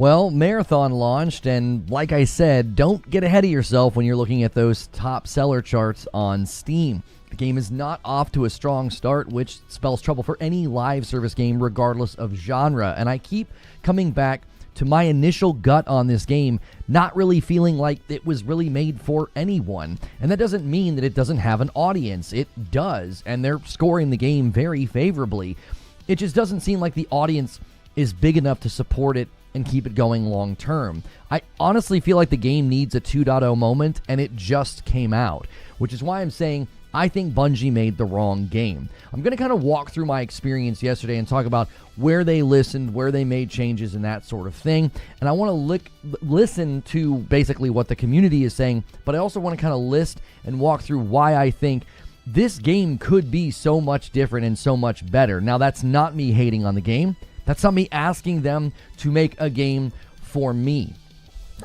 Well, Marathon launched, and like I said, don't get ahead of yourself when you're looking at those top seller charts on Steam. The game is not off to a strong start, which spells trouble for any live service game regardless of genre. And I keep coming back to my initial gut on this game, not really feeling like it was really made for anyone. And that doesn't mean that it doesn't have an audience. It does, and they're scoring the game very favorably. It just doesn't seem like the audience is big enough to support it and keep it going long term. I honestly feel like the game needs a 2.0 moment, and it just came out, which is why I'm saying I think Bungie made the wrong game. I'm going to kind of walk through my experience yesterday and talk about where they listened, where they made changes, and that sort of thing. And I want to listen to basically what the community is saying, but I also want to kind of list and walk through why I think this game could be so much different and so much better. Now, that's not me hating on the game. That's not me asking them to make a game for me.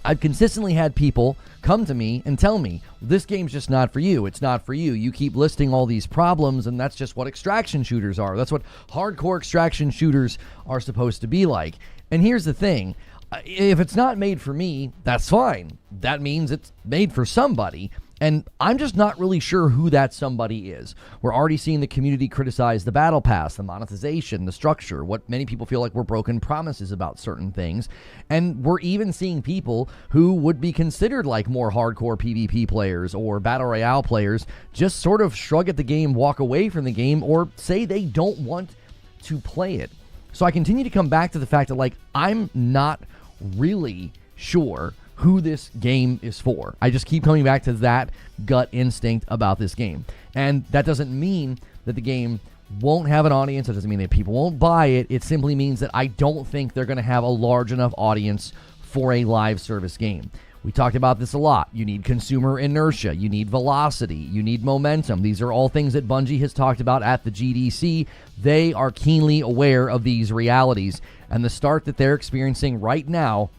I've consistently had people come to me and tell me, this game's just not for you. It's not for you. You keep listing all these problems, and that's just what extraction shooters are. That's what hardcore extraction shooters are supposed to be like. And here's the thing. If it's not made for me, that's fine. That means it's made for somebody. And I'm just not really sure who that somebody is. We're already seeing the community criticize the battle pass, the monetization, the structure, what many people feel like were broken promises about certain things. And we're even seeing people who would be considered like more hardcore PvP players or Battle Royale players just sort of shrug at the game, walk away from the game, or say they don't want to play it. So I continue to come back to the fact that, like, I'm not really sure who this game is for. I just keep coming back to that gut instinct about this game. And that doesn't mean that the game won't have an audience. It doesn't mean that people won't buy it. It simply means that I don't think they're going to have a large enough audience for a live service game. We talked about this a lot. You need consumer inertia. You need velocity. You need momentum. These are all things that Bungie has talked about at the GDC. They are keenly aware of these realities. And the start that they're experiencing right now,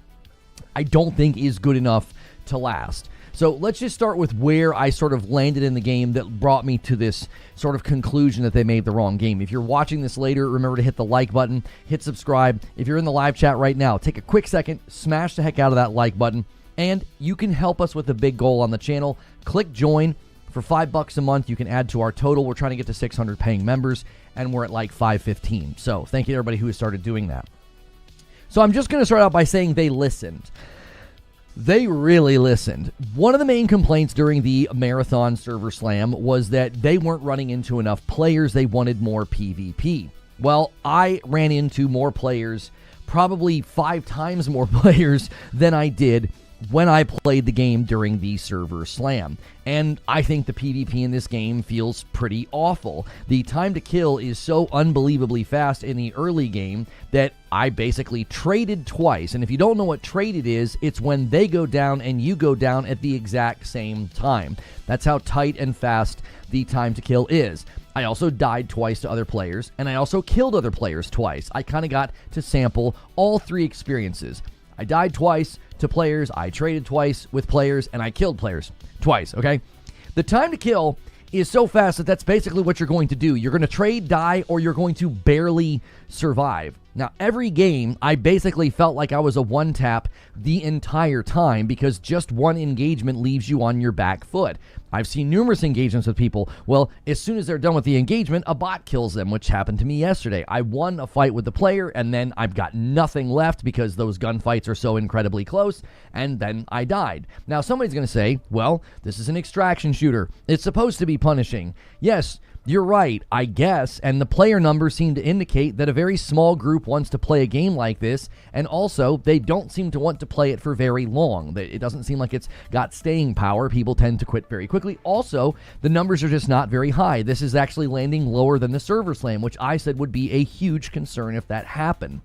I don't think is good enough to last. So let's just start with where I sort of landed in the game that brought me to this sort of conclusion that they made the wrong game. If you're watching this later, remember to hit the like button, hit subscribe. If you're in the live chat right now, take a quick second, smash the heck out of that like button, and you can help us with the big goal on the channel. Click join. For $5 a month, you can add to our total. We're trying to get to 600 paying members, and we're at like 515. So thank you to everybody who has started doing that. So I'm just going to start out by saying they listened. They really listened. One of the main complaints during the Marathon server slam was that they weren't running into enough players. They wanted more PvP. Well, I ran into more players, probably 5 times more players than I did when I played the game during the server slam. And I think the PvP in this game feels pretty awful. The time to kill is so unbelievably fast in the early game that I basically traded twice. And if you don't know what traded is, it's when they go down and you go down at the exact same time. That's how tight and fast the time to kill is. I also died twice to other players, and I also killed other players twice. I kind of got to sample all 3 experiences. I died twice to players, I traded twice with players, and I killed players twice, okay? The time to kill is so fast that that's basically what you're going to do. You're going to trade, die, or you're going to barely survive. Now, every game, I basically felt like I was a one-tap the entire time because just one engagement leaves you on your back foot. I've seen numerous engagements with people. Well, as soon as they're done with the engagement, a bot kills them, which happened to me yesterday. I won a fight with the player, and then I've got nothing left because those gunfights are so incredibly close, and then I died. Now, somebody's going to say, well, this is an extraction shooter. It's supposed to be punishing. Yes, you're right, I guess, and the player numbers seem to indicate that a very small group wants to play a game like this, and also, they don't seem to want to play it for very long. It doesn't seem like it's got staying power. People tend to quit very quickly. Also, the numbers are just not very high. This is actually landing lower than the server slam, which I said would be a huge concern if that happened.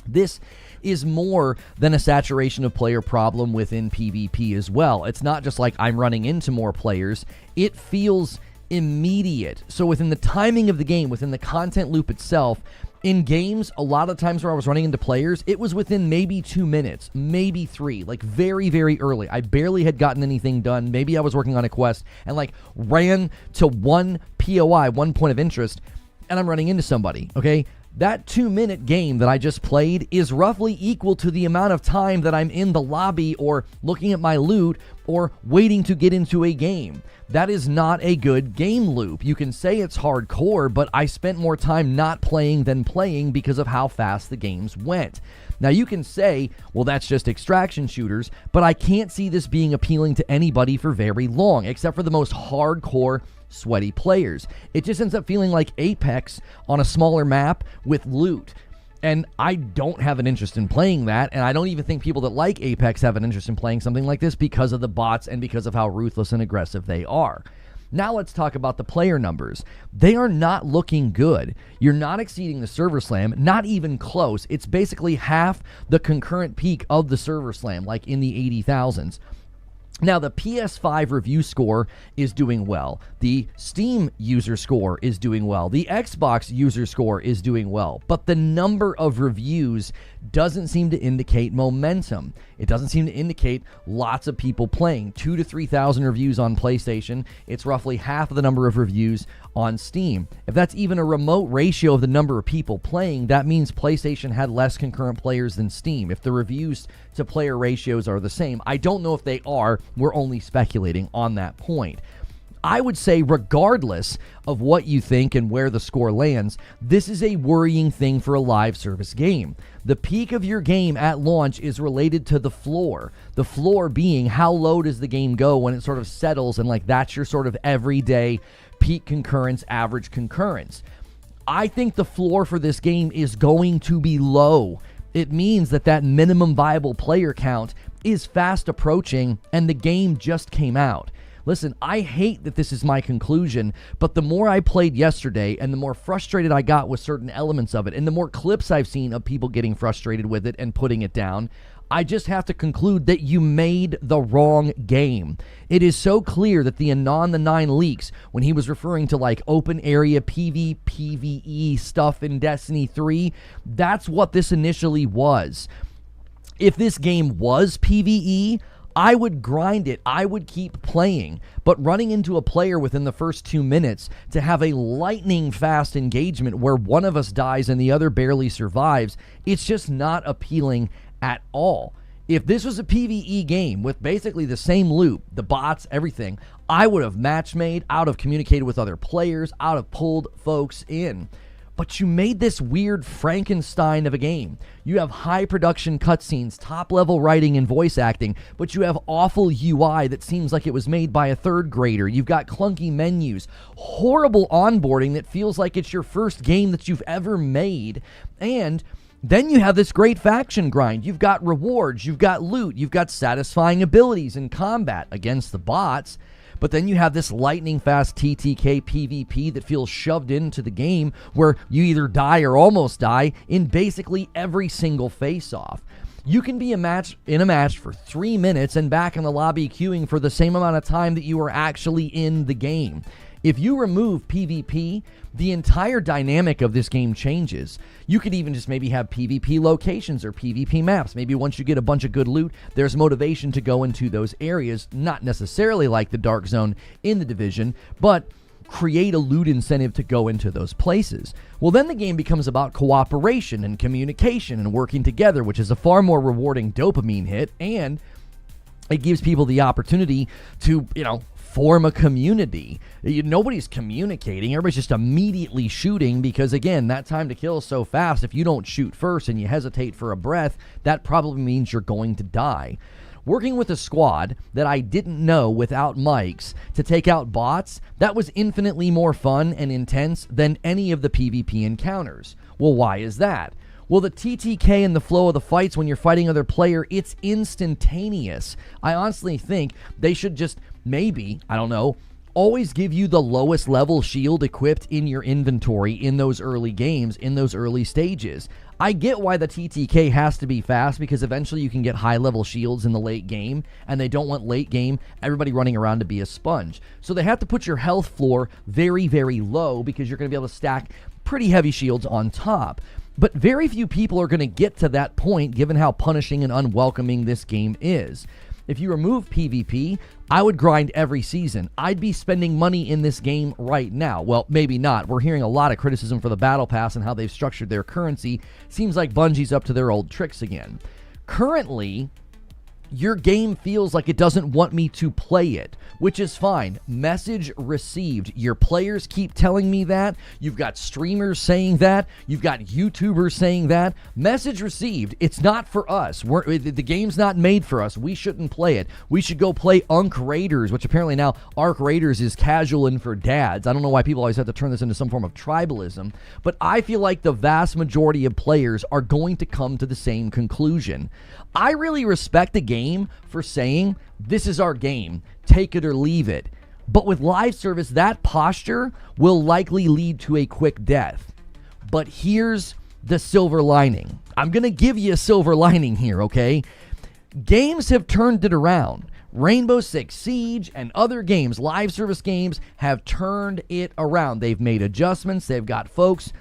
This is more than a saturation of player problem within PvP as well. It's not just like I'm running into more players. It feels immediate. So within the timing of the game, within the content loop itself, in games, a lot of times where I was running into players, it was within maybe 2 minutes, maybe 3, like very, very early. I barely had gotten anything done. Maybe I was working on a quest and like ran to one POI, one point of interest, and I'm running into somebody, okay? That 2-minute game that I just played is roughly equal to the amount of time that I'm in the lobby or looking at my loot or waiting to get into a game. That is not a good game loop. You can say it's hardcore, but I spent more time not playing than playing because of how fast the games went. Now you can say, well, that's just extraction shooters, but I can't see this being appealing to anybody for very long, except for the most hardcore, sweaty players. It just ends up feeling like Apex on a smaller map with loot. And I don't have an interest in playing that, and I don't even think people that like Apex have an interest in playing something like this because of the bots and because of how ruthless and aggressive they are. Now let's talk about the player numbers. They are not looking good. You're not exceeding the server slam, not even close. It's basically half the concurrent peak of the server slam, like in the 80,000s. Now, the PS5 review score is doing well. The Steam user score is doing well. The Xbox user score is doing well. But the number of reviews doesn't seem to indicate momentum. It doesn't seem to indicate lots of people playing. 2,000 to 3,000 reviews on PlayStation. It's roughly half of the number of reviews on Steam. If that's even a remote ratio of the number of people playing, that means PlayStation had less concurrent players than Steam. If the reviews to player ratios are the same, I don't know if they are. We're only speculating on that point. I would say, regardless of what you think and where the score lands, this is a worrying thing for a live service game. The peak of your game at launch is related to the floor. The floor being how low does the game go when it sort of settles, and like that's your sort of everyday peak concurrence, average concurrence. I think the floor for this game is going to be low. It means that minimum viable player count is fast approaching, and the game just came out. Listen, I hate that this is my conclusion, but the more I played yesterday and the more frustrated I got with certain elements of it, and the more clips I've seen of people getting frustrated with it and putting it down, I just have to conclude that you made the wrong game. It is so clear that the Anon the 9 leaks, when he was referring to like open area PvE stuff in Destiny 3, that's what this initially was. If this game was PvE, I would grind it. I would keep playing. But running into a player within the first 2 minutes to have a lightning fast engagement where one of us dies and the other barely survives, it's just not appealing at all. If this was a PvE game with basically the same loop, the bots, everything, I would have match made, I would have communicated with other players, I would have pulled folks in. But you made this weird Frankenstein of a game. You have high production cutscenes, top level writing and voice acting, but you have awful UI that seems like it was made by a third grader. You've got clunky menus, horrible onboarding that feels like it's your first game that you've ever made, and then you have this great faction grind. You've got rewards, you've got loot, you've got satisfying abilities in combat against the bots. But then you have this lightning fast TTK PvP that feels shoved into the game where you either die or almost die in basically every single face-off. You can be in a match for 3 minutes and back in the lobby queuing for the same amount of time that you are actually in the game. If you remove PvP, the entire dynamic of this game changes. You could even just maybe have PvP locations or PvP maps. Maybe once you get a bunch of good loot, there's motivation to go into those areas, not necessarily like the Dark Zone in the Division, but create a loot incentive to go into those places. Well, then the game becomes about cooperation and communication and working together, which is a far more rewarding dopamine hit, and it gives people the opportunity to, form a community. Nobody's communicating. Everybody's just immediately shooting because, again, that time to kill is so fast. If you don't shoot first and you hesitate for a breath, that probably means you're going to die. Working with a squad that I didn't know without mics to take out bots, that was infinitely more fun and intense than any of the PvP encounters. Well, why is that? Well, the TTK and the flow of the fights when you're fighting other player, it's instantaneous. I honestly think they should just always give you the lowest level shield equipped in your inventory in those early games, in those early stages. I get why the TTK has to be fast because eventually you can get high level shields in the late game, and they don't want late game everybody running around to be a sponge. So they have to put your health floor very, very low because you're going to be able to stack pretty heavy shields on top. But very few people are going to get to that point given how punishing and unwelcoming this game is. If you remove PvP, I would grind every season. I'd be spending money in this game right now. Well, maybe not. We're hearing a lot of criticism for the Battle Pass and how they've structured their currency. Seems like Bungie's up to their old tricks again. Currently, your game feels like it doesn't want me to play it, which is fine. Message received. Your players keep telling me that. You've got streamers saying that. You've got YouTubers saying that. Message received. It's not for us. The game's not made for us. We shouldn't play it. We should go play Unk Raiders, which apparently now Arc Raiders is casual and for dads. I don't know why people always have to turn this into some form of tribalism, but I feel like the vast majority of players are going to come to the same conclusion. I really respect the game for saying, this is our game, take it or leave it. But with live service, that posture will likely lead to a quick death. But here's the silver lining. I'm going to give you a silver lining here, okay? Games have turned it around. Rainbow Six Siege and other games, live service games, have turned it around. They've made adjustments. They've got folks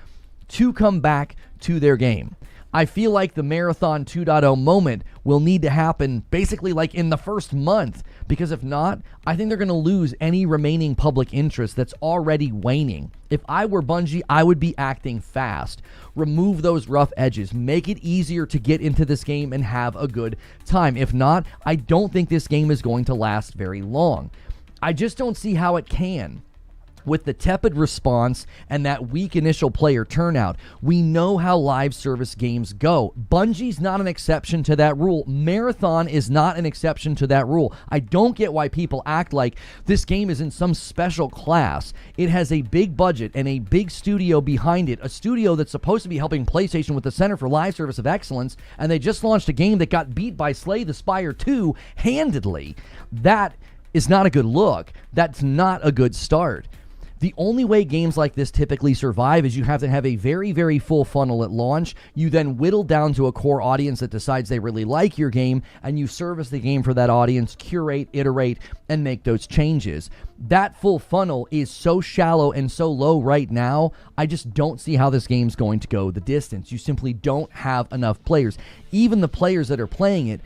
to come back to their game. I feel like the Marathon 2.0 moment will need to happen basically like in the first month, because if not, I think they're going to lose any remaining public interest that's already waning. If I were Bungie, I would be acting fast. Remove those rough edges. Make it easier to get into this game and have a good time. If not, I don't think this game is going to last very long. I just don't see how it can. With the tepid response and that weak initial player turnout, we know how live service games go. Bungie's not an exception to that rule. Marathon is not an exception to that rule. I don't get why people act like this game is in some special class. It has a big budget and a big studio behind it, a studio that's supposed to be helping PlayStation with the Center for Live Service of Excellence, and they just launched a game that got beat by Slay the Spire 2 handedly. That is not a good look. That's not a good start. The only way games like this typically survive is you have to have a very, very full funnel at launch. You then whittle down to a core audience that decides they really like your game, and you service the game for that audience, curate, iterate, and make those changes. That full funnel is so shallow and so low right now, I just don't see how this game's going to go the distance. You simply don't have enough players. Even the players that are playing it,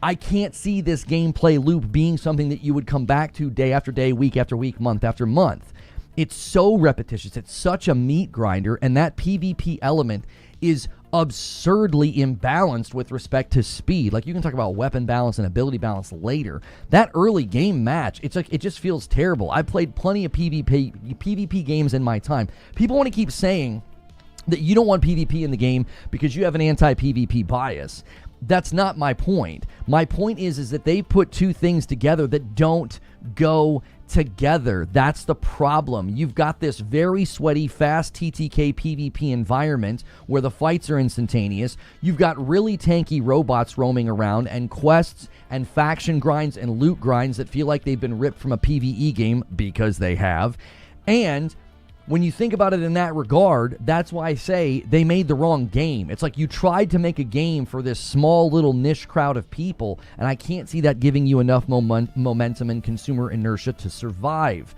I can't see this gameplay loop being something that you would come back to day after day, week after week, month after month. It's so repetitious. It's such a meat grinder, and that PvP element is absurdly imbalanced with respect to speed. Like, you can talk about weapon balance and ability balance later. That early game match, it's like, it just feels terrible. I've played plenty of PvP games in my time. People want to keep saying that you don't want PvP in the game because you have an anti-PvP bias. That's not my point. My point is that they put two things together that don't go together. That's the problem. You've got this very sweaty, fast TTK PvP environment where the fights are instantaneous. You've got really tanky robots roaming around and quests and faction grinds and loot grinds that feel like they've been ripped from a PvE game, because they have. And when you think about it in that regard, that's why I say they made the wrong game. It's like you tried to make a game for this small little niche crowd of people, and I can't see that giving you enough momentum and consumer inertia to survive.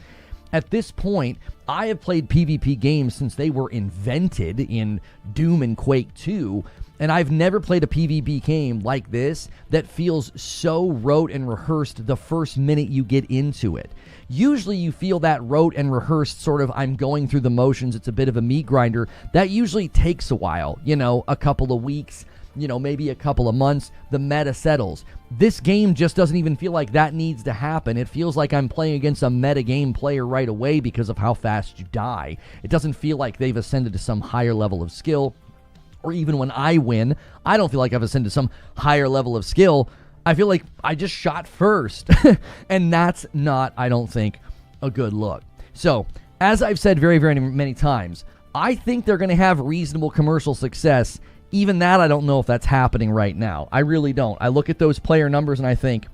At this point, I have played PvP games since they were invented in Doom and Quake 2, and I've never played a PvP game like this that feels so rote and rehearsed the first minute you get into it. Usually you feel that rote and rehearsed sort of, I'm going through the motions, it's a bit of a meat grinder. That usually takes a while, a couple of weeks, maybe a couple of months, the meta settles. This game just doesn't even feel like that needs to happen. It feels like I'm playing against a meta game player right away because of how fast you die. It doesn't feel like they've ascended to some higher level of skill. Or even when I win, I don't feel like I've ascended to some higher level of skill. I feel like I just shot first. And that's not, I don't think, a good look. So, as I've said very, very many times, I think they're going to have reasonable commercial success. Even that, I don't know if that's happening right now. I really don't. I look at those player numbers and I think,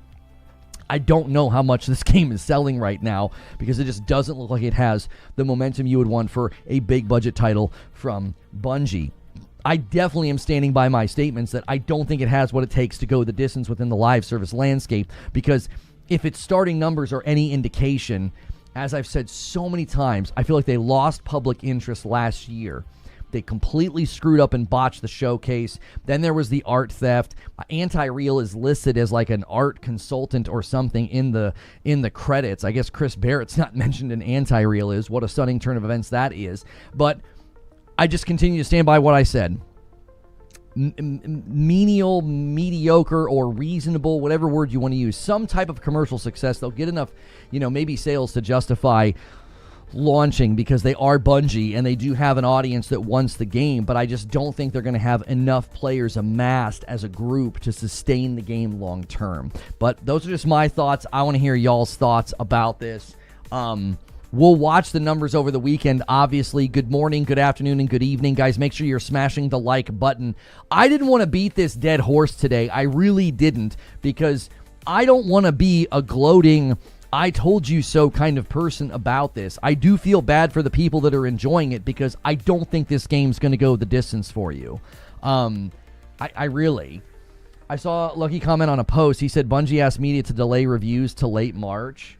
I don't know how much this game is selling right now, because it just doesn't look like it has the momentum you would want for a big budget title from Bungie. I definitely am standing by my statements that I don't think it has what it takes to go the distance within the live service landscape, because if its starting numbers are any indication, as I've said so many times, I feel like they lost public interest last year. They completely screwed up and botched the showcase. Then there was the art theft. Anti-Real is listed as like an art consultant or something in the credits. I guess Chris Barrett's not mentioned in Anti-Real is. What a stunning turn of events that is. But I just continue to stand by what I said. Menial, mediocre, or reasonable, whatever word you want to use, some type of commercial success. They'll get enough, maybe sales to justify launching because they are Bungie and they do have an audience that wants the game, but I just don't think they're going to have enough players amassed as a group to sustain the game long term. But those are just my thoughts. I want to hear y'all's thoughts about this. We'll watch the numbers over the weekend, obviously. Good morning, good afternoon, and good evening, guys. Make sure you're smashing the like button. I didn't want to beat this dead horse today. I really didn't, because I don't want to be a gloating, I told you so kind of person about this. I do feel bad for the people that are enjoying it, because I don't think this game's going to go the distance for you. I saw Lucky comment on a post. He said Bungie asked media to delay reviews to late March.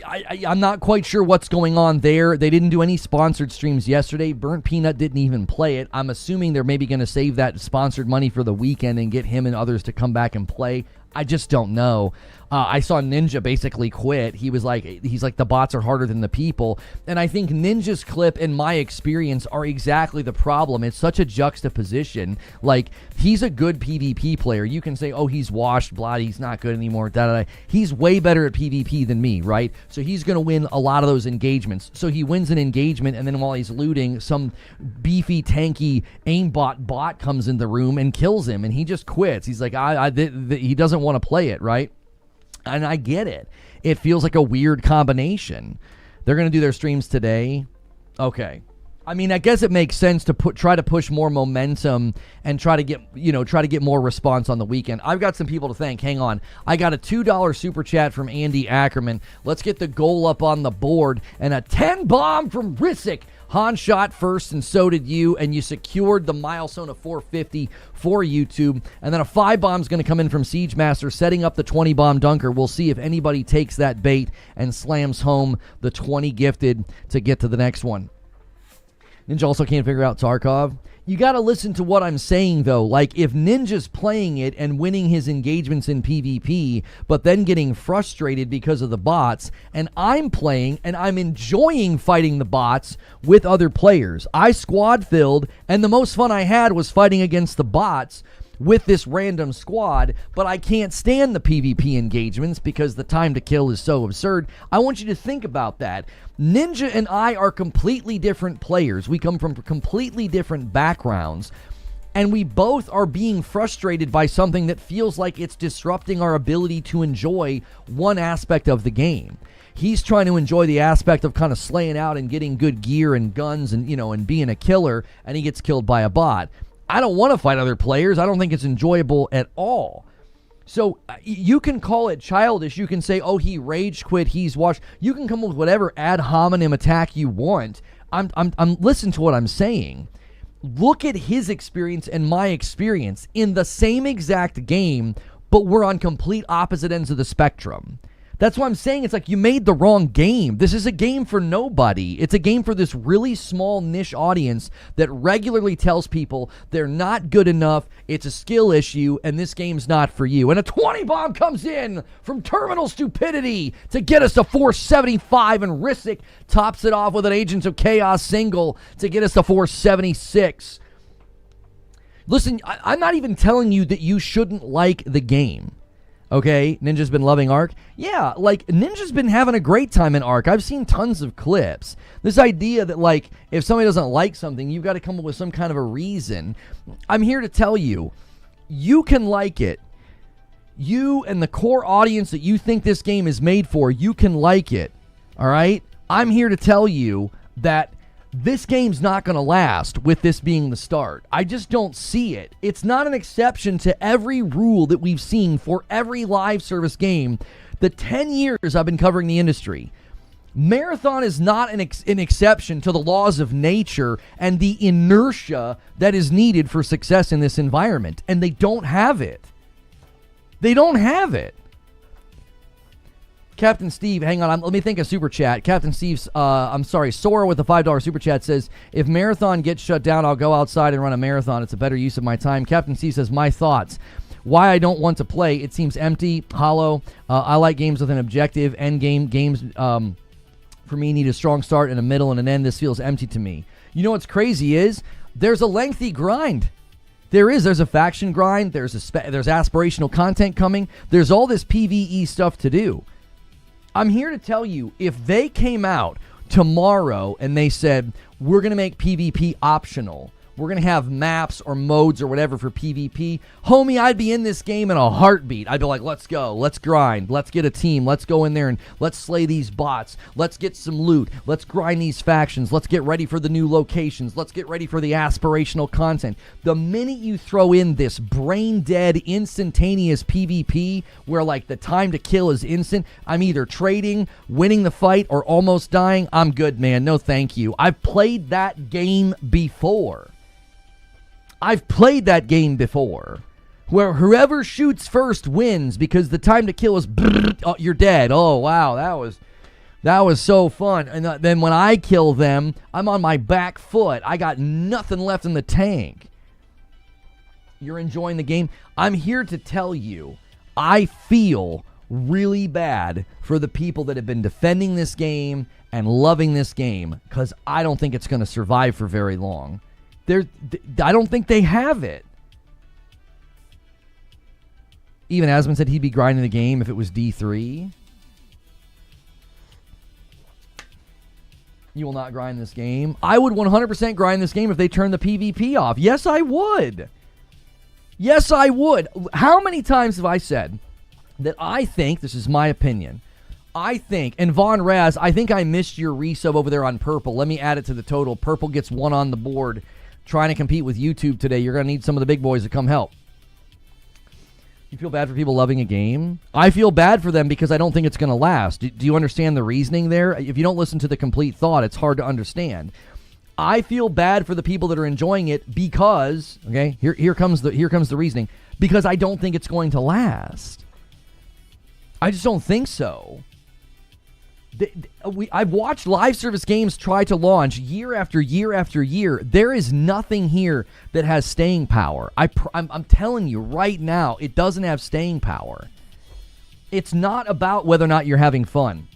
I'm not quite sure what's going on there. They didn't do any sponsored streams yesterday. Burnt Peanut didn't even play it. I'm assuming they're maybe going to save that sponsored money for the weekend and get him and others to come back and play. I just don't know. I saw Ninja basically quit. He's like, the bots are harder than the people. And I think Ninja's clip and my experience are exactly the problem. It's such a juxtaposition. Like, he's a good PvP player. You can say, oh, he's washed, blah, he's not good anymore, da-da-da. He's way better at PvP than me, right? So he's going to win a lot of those engagements. So he wins an engagement, and then while he's looting, some beefy, tanky aimbot bot comes in the room and kills him, and he just quits. He's like, he doesn't want to play it, right? And I get it. It feels like a weird combination. They're going to do their streams today. Okay. I mean, I guess it makes sense to try to push more momentum and try to get more response on the weekend. I've got some people to thank. Hang on. I got a $2 super chat from Andy Ackerman. Let's get the goal up on the board. And a 10 bomb from Rissick. Han shot first, and so did you, and you secured the milestone of 450 for YouTube. And then a 5 bomb's going to come in from Siege Master, setting up the 20 bomb dunker. We'll see if anybody takes that bait and slams home the 20 gifted to get to the next one. Ninja also can't figure out Tarkov. You got to listen to what I'm saying, though. Like, if Ninja's playing it and winning his engagements in PvP, but then getting frustrated because of the bots, and I'm playing and I'm enjoying fighting the bots with other players. I squad filled, and the most fun I had was fighting against the bots with this random squad, but I can't stand the PvP engagements because the time to kill is so absurd. I want you to think about that. Ninja and I are completely different players. We come from completely different backgrounds, and we both are being frustrated by something that feels like it's disrupting our ability to enjoy one aspect of the game. He's trying to enjoy the aspect of kind of slaying out and getting good gear and guns and, and being a killer, and he gets killed by a bot. I don't want to fight other players. I don't think it's enjoyable at all. So you can call it childish. You can say, oh, he rage quit, he's washed. You can come up with whatever ad hominem attack you want. I'm listen to what I'm saying. Look at his experience and my experience in the same exact game, but we're on complete opposite ends of the spectrum. That's why I'm saying it's like you made the wrong game. This is a game for nobody. It's a game for this really small niche audience that regularly tells people they're not good enough, it's a skill issue, and this game's not for you. And a 20 bomb comes in from Terminal Stupidity to get us to 475, and Rissick tops it off with an Agents of Chaos single to get us to 476. Listen, I'm not even telling you that you shouldn't like the game. Okay, Ninja's been loving Ark. Yeah, like, Ninja's been having a great time in Ark. I've seen tons of clips. This idea that, like, if somebody doesn't like something, you've got to come up with some kind of a reason. I'm here to tell you, you can like it. You and the core audience that you think this game is made for, you can like it. All right? I'm here to tell you that this game's not going to last with this being the start. I just don't see it. It's not an exception to every rule that we've seen for every live service game the 10 years I've been covering the industry. Marathon is not an exception to the laws of nature and the inertia that is needed for success in this environment. And they don't have it. They don't have it. Captain Steve, hang on. Let me think of Super Chat. Captain Steve's, Sora with the $5 Super Chat says, if Marathon gets shut down, I'll go outside and run a marathon. It's a better use of my time. Captain Steve says, my thoughts. Why I don't want to play. It seems empty, hollow. I like games with an objective, end game. Games, for me, need a strong start and a middle and an end. This feels empty to me. You know what's crazy is there's a lengthy grind. There's a faction grind. There's aspirational content coming. There's all this PvE stuff to do. I'm here to tell you, if they came out tomorrow and they said, we're going to make PvP optional, we're going to have maps or modes or whatever for PvP, homie, I'd be in this game in a heartbeat. I'd be like, let's go, let's grind, let's get a team, let's go in there and let's slay these bots, let's get some loot, let's grind these factions, let's get ready for the new locations, let's get ready for the aspirational content. The minute you throw in this brain-dead, instantaneous PvP, where like the time to kill is instant, I'm either trading, winning the fight, or almost dying, I'm good, man, no thank you. I've played that game before. Where whoever shoots first wins because the time to kill is you're dead. Oh, wow, that was so fun. And then when I kill them, I'm on my back foot. I got nothing left in the tank. You're enjoying the game? I'm here to tell you, I feel really bad for the people that have been defending this game and loving this game, because I don't think it's going to survive for very long. I don't think they have it. Even Asman said he'd be grinding the game if it was D3. You will not grind this game. I would 100% grind this game if they turned the PvP off. Yes, I would. Yes, I would. How many times have I said that I think, this is my opinion, I think, and Von Raz, I think I missed your resub over there on Purple. Let me add it to the total. Purple gets one on the board. Trying to compete with YouTube today. You're going to need some of the big boys to come help. You feel bad for people loving a game? I feel bad for them because I don't think it's going to last. Do you understand the reasoning there? If you don't listen to the complete thought, it's hard to understand. I feel bad for the people that are enjoying it because, okay, here comes the reasoning, because I don't think it's going to last. I just don't think so. I've watched live service games try to launch year after year after year. There is nothing here that has staying power. I'm telling you right now, it doesn't have staying power. It's not about whether or not you're having fun.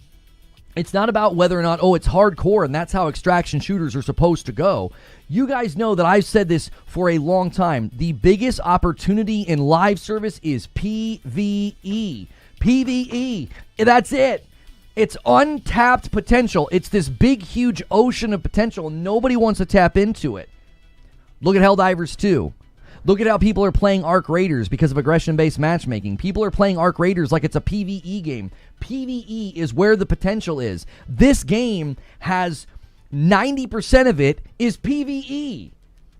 It's not about whether or not, it's hardcore and that's how extraction shooters are supposed to go. You guys know that I've said this for a long time. The biggest opportunity in live service is PvE. PvE. That's it. It's untapped potential. It's this big, huge ocean of potential. Nobody wants to tap into it. Look at Helldivers 2. Look at how people are playing Arc Raiders because of aggression-based matchmaking. People are playing Arc Raiders like it's a PvE game. PvE is where the potential is. This game has 90% of it is PvE.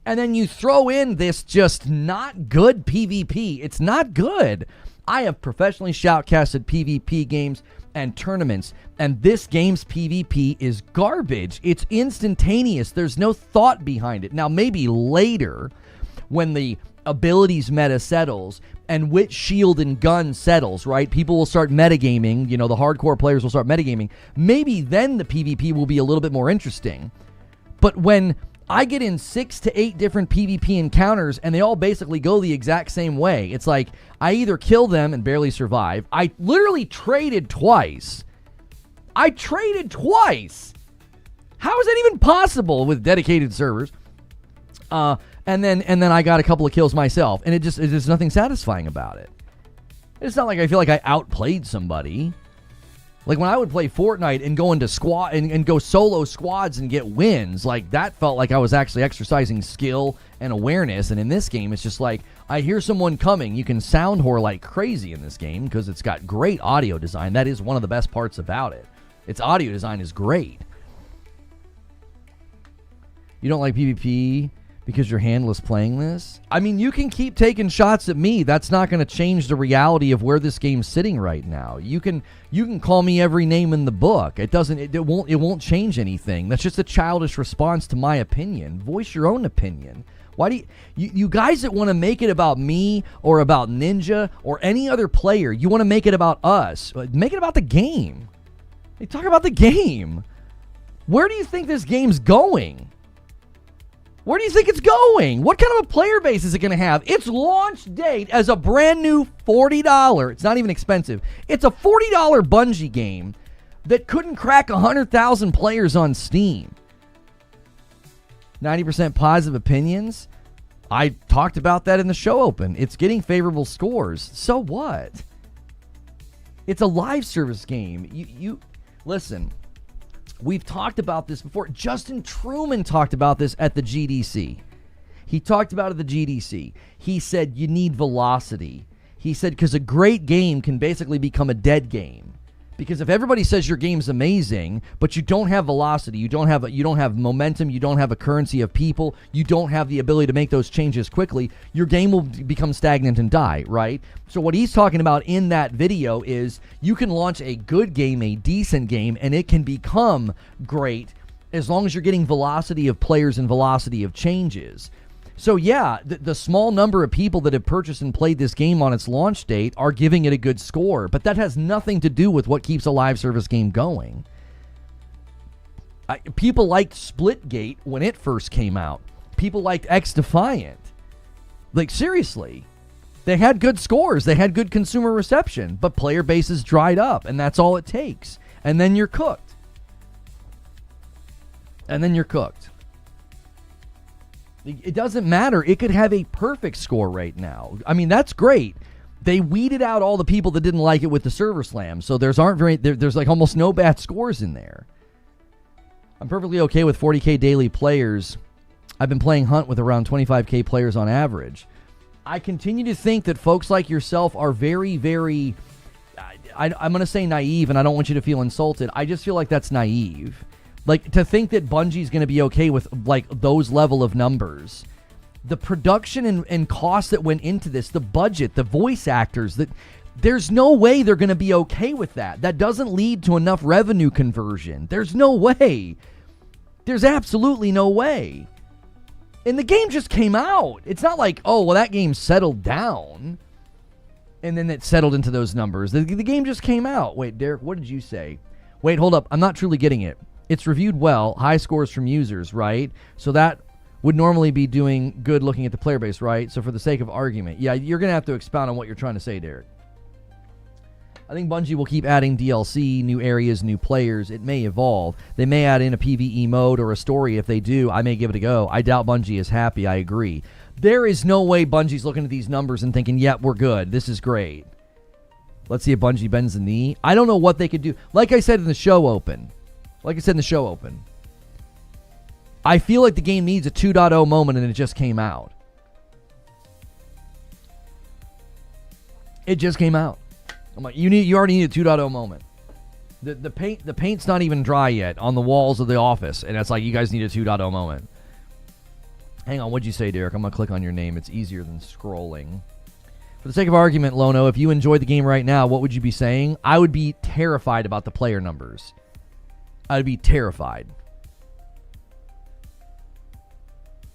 And then you throw in this just not good PvP. It's not good. I have professionally shoutcasted PvP games and tournaments, and this game's PvP is garbage. It's instantaneous. There's no thought behind it. Now, maybe later, when the abilities meta settles and which shield and gun settles, right? People will start metagaming. You know, the hardcore players will start metagaming. Maybe then the PvP will be a little bit more interesting. But when I get in 6 to 8 different PvP encounters, and they all basically go the exact same way. It's like, I either kill them and barely survive. I literally traded twice. How is that even possible with dedicated servers? And then I got a couple of kills myself, and there's nothing satisfying about it. It's not like I feel like I outplayed somebody. Like when I would play Fortnite and go into squad and go solo squads and get wins, like that felt like I was actually exercising skill and awareness. And in this game, it's just like, I hear someone coming. You can sound whore like crazy in this game because it's got great audio design. That is one of the best parts about it. Its audio design is great. You don't like PvP because you're handless playing this? I mean, you can keep taking shots at me. That's not going to change the reality of where this game's sitting right now. You can call me every name in the book. It won't change anything. That's just a childish response to my opinion. Voice your own opinion. Why do you guys that want to make it about me or about Ninja or any other player, you want to make it about us. Make it about the game. Hey, talk about the game. Where do you think this game's going? Where do you think it's going? What kind of a player base is it going to have? Its launch date as a brand new $40, it's not even expensive, it's a $40 Bungie game that couldn't crack 100,000 players on Steam. 90% positive opinions. I talked about that in the show open. It's getting favorable scores. So what? It's a live service game. You listen. We've talked about this before. Justin Truman talked about this at the GDC. He talked about it at the GDC. He said you need velocity. He said because a great game can basically become a dead game. Because if everybody says your game's amazing, but you don't have velocity, you don't have momentum, you don't have a currency of people, you don't have the ability to make those changes quickly, your game will become stagnant and die, right? So what he's talking about in that video is you can launch a good game, a decent game, and it can become great as long as you're getting velocity of players and velocity of changes. So yeah, the small number of people that have purchased and played this game on its launch date are giving it a good score, but that has nothing to do with what keeps a live service game going. People liked Splitgate when it first came out. People liked X Defiant. Like, seriously. They had good scores. They had good consumer reception, but player bases dried up, and that's all it takes. And then you're cooked. It doesn't matter. It could have a perfect score right now. I mean, that's great. They weeded out all the people that didn't like it with the server slam, so there's like almost no bad scores in there. I'm perfectly okay with 40K daily players. I've been playing Hunt with around 25K players on average. I continue to think that folks like yourself are very, very, I'm going to say naive, and I don't want you to feel insulted. I just feel like that's naive. Like, to think that Bungie's going to be okay with, like, those level of numbers. The production and cost that went into this, the budget, the voice actors, there's no way they're going to be okay with that. That doesn't lead to enough revenue conversion. There's no way. There's absolutely no way. And the game just came out. It's not like, oh, well, that game settled down, and then it settled into those numbers. The game just came out. Wait, Derek, what did you say? Wait, hold up. I'm not truly getting it. It's reviewed well, high scores from users, right? So that would normally be doing good looking at the player base, right? So for the sake of argument, yeah, you're going to have to expound on what you're trying to say, Derek. I think Bungie will keep adding DLC, new areas, new players. It may evolve. They may add in a PvE mode or a story. If they do, I may give it a go. I doubt Bungie is happy. I agree. There is no way Bungie's looking at these numbers and thinking, yep, we're good. This is great. Let's see if Bungie bends the knee. I don't know what they could do. Like I said in the show open, I feel like the game needs a 2.0 moment, and it just came out. It just came out. I'm like, you already need a 2.0 moment. The paint's not even dry yet on the walls of the office, and it's like, you guys need a 2.0 moment. Hang on, what'd you say, Derek? I'm gonna click on your name. It's easier than scrolling. For the sake of argument, Lono, if you enjoyed the game right now, what would you be saying? I would be terrified about the player numbers. I'd be terrified.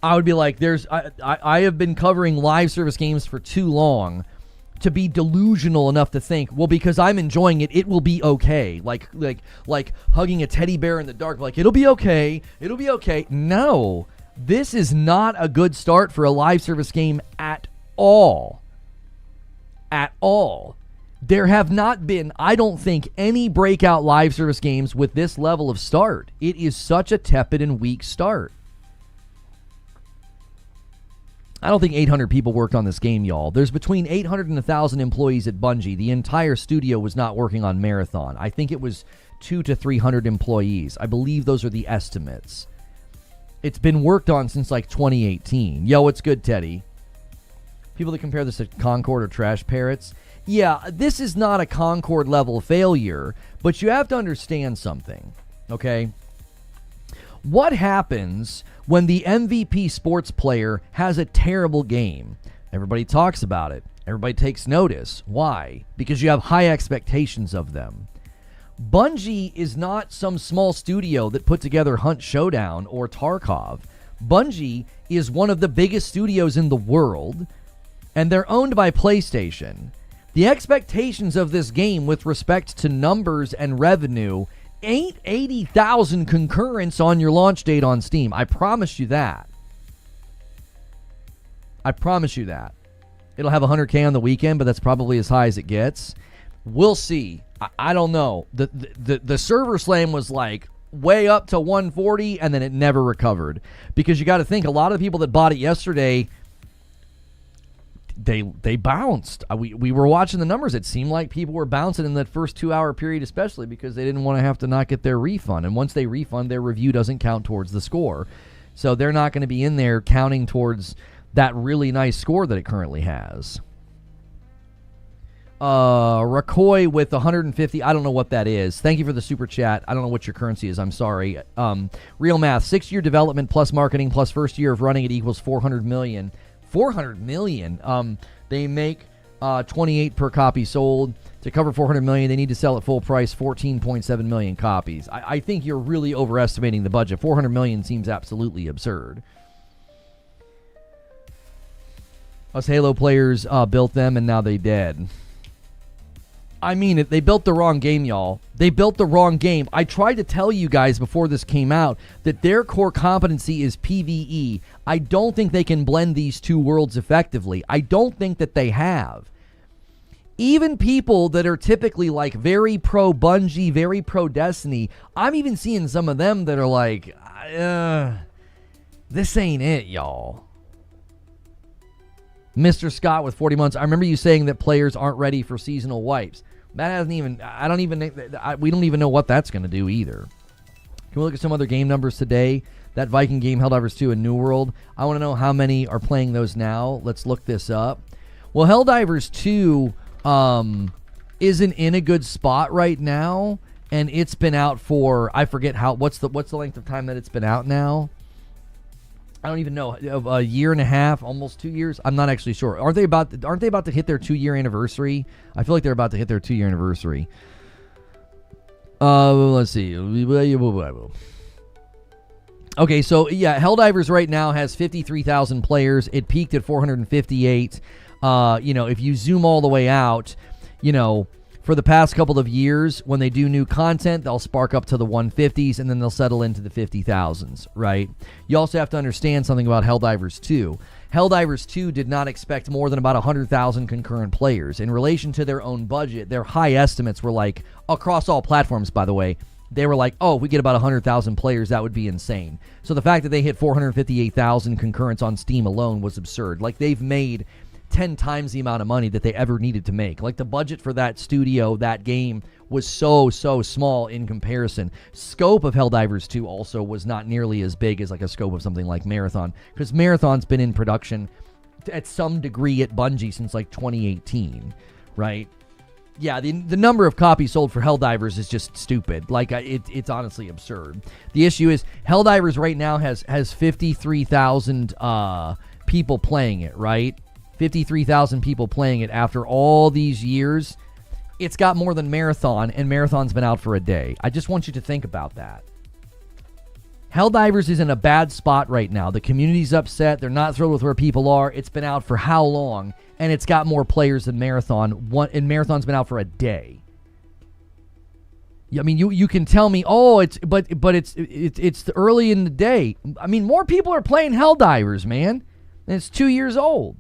I would be like, I have been covering live service games for too long to be delusional enough to think, well, because I'm enjoying it, it will be okay. Like hugging a teddy bear in the dark, like, it'll be okay. It'll be okay. No, this is not a good start for a live service game at all. At all. There have not been, I don't think, any breakout live service games with this level of start. It is such a tepid and weak start. I don't think 800 people worked on this game, y'all. There's between 800 and 1,000 employees at Bungie. The entire studio was not working on Marathon. I think it was 200 to 300 employees. I believe those are the estimates. It's been worked on since like 2018. Yo, what's good, Teddy? People that compare this to Concord or Trash Parrots. Yeah, this is not a Concord level failure, but you have to understand something, okay? What happens when the MVP sports player has a terrible game? Everybody talks about it. Everybody takes notice. Why? Because you have high expectations of them. Bungie is not some small studio that put together Hunt Showdown or Tarkov. Bungie is one of the biggest studios in the world, and they're owned by PlayStation. The expectations of this game with respect to numbers and revenue ain't 80,000 concurrents on your launch date on Steam. I promise you that. I promise you that. It'll have 100K on the weekend, but that's probably as high as it gets. We'll see. I don't know. The server slam was like way up to 140, and then it never recovered. Because you got to think, a lot of the people that bought it yesterday, they bounced. We were watching the numbers. It seemed like people were bouncing in that first 2-hour period, especially because they didn't want to have to not get their refund. And once they refund, their review doesn't count towards the score. So they're not going to be in there counting towards that really nice score that it currently has. Rakoy with 150. I don't know what that is. Thank you for the super chat. I don't know what your currency is. I'm sorry. Real math. 6-year development plus marketing plus first year of running it equals 400 million. 400 million. They make 28 per copy sold. To cover 400 million, they need to sell at full price 14.7 million copies. I think you're really overestimating the budget. 400 million seems absolutely absurd. Us Halo players built them, and now they dead. I mean it. They built the wrong game, y'all. They built the wrong game. I tried to tell you guys before this came out that their core competency is PvE. I don't think they can blend these two worlds effectively. I don't think that they have. Even people that are typically like very pro Bungie, very pro Destiny, I'm even seeing some of them that are like, this ain't it, y'all. Mr. Scott with 40 months. I remember you saying that players aren't ready for seasonal wipes. That hasn't even, we don't even know what that's going to do either. Can we look at some other game numbers today? That Viking game, Helldivers 2 and New World. I want to know how many are playing those now. Let's look this up. Well, Helldivers 2 isn't in a good spot right now, and it's been out for, I forget what's the length of time that it's been out now? I don't even know, a year and a half, almost 2 years. I'm not actually sure. Aren't they about to hit their 2-year anniversary? I feel like they're about to hit their 2-year anniversary. Let's see. Okay, so yeah, Helldivers right now has 53,000 players. It peaked at 458. If you zoom all the way out, for the past couple of years, when they do new content, they'll spark up to the 150s, and then they'll settle into the 50,000s, right? You also have to understand something about Helldivers 2. Helldivers 2 did not expect more than about 100,000 concurrent players. In relation to their own budget, their high estimates were like, across all platforms, by the way, they were like, if we get about 100,000 players, that would be insane. So the fact that they hit 458,000 concurrents on Steam alone was absurd. Like, they've made 10 times the amount of money that they ever needed to make. Like, the budget for that studio, that game, was so small in comparison. Scope of Helldivers 2 also was not nearly as big as like a scope of something like Marathon, because Marathon's been in production at some degree at Bungie since like 2018, right? Yeah, the number of copies sold for Helldivers is just stupid. Like, it's honestly absurd. The issue is Helldivers right now has 53,000 people playing it, right? 53,000 people playing it after all these years. It's got more than Marathon, and Marathon's been out for a day. I just want you to think about that. Helldivers is in a bad spot right now. The community's upset. They're not thrilled with where people are. It's been out for how long? And it's got more players than Marathon. And Marathon's been out for a day. I mean, you can tell me, it's early in the day. I mean, more people are playing Helldivers, man. And it's 2 years old.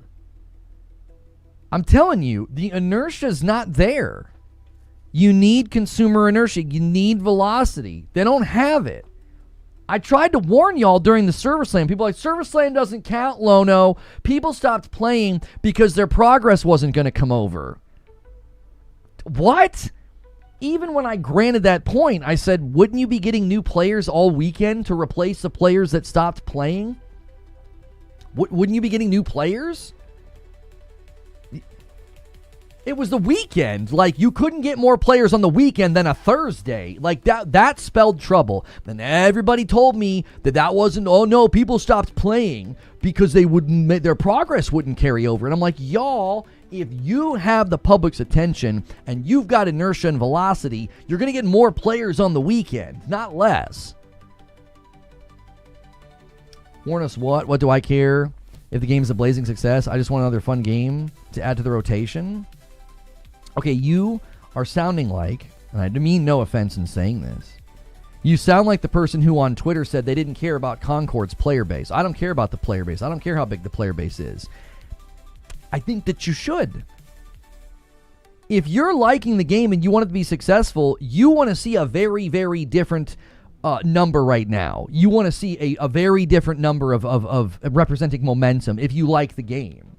I'm telling you, the inertia's not there. You need consumer inertia. You need velocity. They don't have it. I tried to warn y'all during the Server Slam. People are like, Server Slam doesn't count, Lono. People stopped playing because their progress wasn't going to come over. What? Even when I granted that point, I said, wouldn't you be getting new players all weekend to replace the players that stopped playing? Wouldn't you be getting new players? It was the weekend. Like, you couldn't get more players on the weekend than a Thursday. Like, that spelled trouble. Then everybody told me that wasn't, people stopped playing because their progress wouldn't carry over. And I'm like, y'all, if you have the public's attention and you've got inertia and velocity, you're going to get more players on the weekend, not less. Warn us what? What do I care if the game is a blazing success? I just want another fun game to add to the rotation. Okay, you are sounding like, and I mean no offense in saying this, you sound like the person who on Twitter said they didn't care about Concord's player base. I don't care about the player base. I don't care how big the player base is. I think that you should. If you're liking the game and you want it to be successful, you want to see a very, very different number right now. You want to see a very different number of representing momentum if you like the game.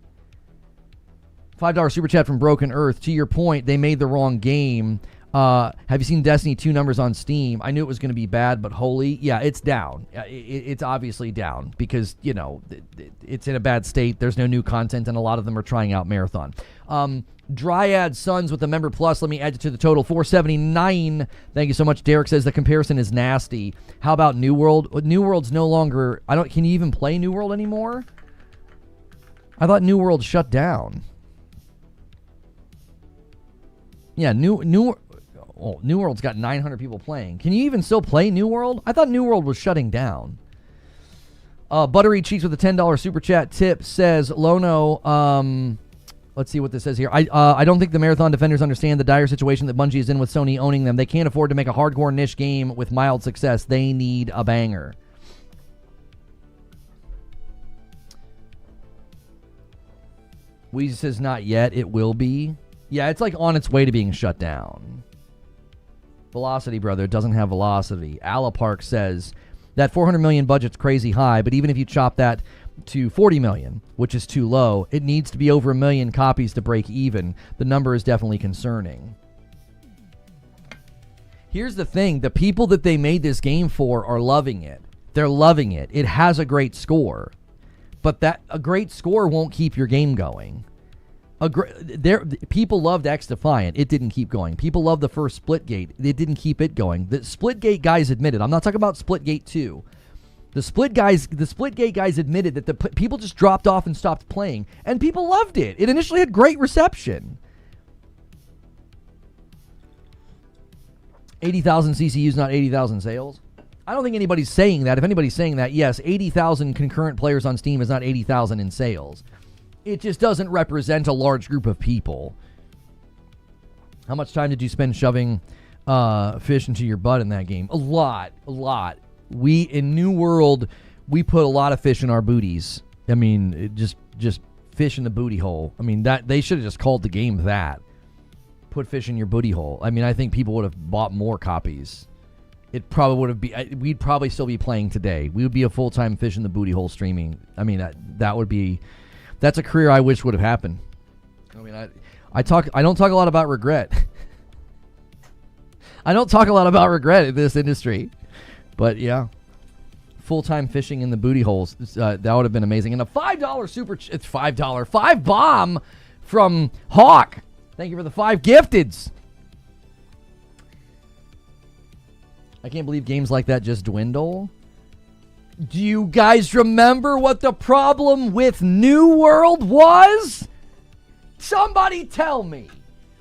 $5 super chat from Broken Earth. To your point, they made the wrong game. Have you seen Destiny 2 numbers on Steam? I knew it was going to be bad, but holy, yeah, it's down. It's obviously down because, you know, it's in a bad state. There's no new content, and a lot of them are trying out Marathon. Dryad Sons with the Member Plus. Let me add it to the total. $4.79. Thank you so much. Derek says the comparison is nasty. How about New World? New World's no longer... Can you even play New World anymore? I thought New World shut down. Yeah, New World's got 900 people playing. Can you even still play New World? I thought New World was shutting down. Buttery Cheeks with a $10 super chat tip says, Lono, let's see what this says here. I don't think the Marathon defenders understand the dire situation that Bungie is in with Sony owning them. They can't afford to make a hardcore niche game with mild success. They need a banger. Weezy says not yet. It will be. Yeah, it's like on its way to being shut down. Velocity, brother. It doesn't have velocity. Alapark says that 400 million budget's crazy high, but even if you chop that to 40 million, which is too low, it needs to be over 1 million copies to break even. The number is definitely concerning. Here's the thing. The people that they made this game for are loving it. They're loving it. It has a great score. But a great score won't keep your game going. People loved X Defiant. It didn't keep going. People loved the first Splitgate. It didn't keep it going. The Splitgate guys admitted. I'm not talking about Splitgate 2. The Splitgate guys admitted that the people just dropped off and stopped playing, and people loved it. It initially had great reception. 80,000 CCUs, not 80,000 sales. I don't think anybody's saying that. If anybody's saying that, yes, 80,000 concurrent players on Steam is not 80,000 in sales. It just doesn't represent a large group of people. How much time did you spend shoving fish into your butt in that game? A lot. In New World, we put a lot of fish in our booties. I mean, just fish in the booty hole. I mean, that they should have just called the game that. Put fish in your booty hole. I mean, I think people would have bought more copies. It probably would have we'd probably still be playing today. We would be a full-time fish in the booty hole streaming. I mean, that would be... That's a career I wish would have happened. I mean, I don't talk a lot about regret. I don't talk a lot about regret in this industry. But yeah, full-time fishing in the booty holes, that would have been amazing. And a $5 super, it's $5, 5 bomb from Hawk. Thank you for the 5 gifteds. I can't believe games like that just dwindle. Do you guys remember what the problem with New World was? Somebody tell me.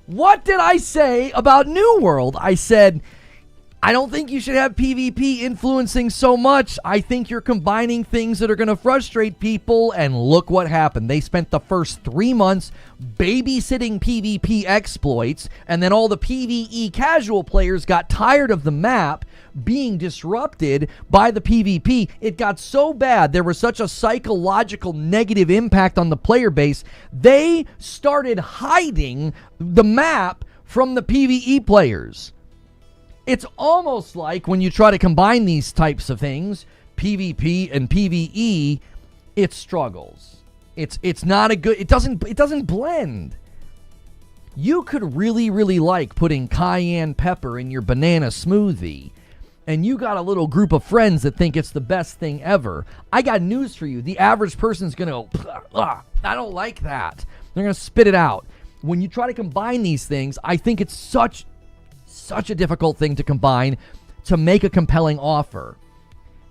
What did I say about New World? I said, I don't think you should have PvP influencing so much. I think you're combining things that are going to frustrate people, and look what happened. They spent the first 3 months babysitting PvP exploits, and then all the PvE casual players got tired of the map being disrupted by the PvP. It got so bad, there was such a psychological negative impact on the player base, they started hiding the map from the PvE players. It's almost like when you try to combine these types of things, PvP and PvE, it struggles. It's not a good, it doesn't blend. You could really, really like putting cayenne pepper in your banana smoothie, and you got a little group of friends that think it's the best thing ever. I got news for you. The average person's going to go, I don't like that. They're going to spit it out. When you try to combine these things, I think it's such a difficult thing to combine to make a compelling offer.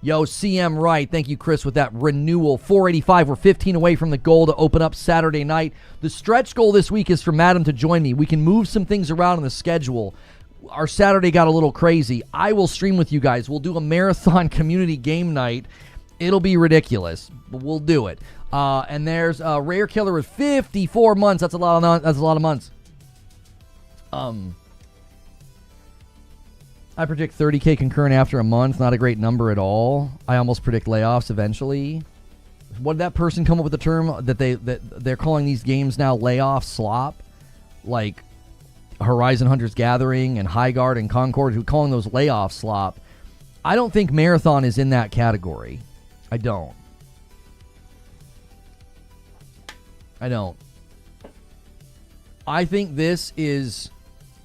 Yo, CM Wright, thank you, Chris, with that renewal. 485, we're 15 away from the goal to open up Saturday night. The stretch goal this week is for Madam to join me. We can move some things around on the schedule. Our Saturday got a little crazy. I will stream with you guys. We'll do a marathon community game night It'll be ridiculous, but we'll do it. And there's a Rare Killer with 54 months. That's a lot of months. I predict 30K concurrent after a month. Not a great number at all. I almost predict layoffs eventually. What did that person come up with the term that they're calling these games now layoff slop? Like Horizon Hunters Gathering and Highguard and Concord, who calling those layoff slop. I don't think Marathon is in that category. I don't. I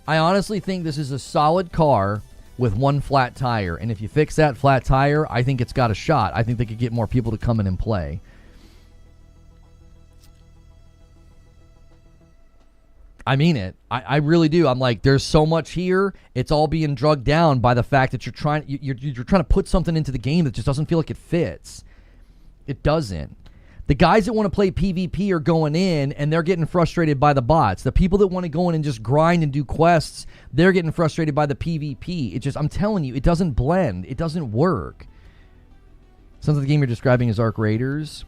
honestly think this is a solid car with one flat tire. And if you fix that flat tire, I think it's got a shot. I think they could get more people to come in and play. I mean it. I really do. I'm like, there's so much here. It's all being drugged down by the fact that you're trying to put something into the game that just doesn't feel like it fits. It doesn't. The guys that want to play PvP are going in and they're getting frustrated by the bots. The people that want to go in and just grind and do quests, they're getting frustrated by the PvP. I'm telling you, it doesn't blend. It doesn't work. Sounds like the game you're describing is Arc Raiders.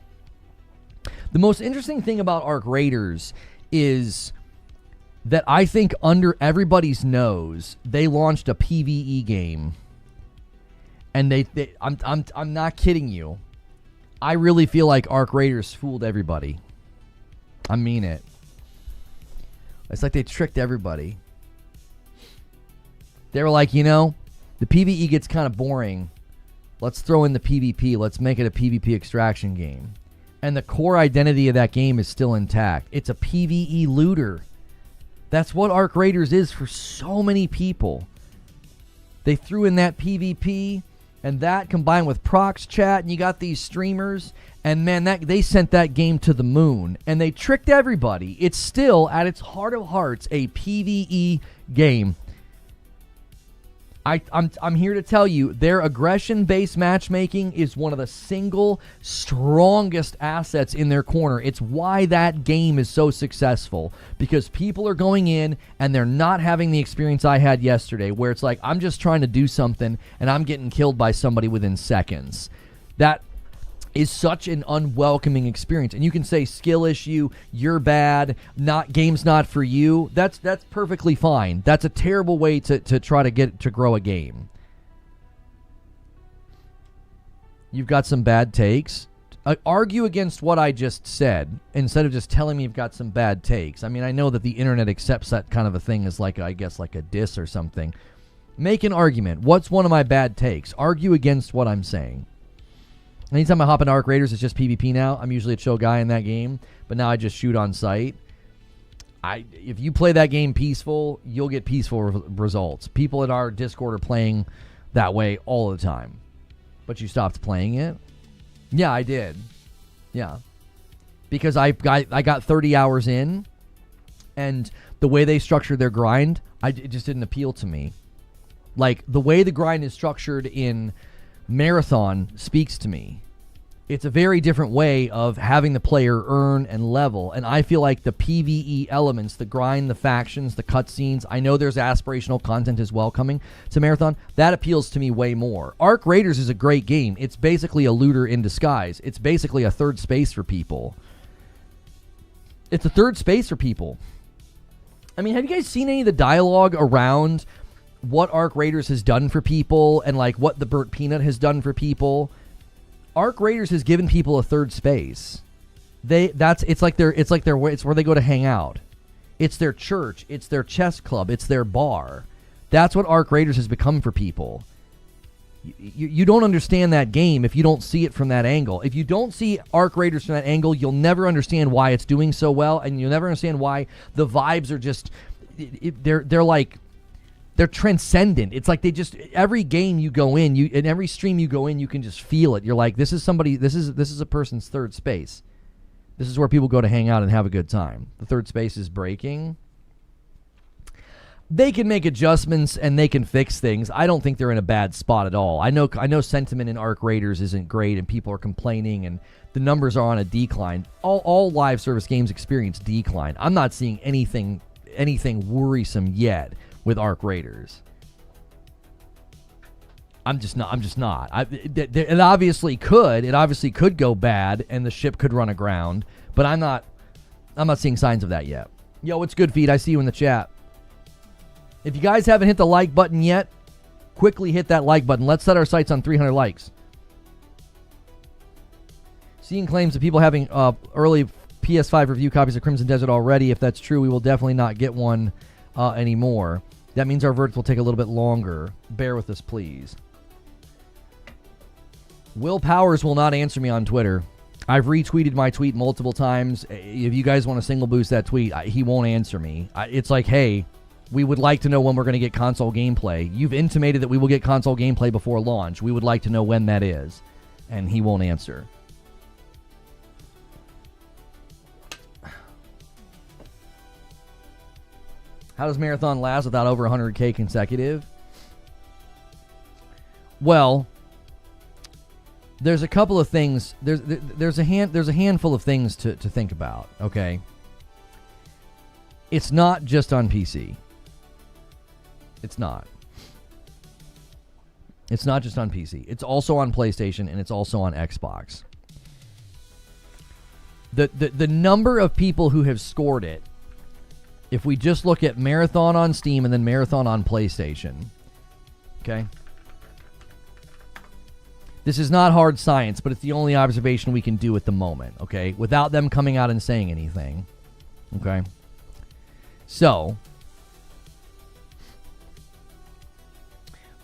The most interesting thing about Arc Raiders is that I think under everybody's nose, they launched a PvE game. And I'm not kidding you. I really feel like Arc Raiders fooled everybody. I mean it. It's like they tricked everybody. They were like, the PvE gets kind of boring. Let's throw in the PvP. Let's make it a PvP extraction game. And the core identity of that game is still intact. It's a PvE looter. That's what Arc Raiders is for so many people. They threw in that PvP, and that combined with Prox Chat, and you got these streamers, and man, they sent that game to the moon, and they tricked everybody. It's still, at its heart of hearts, a PvE game. I'm here to tell you, their aggression-based matchmaking is one of the single strongest assets in their corner. It's why that game is so successful, because people are going in and they're not having the experience I had yesterday, where it's like, I'm just trying to do something and I'm getting killed by somebody within seconds. That is such an unwelcoming experience. And you can say skill issue, you're bad, game's not for you. That's perfectly fine. That's a terrible way to try to get to grow a game. You've got some bad takes. Argue against what I just said instead of just telling me you've got some bad takes. I mean, I know that the internet accepts that kind of a thing as like a diss or something. Make an argument. What's one of my bad takes? Argue against what I'm saying. Anytime I hop into Arc Raiders, it's just PvP now. I'm usually a chill guy in that game, but now I just shoot on sight. If you play that game peaceful, you'll get peaceful results. People in our Discord are playing that way all the time. But you stopped playing it? Yeah, I did. Yeah. Because I got 30 hours in, and the way they structured their grind, it just didn't appeal to me. Like, the way the grind is structured in Marathon speaks to me. It's a very different way of having the player earn and level, and I feel like the PvE elements, the grind, the factions, the cutscenes, I know there's aspirational content as well coming to Marathon, that appeals to me way more. Arc Raiders is a great game. It's basically a looter in disguise. It's basically a third space for people. It's a third space for people. I mean, have you guys seen any of the dialogue around what Arc Raiders has done for people and like what the Burnt Peanut has done for people? Arc Raiders has given people a third space. It's where they go to hang out. It's their church, it's their chess club, it's their bar. That's what Arc Raiders has become for people. You don't understand that game if you don't see it from that angle. If you don't see Arc Raiders from that angle, you'll never understand why it's doing so well, and you'll never understand why the vibes are just they're transcendent. It's like every game you go in, in every stream you go in, you can just feel it. You're like, this is a person's third space. This is where people go to hang out and have a good time. The third space is breaking. They can make adjustments and they can fix things. I don't think they're in a bad spot at all. I know sentiment in Arc Raiders isn't great and people are complaining and the numbers are on a decline. All live service games experience decline. I'm not seeing anything worrisome yet with Arc Raiders. I'm just not. It obviously could. It obviously could go bad, and the ship could run aground. But I'm not seeing signs of that yet. Yo, what's good, Feed? I see you in the chat. If you guys haven't hit the like button yet, quickly hit that like button. Let's set our sights on 300 likes. Seeing claims of people having early PS5 review copies of Crimson Desert already. If that's true, we will definitely not get one anymore. That means our verdict will take a little bit longer. Bear with us, please. Will Powers will not answer me on Twitter. I've retweeted my tweet multiple times. If you guys want to single boost that tweet, he won't answer me. It's like, hey, we would like to know when we're going to get console gameplay. You've intimated that we will get console gameplay before launch. We would like to know when that is. And he won't answer. How does Marathon last without over 100K consecutive? Well, there's a couple of things. There's a handful of things to think about. Okay, it's not just on PC. It's not. It's not just on PC. It's also on PlayStation and it's also on Xbox. The number of people who have scored it, if we just look at Marathon on Steam and then Marathon on PlayStation, okay? This is not hard science, but it's the only observation we can do at the moment, okay? Without them coming out and saying anything, okay? So,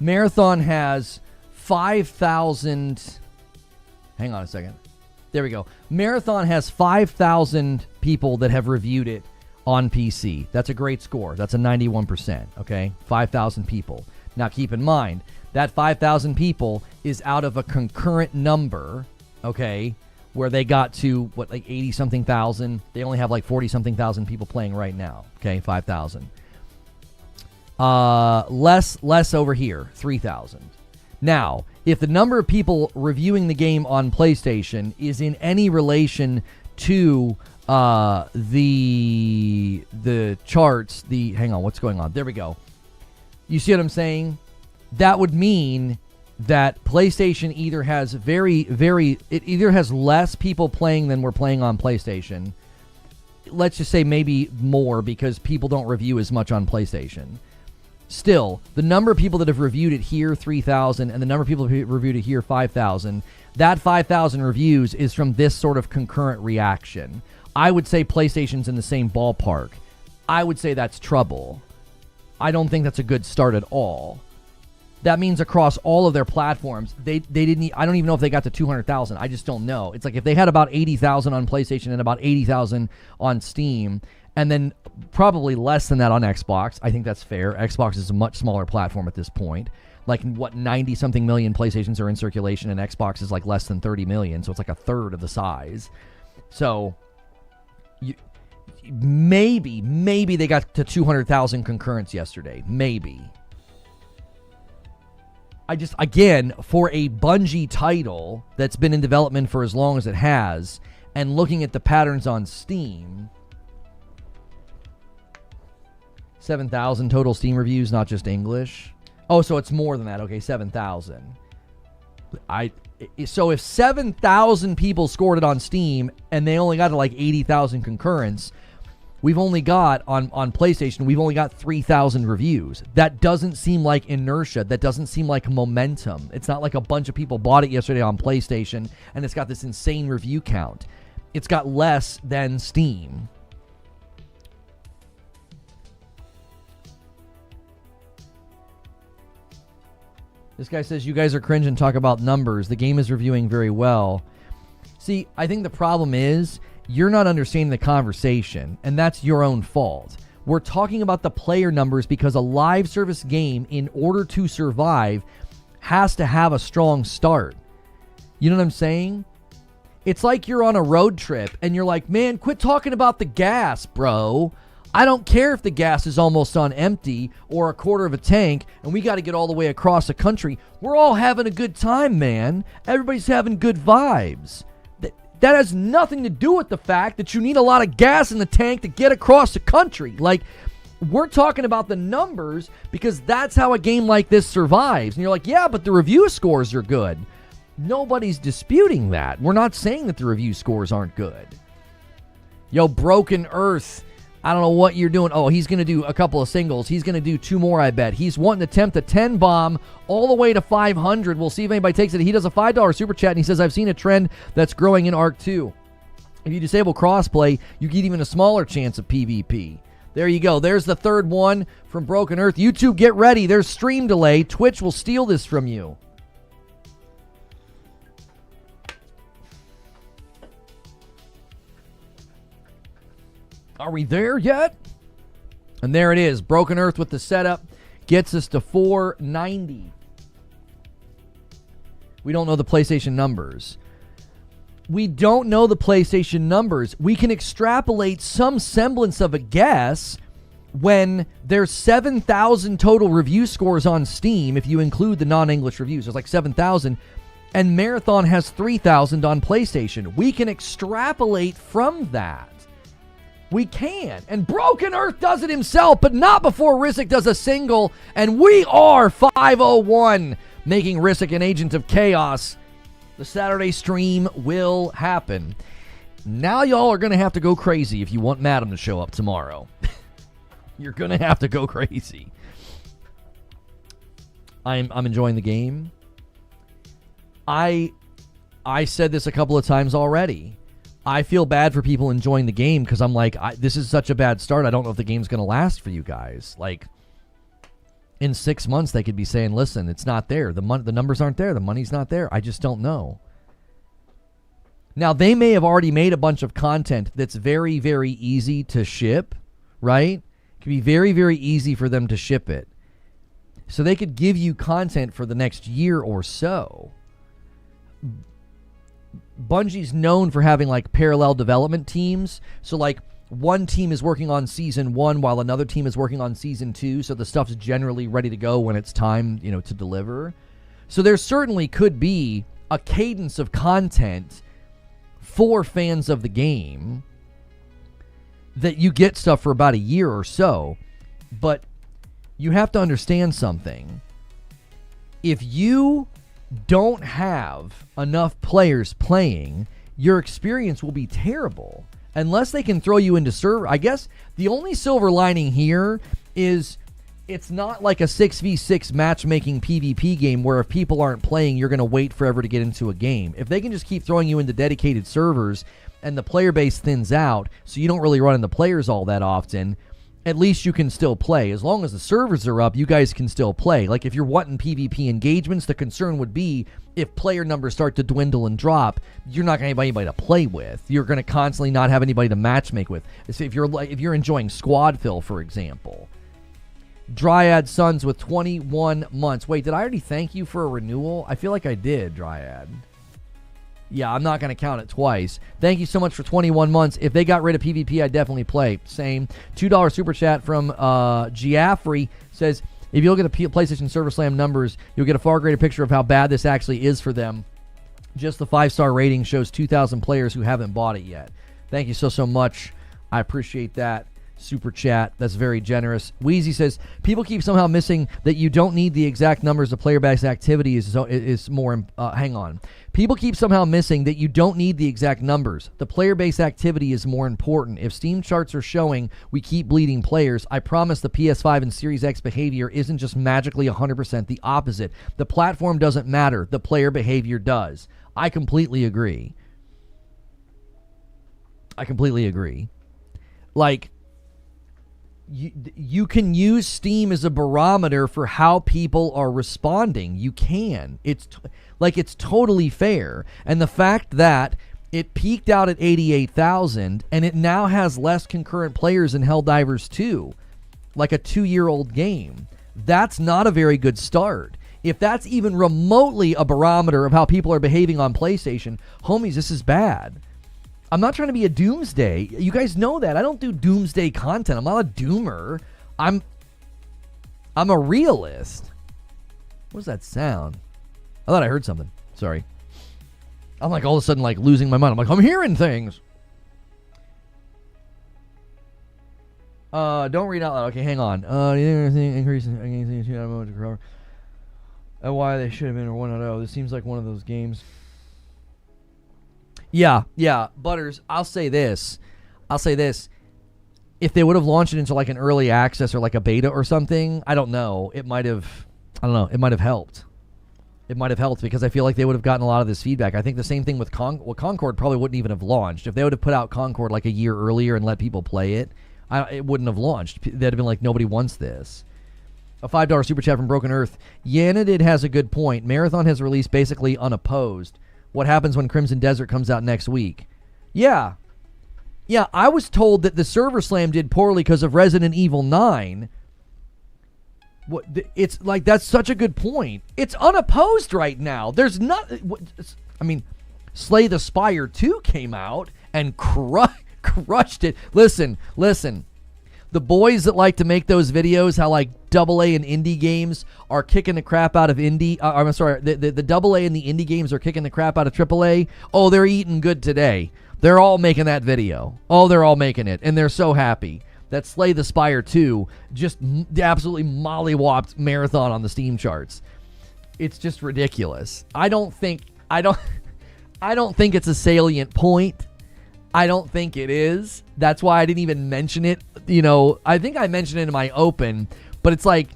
Marathon has 5,000... Hang on a second. There we go. Marathon has 5,000 people that have reviewed it on PC. That's a great score. That's a 91%, okay? 5,000 people. Now, keep in mind, that 5,000 people is out of a concurrent number, okay, where they got to, like 80-something thousand. They only have like 40-something thousand people playing right now, okay, 5,000. Less over here, 3,000. Now, if the number of people reviewing the game on PlayStation is in any relation to the charts, hang on, what's going on? There we go. You see what I'm saying? That would mean that PlayStation either has it either has less people playing than we're playing on PlayStation. Let's just say maybe more because people don't review as much on PlayStation. Still, the number of people that have reviewed it here, 3,000, and the number of people who reviewed it here, 5,000, that 5,000 reviews is from this sort of concurrent reaction. I would say PlayStation's in the same ballpark. I would say that's trouble. I don't think that's a good start at all. That means across all of their platforms, they didn't. I don't even know if they got to 200,000. I just don't know. It's like if they had about 80,000 on PlayStation and about 80,000 on Steam, and then probably less than that on Xbox. I think that's fair. Xbox is a much smaller platform at this point. Like, 90-something million PlayStations are in circulation, and Xbox is like less than 30 million, so it's like a third of the size. So, maybe they got to 200,000 concurrents yesterday. Maybe. Again, for a Bungie title that's been in development for as long as it has, and looking at the patterns on Steam, 7,000 total Steam reviews, not just English. Oh, so it's more than that. Okay, 7,000. So if 7,000 people scored it on Steam and they only got to like 80,000 concurrents, we've only got, on PlayStation, we've only got 3,000 reviews. That doesn't seem like inertia. That doesn't seem like momentum. It's not like a bunch of people bought it yesterday on PlayStation and it's got this insane review count. It's got less than Steam. This guy says, you guys are cringe and talk about numbers. The game is reviewing very well. See, I think the problem is you're not understanding the conversation, and that's your own fault. We're talking about the player numbers because a live service game, in order to survive, has to have a strong start. You know what I'm saying? It's like you're on a road trip, and you're like, man, quit talking about the gas, bro. I don't care if the gas is almost on empty or a quarter of a tank and we got to get all the way across the country. We're all having a good time, man. Everybody's having good vibes. That has nothing to do with the fact that you need a lot of gas in the tank to get across the country. Like, We're talking about the numbers because that's how a game like this survives. And you're like, yeah, but the review scores are good. Nobody's disputing that. We're not saying that the review scores aren't good. Yo, Broken Earth. I don't know what you're doing. Oh, he's going to do a couple of singles. He's going to do 2 more, I bet. He's wanting to attempt a 10 bomb all the way to 500. We'll see if anybody takes it. He does a $5 super chat, and he says, I've seen a trend that's growing in Arc 2. If you disable crossplay, you get even a smaller chance of PvP. There you go. There's the third one from Broken Earth. YouTube, get ready. There's stream delay. Twitch will steal this from you. Are we there yet? And there it is. Broken Earth with the setup gets us to 490. We don't know the PlayStation numbers. We don't know the PlayStation numbers. We can extrapolate some semblance of a guess when there's 7,000 total review scores on Steam, if you include the non-English reviews. There's like 7,000. And Marathon has 3,000 on PlayStation. We can extrapolate from that. We can. And Broken Earth does it himself, but not before Risic does a single. And we are 501, making Risic an agent of chaos. The Saturday stream will happen. Now y'all are going to have to go crazy if you want Madam to show up tomorrow. You're going to have to go crazy. I'm enjoying the game. I said this a couple of times already. I feel bad for people enjoying the game because I'm like, this is such a bad start. I don't know if the game's going to last for you guys. Like, in 6 months, they could be saying, listen, it's not there. The numbers aren't there. The money's not there. I just don't know. Now, they may have already made a bunch of content that's very, very easy to ship, right? It could be very, very easy for them to ship it. So they could give you content for the next year or so. Bungie's known for having, like, parallel development teams. So, like, one team is working on season 1 while another team is working on season 2, so the stuff's generally ready to go when it's time, to deliver. So there certainly could be a cadence of content for fans of the game that you get stuff for about a year or so. But you have to understand something. If you don't have enough players playing, your experience will be terrible. Unless they can throw you into server. I guess the only silver lining here is it's not like a 6v6 matchmaking PvP game where if people aren't playing, you're going to wait forever to get into a game. If they can just keep throwing you into dedicated servers and the player base thins out, so you don't really run into players all that often, at least you can still play. As long as the servers are up, you guys can still play. Like, if you're wanting PvP engagements, the concern would be if player numbers start to dwindle and drop, you're not going to have anybody to play with. You're going to constantly not have anybody to matchmake with. If you're enjoying squad fill, for example. Dryad Sons with 21 months. Wait, did I already thank you for a renewal? I feel like I did, Dryad. Yeah, I'm not going to count it twice. Thank you so much for 21 months. If they got rid of PvP, I'd definitely play. Same. $2 super chat from Giaffrey says, if you look at the PlayStation Server Slam numbers, you'll get a far greater picture of how bad this actually is for them. Just the 5-star rating shows 2,000 players who haven't bought it yet. Thank you so much. I appreciate that. Super chat. That's very generous. Wheezy says, people keep somehow missing that you don't need the exact numbers of player-based activity is more... hang on. People keep somehow missing that you don't need the exact numbers. The player-based activity is more important. If Steam charts are showing we keep bleeding players, I promise the PS5 and Series X behavior isn't just magically 100% the opposite. The platform doesn't matter. The player behavior does. I completely agree. Like... You can use Steam as a barometer for how people are responding. You can. It's totally fair. And the fact that it peaked out at 88,000 and it now has less concurrent players in Helldivers 2, like a 2-year-old game, that's not a very good start. If that's even remotely a barometer of how people are behaving on PlayStation, homies, this is bad. I'm not trying to be a doomsday. You guys know that. I don't do doomsday content. I'm not a doomer. I'm a realist. What does that sound? I thought I heard something. Sorry. I'm like all of a sudden like losing my mind. I'm like, I'm hearing things. Don't read out loud. Okay, hang on. Increase in why they should have been or 1.0. This seems like one of those games. Yeah, Butters. I'll say this. If they would have launched it into like an early access or like a beta or something, I don't know. It might have helped. It might have helped because I feel like they would have gotten a lot of this feedback. I think the same thing with Concord probably wouldn't even have launched. If they would have put out Concord like a year earlier and let people play it, it wouldn't have launched. They'd have been like, nobody wants this. A $5 super chat from Broken Earth. Yanadid has a good point. Marathon has released basically unopposed. What happens when Crimson Desert comes out next week? Yeah, I was told that the Server Slam did poorly because of Resident Evil 9. It's like, that's such a good point. It's unopposed right now. There's not. I mean, Slay the Spire 2 came out and crushed it. Listen. The boys that like to make those videos, how like AA and indie games are kicking the crap out of indie. I'm sorry, the AA and the indie games are kicking the crap out of AAA. Oh, they're eating good today. They're all making that video. Oh, they're all making it, and they're so happy that Slay the Spire 2 just absolutely mollywopped Marathon on the Steam charts. It's just ridiculous. I don't think it's a salient point. I don't think it is. That's why I didn't even mention it. I think I mentioned it in my open, but it's like,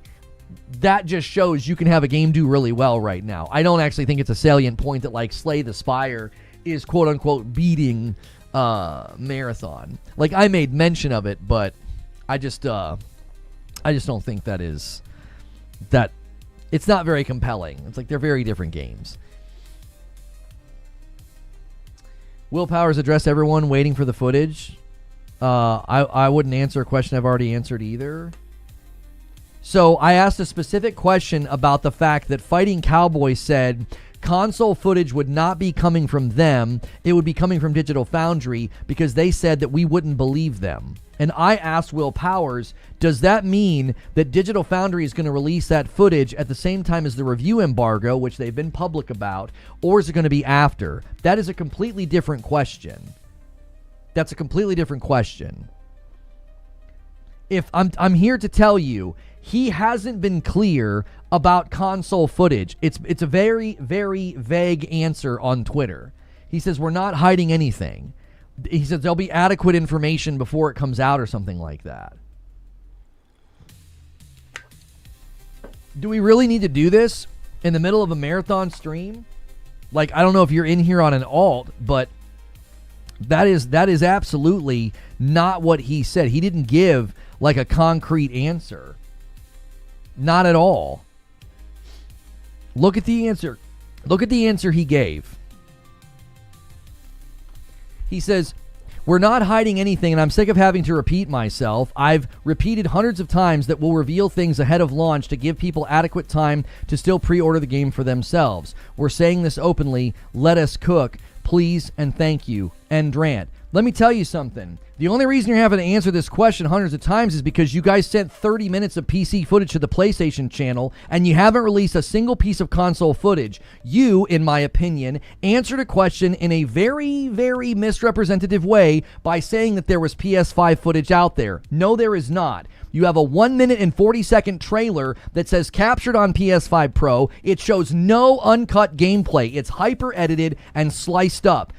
that just shows you can have a game do really well right now. I don't actually think it's a salient point that like Slay the Spire is quote unquote beating Marathon. Like, I made mention of it, but I just don't think that it's not very compelling. It's like they're very different games. Will Powers address everyone waiting for the footage? I wouldn't answer a question I've already answered either. So I asked a specific question about the fact that Fighting Cowboy said console footage would not be coming from them. It would be coming from Digital Foundry because they said that we wouldn't believe them. And I asked Will Powers, does that mean that Digital Foundry is going to release that footage at the same time as the review embargo, which they've been public about, or is it going to be after? That is a completely different question. That's a completely different question. If I'm here to tell you, he hasn't been clear about console footage. It's a very, very vague answer on Twitter. He says we're not hiding anything. He says there'll be adequate information before it comes out or something like that. Do we really need to do this in the middle of a Marathon stream? Like, I don't know if you're in here on an alt, but that is absolutely not what he said. He didn't give like a concrete answer. Not at all. Look at the answer. Look at the answer he gave. He says, we're not hiding anything, and I'm sick of having to repeat myself. I've repeated hundreds of times that we'll reveal things ahead of launch to give people adequate time to still pre-order the game for themselves. We're saying this openly. Let us cook. Please and thank you. And Drant. Let me tell you something. The only reason you're having to answer this question hundreds of times is because you guys sent 30 minutes of PC footage to the PlayStation channel and you haven't released a single piece of console footage. You, in my opinion, answered a question in a very, very misrepresentative way by saying that there was PS5 footage out there. No, there is not. You have a 1 minute and 40-second trailer that says captured on PS5 Pro. It shows no uncut gameplay. It's hyper-edited and sliced up.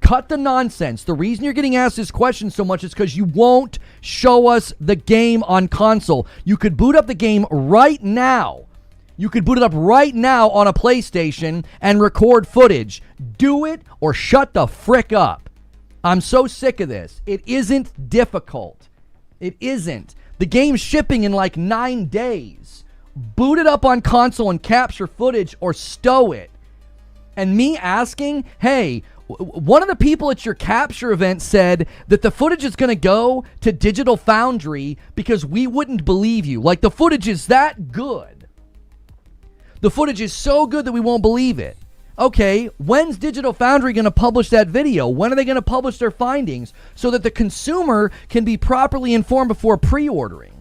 Cut the nonsense. The reason you're getting asked this question so much is because you won't show us the game on console. You could boot up the game right now. You could boot it up right now on a PlayStation and record footage. Do it or shut the frick up. I'm so sick of this. It isn't difficult. It isn't. The game's shipping in like 9 days. Boot it up on console and capture footage or stow it. And me asking, hey, one of the people at your capture event said that the footage is going to go to Digital Foundry because we wouldn't believe you. Like, the footage is that good. The footage is so good that we won't believe it. Okay, when's Digital Foundry going to publish that video? When are they going to publish their findings so that the consumer can be properly informed before pre-ordering?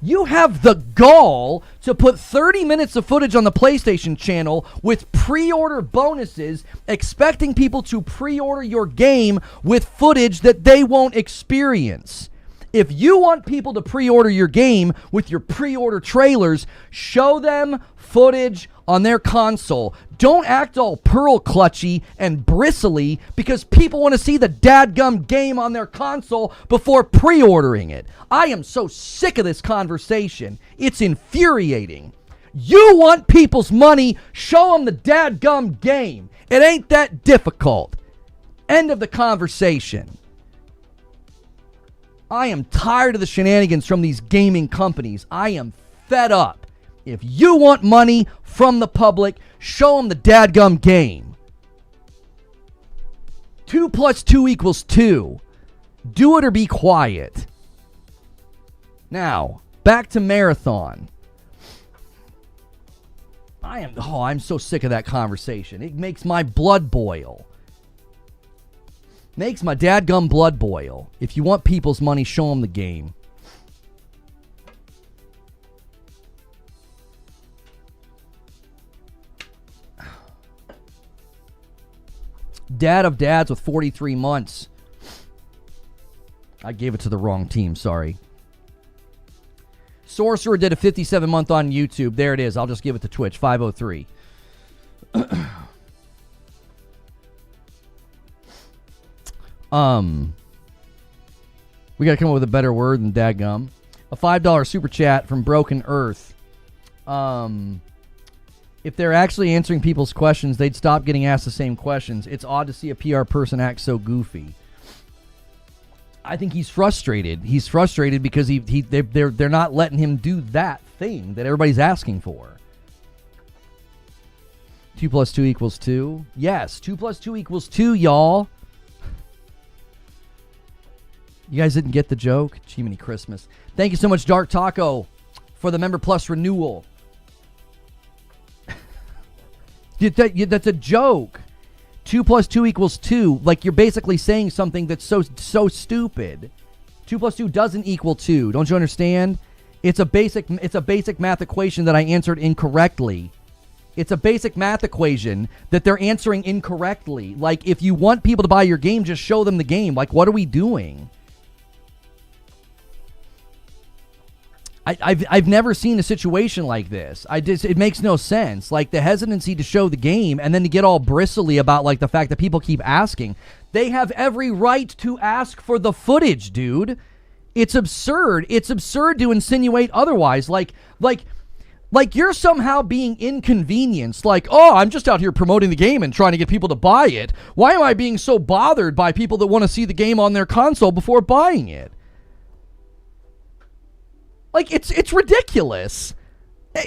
You have the gall to put 30 minutes of footage on the PlayStation channel with pre-order bonuses, expecting people to pre-order your game with footage that they won't experience. If you want people to pre-order your game with your pre-order trailers, show them footage on their console. Don't act all pearl clutchy and bristly because people want to see the dadgum game on their console before pre-ordering it. I am so sick of this conversation. It's infuriating. You want people's money, show them the dadgum game. It ain't that difficult. End of the conversation. I am tired of the shenanigans from these gaming companies. I am fed up. If you want money from the public, show them the dadgum game. 2 + 2 = 2. Do it or be quiet. Now, back to Marathon. I'm so sick of that conversation. It makes my blood boil. Makes my dadgum blood boil. If you want people's money, show them the game. Dad of dads with 43 months. I gave it to the wrong team, sorry. Sorcerer did a 57-month on YouTube. There it is. I'll just give it to Twitch. 503. We got to come up with a better word than dadgum. A $5 super chat from Broken Earth. If they're actually answering people's questions, they'd stop getting asked the same questions. It's odd to see a PR person act so goofy. I think he's frustrated. He's frustrated because they're not letting him do that thing that everybody's asking for. 2 + 2 = 2. Yes, 2 + 2 = 2, y'all. You guys didn't get the joke? Jiminy Christmas. Thank you so much, Dark Taco, for the Member Plus renewal. That's a joke. 2 + 2 = 2. Like, you're basically saying something that's so stupid. 2 + 2 doesn't equal 2. Don't you understand? It's a basic math equation that I answered incorrectly. It's a basic math equation that they're answering incorrectly. Like, if you want people to buy your game, just show them the game. Like, what are we doing? I've never seen a situation like this. It makes no sense. Like, the hesitancy to show the game and then to get all bristly about, like, the fact that people keep asking. They have every right to ask for the footage, dude. It's absurd. It's absurd to insinuate otherwise. Like you're somehow being inconvenienced. Like, oh, I'm just out here promoting the game and trying to get people to buy it. Why am I being so bothered by people that want to see the game on their console before buying it? Like, it's ridiculous.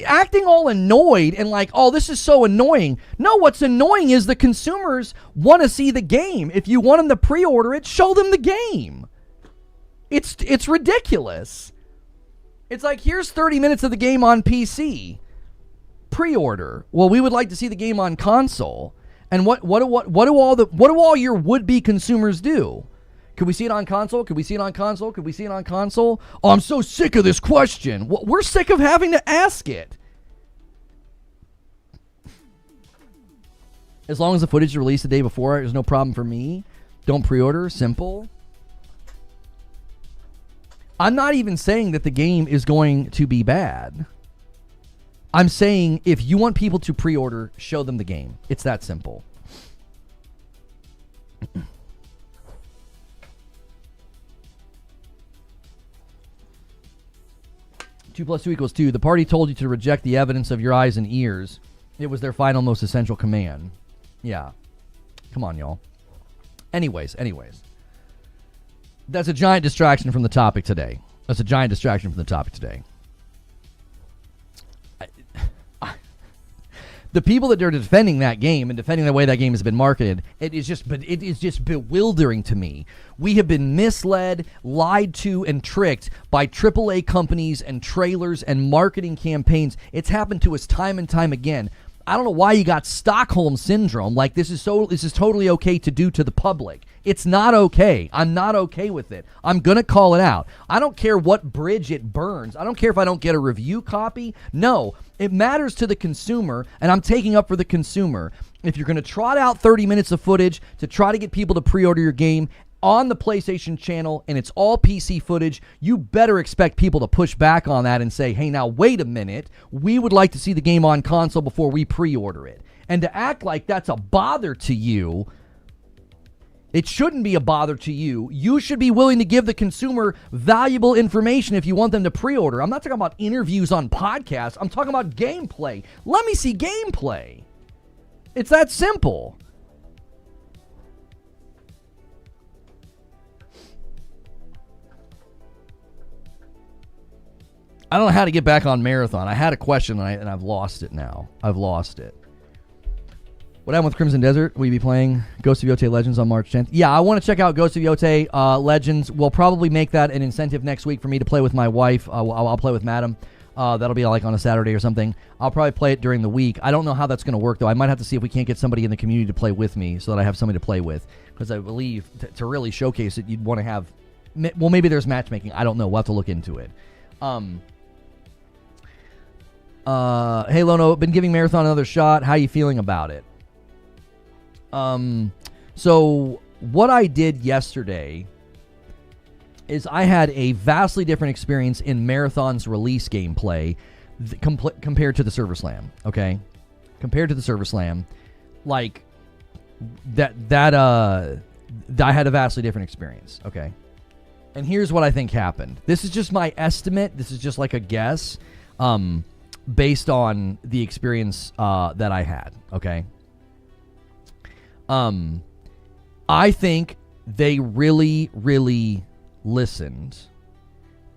Acting all annoyed and like, oh, this is so annoying. No, what's annoying is the consumers want to see the game. If you want them to pre-order it, show them the game. It's ridiculous. It's like, here's 30 minutes of the game on PC. Pre-order. Well, we would like to see the game on console. And what do all your would-be consumers do? Could we see it on console? Could we see it on console? Could we see it on console? Oh, I'm so sick of this question. Well, we're sick of having to ask it. As long as the footage is released the day before, there's no problem for me. Don't pre-order. Simple. I'm not even saying that the game is going to be bad. I'm saying if you want people to pre-order, show them the game. It's that simple. 2 + 2 = 2. The party told you to reject the evidence of your eyes and ears. It was their final, most essential command. Yeah. Come on, y'all. Anyways. That's a giant distraction from the topic today. The people that are defending that game and defending the way that game has been marketed, it is just bewildering to me. We have been misled, lied to, and tricked by AAA companies and trailers and marketing campaigns. It's happened to us time and time again. I don't know why you got Stockholm Syndrome. Like, this is totally okay to do to the public. It's not okay. I'm not okay with it. I'm going to call it out. I don't care what bridge it burns. I don't care if I don't get a review copy. No, it matters to the consumer, and I'm taking up for the consumer. If you're going to trot out 30 minutes of footage to try to get people to pre-order your game, on the PlayStation channel and it's all PC footage, you better expect people to push back on that and say, hey, now wait a minute, we would like to see the game on console before we pre-order it. And to act like that's a bother to you, it shouldn't be a bother to you. You should be willing to give the consumer valuable information if you want them to pre-order. I'm not talking about interviews on podcasts. I'm talking about gameplay. Let me see gameplay. It's that simple. I don't know how to get back on Marathon. I had a question and I've lost it now. I've lost it. What happened with Crimson Desert? Will you be playing Ghost of Yotei Legends on March 10th? Yeah, I want to check out Ghost of Yotei Legends. We'll probably make that an incentive next week for me to play with my wife. I'll play with Madam. That'll be like on a Saturday or something. I'll probably play it during the week. I don't know how that's going to work, though. I might have to see if we can't get somebody in the community to play with me so that I have somebody to play with. Because I believe to really showcase it, you'd want to have... Well, maybe there's matchmaking. I don't know. We'll have to look into it. Hey, Lono, been giving Marathon another shot. How you feeling about it? So what I did yesterday is I had a vastly different experience in Marathon's release gameplay compared to the Server Slam, okay? Compared to the Server Slam, like, I had a vastly different experience, okay? And here's what I think happened. This is just my estimate. This is just like a guess, based on the experience that I had, okay? I think they really, really listened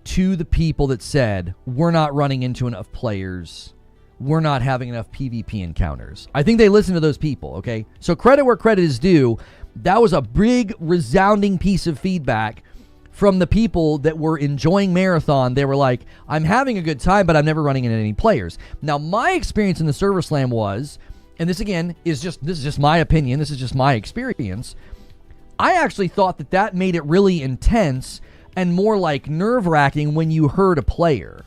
to the people that said, we're not running into enough players. We're not having enough PvP encounters. I think they listened to those people, okay? So credit where credit is due. That was a big, resounding piece of feedback from the people that were enjoying Marathon. They were like, I'm having a good time, but I'm never running into any players. Now, my experience in the Server Slam was... and this, again, is just my opinion. This is just my experience. I actually thought that made it really intense and more like nerve-wracking when you heard a player.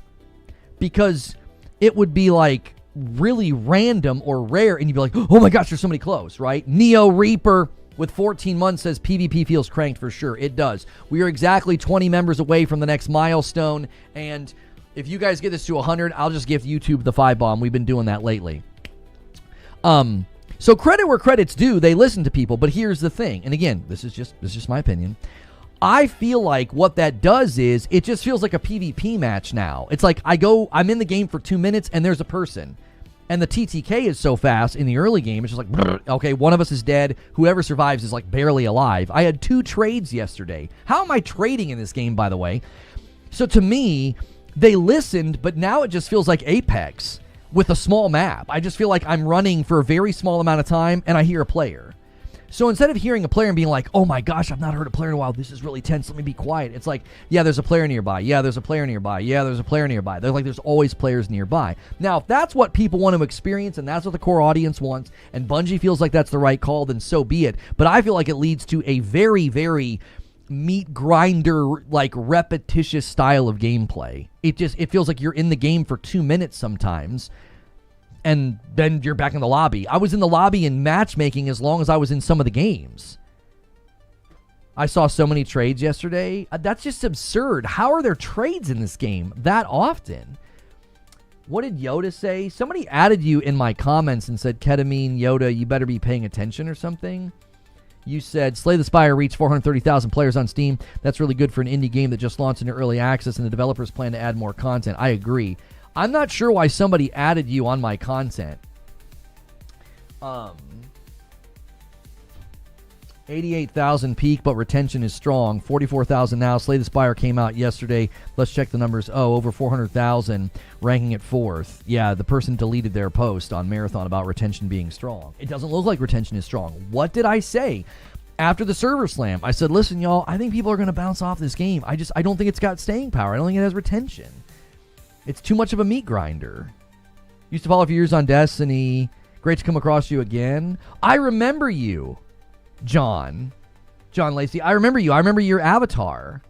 Because it would be like really random or rare, and you'd be like, oh my gosh, there's somebody close, right? Neo Reaper with 14 months says PvP feels cranked for sure. It does. We are exactly 20 members away from the next milestone, and if you guys get this to 100, I'll just give YouTube the 5-bomb. We've been doing that lately. So credit where credit's due, they listen to people, but here's the thing, and again, this is just my opinion. I feel like what that does is, it just feels like a PvP match now. It's like, I'm in the game for 2 minutes, and there's a person. And the TTK is so fast in the early game, it's just like, okay, one of us is dead, whoever survives is like barely alive. I had 2 trades yesterday. How am I trading in this game, by the way? So to me, they listened, but now it just feels like Apex with a small map. I just feel like I'm running for a very small amount of time, and I hear a player. So instead of hearing a player and being like, oh my gosh, I've not heard a player in a while, this is really tense, let me be quiet. It's like, yeah, there's a player nearby. Yeah, there's a player nearby. Yeah, there's a player nearby. There's always players nearby. Now, if that's what people want to experience, and that's what the core audience wants, and Bungie feels like that's the right call, then so be it. But I feel like it leads to a very, very meat grinder, like repetitious style of gameplay. It feels like you're in the game for 2 minutes sometimes, and then you're back in the lobby. I was in the lobby in matchmaking as long as I was in some of the games. I saw so many trades yesterday. That's just absurd. How are there trades in this game that often? What did Yoda say? Somebody added you in my comments and said, Ketamine, Yoda, you better be paying attention or something. You said, Slay the Spire reached 430,000 players on Steam. That's really good for an indie game that just launched into early access, and the developers plan to add more content. I agree. I'm not sure why somebody added you on my content. 88,000 peak, but retention is strong. 44,000 now. Slay the Spire came out yesterday. Let's check the numbers. Oh, over 400,000, ranking at 4th. Yeah, the person deleted their post on Marathon about retention being strong. It doesn't look like retention is strong. What did I say? After the server slam, I said, listen, y'all, I think people are going to bounce off this game. I don't think it's got staying power. I don't think it has retention. It's too much of a meat grinder. Used to follow for years on Destiny. Great to come across you again. I remember you, John Lacey. I remember you. I remember your avatar.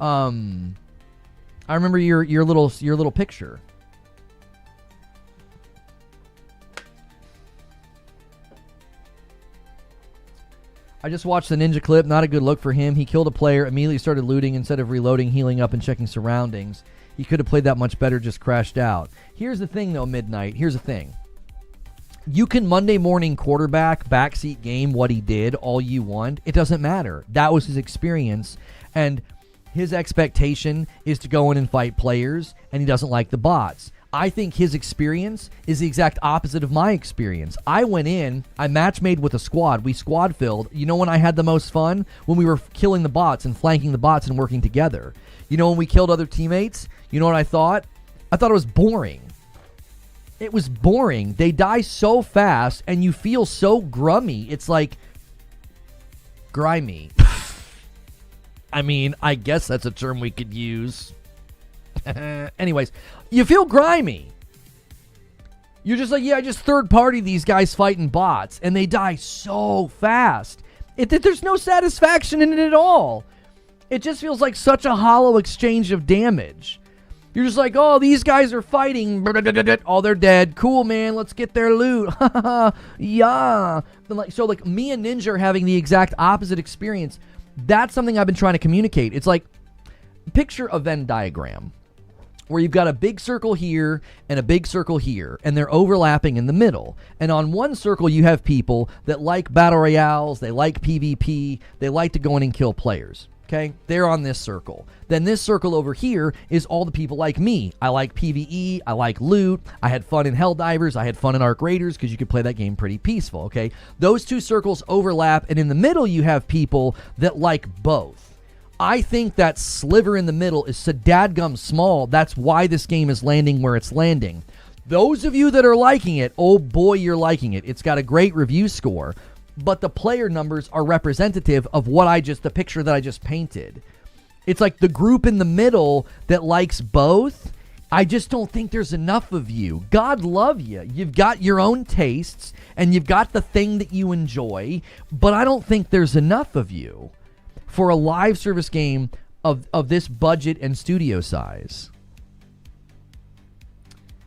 I remember your little picture. I just watched the ninja clip. Not a good look for him. He killed a player, immediately started looting instead of reloading, healing up, and checking surroundings. He could have played that much better, just crashed out. Here's the thing, though, Midnight. Here's the thing. You can Monday morning quarterback, backseat game what he did all you want. It doesn't matter. That was his experience. And his expectation is to go in and fight players, and he doesn't like the bots. I think his experience is the exact opposite of my experience. I went in, I match made with a squad. We squad filled. You know when I had the most fun? When we were killing the bots and flanking the bots and working together. You know when we killed other teammates? You know what I thought? I thought it was boring. It was boring. They die so fast and you feel so grummy. It's like grimy. I mean, I guess that's a term we could use. Anyways, you feel grimy. You're just like, yeah, I just third party these guys fighting bots, and they die so fast. There's no satisfaction in it at all. It just feels like such a hollow exchange of damage. You're just like, oh, these guys are fighting. Oh, they're dead. Cool, man. Let's get their loot. Yeah. So like me and Ninja are having the exact opposite experience. That's something I've been trying to communicate. It's like, picture a Venn diagram where you've got a big circle here and a big circle here, and they're overlapping in the middle. And on one circle, you have people that like battle royales, they like PvP, they like to go in and kill players. Okay, they're on this circle. Then this circle over here is all the people like me. I like PvE, I like loot, I had fun in Helldivers, I had fun in Arc Raiders because you could play that game pretty peaceful, okay? Those two circles overlap, and in the middle you have people that like both. I think that sliver in the middle is so dadgum small. That's why this game is landing where it's landing. Those of you that are liking it, oh boy, you're liking it. It's got a great review score, but the player numbers are representative of the picture that I just painted. It's like the group in the middle that likes both. I just don't think there's enough of you. God love you. You've got your own tastes and you've got the thing that you enjoy, but I don't think there's enough of you for a live service game of this budget and studio size.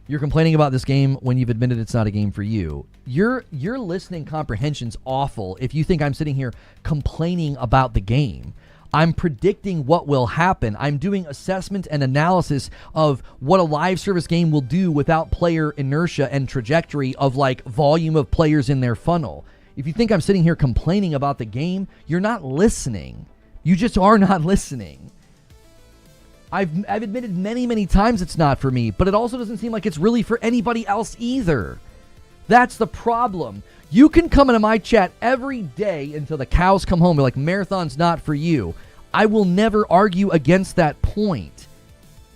You're complaining about this game when you've admitted it's not a game for you. Your listening comprehension's awful if you think I'm sitting here complaining about the game. I'm predicting what will happen. I'm doing assessment and analysis of what a live service game will do without player inertia and trajectory of like volume of players in their funnel. If you think I'm sitting here complaining about the game, you're not listening. You just are not listening. I've admitted many, many times it's not for me, but it also doesn't seem like it's really for anybody else either. That's the problem. You can come into my chat every day until the cows come home. You're like, Marathon's not for you. I will never argue against that point.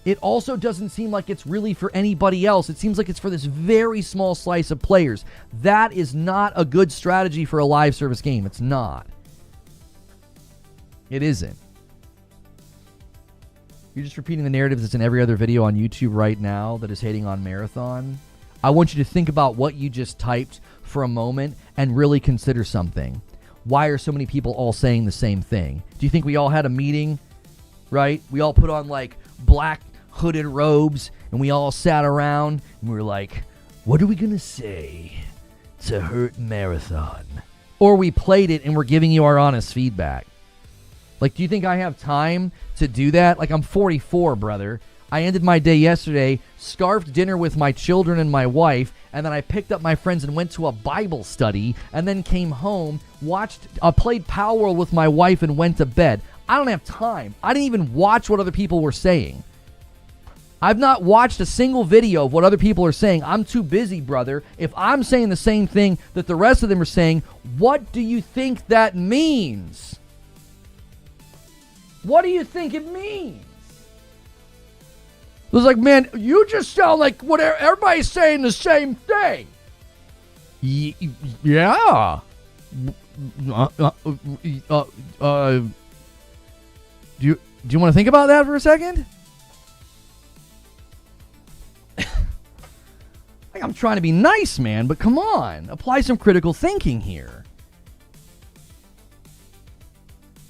It also doesn't seem like it's really for anybody else. It seems like it's for this very small slice of players. That is not a good strategy for a live service game. It's not. It isn't. You're just repeating the narrative that's in every other video on YouTube right now that is hating on Marathon. I want you to think about what you just typed for a moment and really consider something. Why are so many people all saying the same thing? Do you think we all had a meeting, right? We all put on like black hooded robes and we all sat around and we were like, what are we going to say to hurt Marathon? Or we played it and we're giving you our honest feedback. Like, do you think I have time to do that? Like, I'm 44, brother. I ended my day yesterday, scarfed dinner with my children and my wife, and then I picked up my friends and went to a Bible study, and then came home, played Power World with my wife, and went to bed. I don't have time. I didn't even watch what other people were saying. I've not watched a single video of what other people are saying. I'm too busy, brother. If I'm saying the same thing that the rest of them are saying, what do you think that means? What do you think it means? It was like, man, you just sound like what everybody's saying the same thing. Yeah. Do you want to think about that for a second? Like, I'm trying to be nice, man, but come on. Apply some critical thinking here.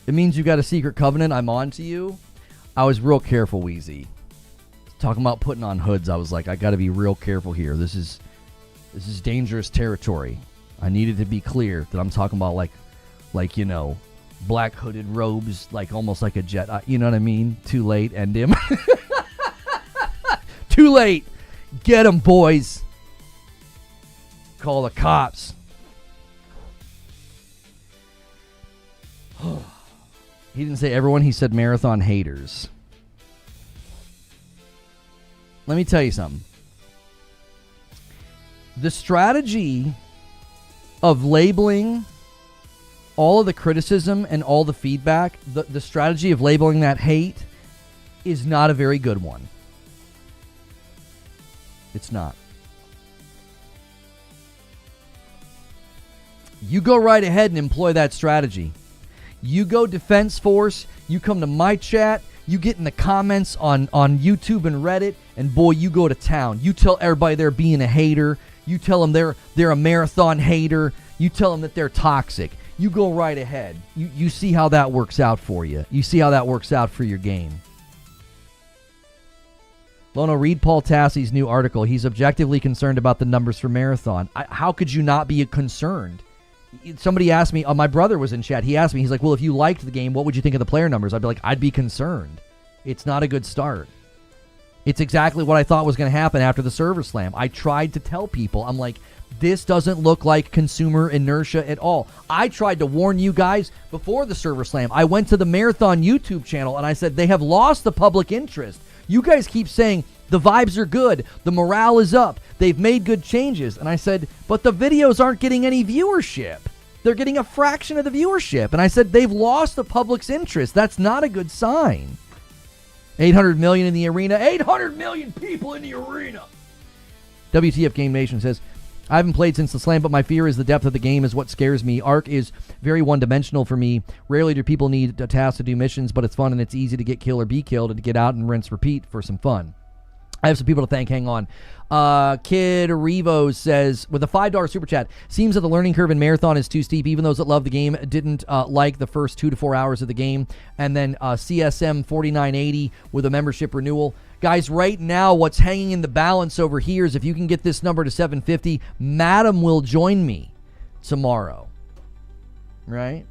It means you got a secret covenant. I'm on to you. I was real careful, Wheezy. Talking about putting on hoods, I was like, I got to be real careful here. This is dangerous territory. I needed to be clear that I'm talking about like like, black hooded robes, like almost like a jet. You know what I mean? Too late, end him. Too late. Get him, boys. Call the cops. He didn't say everyone. He said marathon haters. Let me tell you something. The strategy of labeling all of the criticism and all the feedback, the strategy of labeling that hate is not a very good one. It's not. You go right ahead and employ that strategy. You go Defense Force, you come to my chat, you get in the comments on YouTube and Reddit, and boy, you go to town. You tell everybody they're being a hater. You tell them they're a marathon hater. You tell them that they're toxic. You go right ahead. You see how that works out for you. You see how that works out for your game. Lono, read Paul Tassi's new article. He's objectively concerned about the numbers for Marathon. How could you not be concerned? Somebody asked me, my brother was in chat. He asked me, he's like, well, if you liked the game, what would you think of the player numbers? I'd be like, I'd be concerned. It's not a good start. It's exactly what I thought was going to happen after the server slam. I tried to tell people, I'm like, this doesn't look like consumer inertia at all. I tried to warn you guys before the server slam. I went to the Marathon YouTube channel and I said, they have lost the public interest. You guys keep saying the vibes are good, the morale is up, they've made good changes. And I said, but the videos aren't getting any viewership. They're getting a fraction of the viewership. And I said, they've lost the public's interest. That's not a good sign. 800 million in the arena. 800 million people in the arena. WTF Game Nation says, I haven't played since the slam, but my fear is the depth of the game is what scares me. Arc is very one-dimensional for me. Rarely do people need a task to do missions, but it's fun and it's easy to get killed or be killed and to get out and rinse repeat for some fun. I have some people to thank. Hang on. Kid Revo says, with a $5 super chat, seems that the learning curve in Marathon is too steep. Even those that love the game didn't like the first 2 to 4 hours of the game. And then CSM 4980 with a membership renewal. Guys, right now, what's hanging in the balance over here is if you can get this number to 750, Madam will join me tomorrow. Right?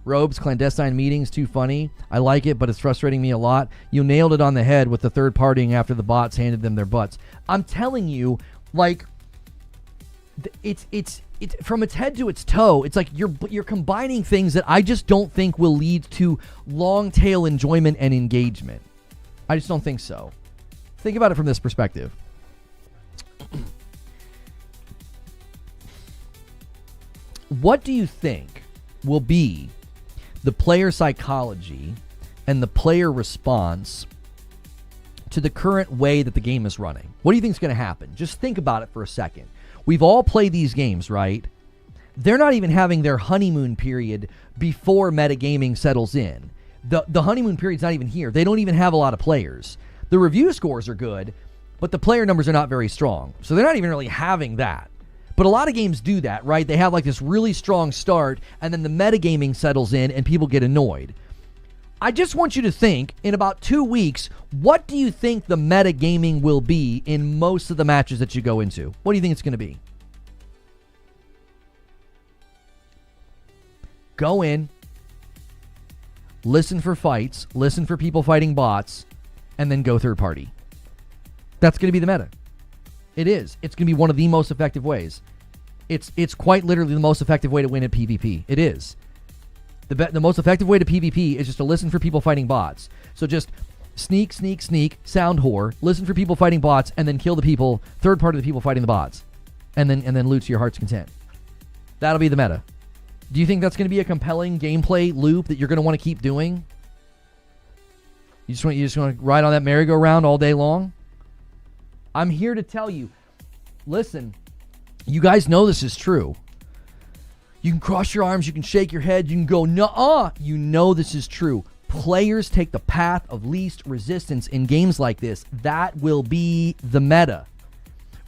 Robes, clandestine meetings, too funny. I like it, but it's frustrating me a lot. You nailed it on the head with the third partying after the bots handed them their butts. I'm telling you, like, it's from its head to its toe. It's like you're combining things that I just don't think will lead to long tail enjoyment and engagement. I just don't think so. Think about it from this perspective. What do you think will be the player psychology and the player response to the current way that the game is running? What do you think is going to happen? Just think about it for a second. We've all played these games, right? They're not even having their honeymoon period before metagaming settles in. The honeymoon period's not even here. They don't even have a lot of players. The review scores are good, but the player numbers are not very strong. So they're not even really having that. But a lot of games do that, right? They have like this really strong start, and then the metagaming settles in, and people get annoyed. I just want you to think, in about 2 weeks, what do you think the metagaming will be in most of the matches that you go into? What do you think it's going to be? Go in, listen for fights, listen for people fighting bots, and then go third party. That's going to be the meta. It is. It's going to be one of the most effective ways. It's quite literally the most effective way to win at PvP. It is. The most effective way to PvP is just to listen for people fighting bots. So just sneak, sound whore, listen for people fighting bots, and then kill the people, third party of the people fighting the bots. And then loot to your heart's content. That'll be the meta. Do you think that's going to be a compelling gameplay loop that you're going to want to keep doing? You just want to ride on that merry-go-round all day long? I'm here to tell you, listen, you guys know this is true. You can cross your arms, you can shake your head, you can go, nuh-uh. You know this is true. Players take the path of least resistance in games like this. That will be the meta.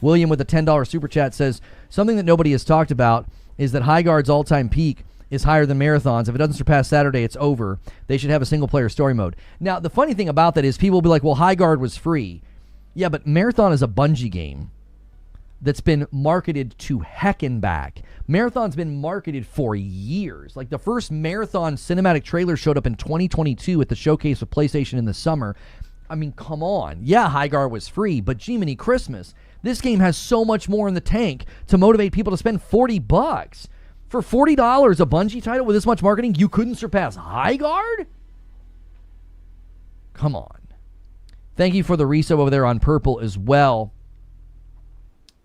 William with a $10 super chat says, something that nobody has talked about is that Highguard's all-time peak is higher than Marathon's. If it doesn't surpass Saturday, it's over. They should have a single-player story mode. Now, the funny thing about that is people will be like, well, Highguard was free. Yeah, but Marathon is a Bungie game that's been marketed to heck and back. Marathon's been marketed for years. Like, the first Marathon cinematic trailer showed up in 2022 at the showcase of PlayStation in the summer. I mean, come on. Yeah, Highgar was free, but Jiminy Christmas. This game has so much more in the tank to motivate people to spend $40. For $40, a Bungie title with this much marketing, you couldn't surpass Highguard? Come on. Thank you for the resub over there on Purple as well.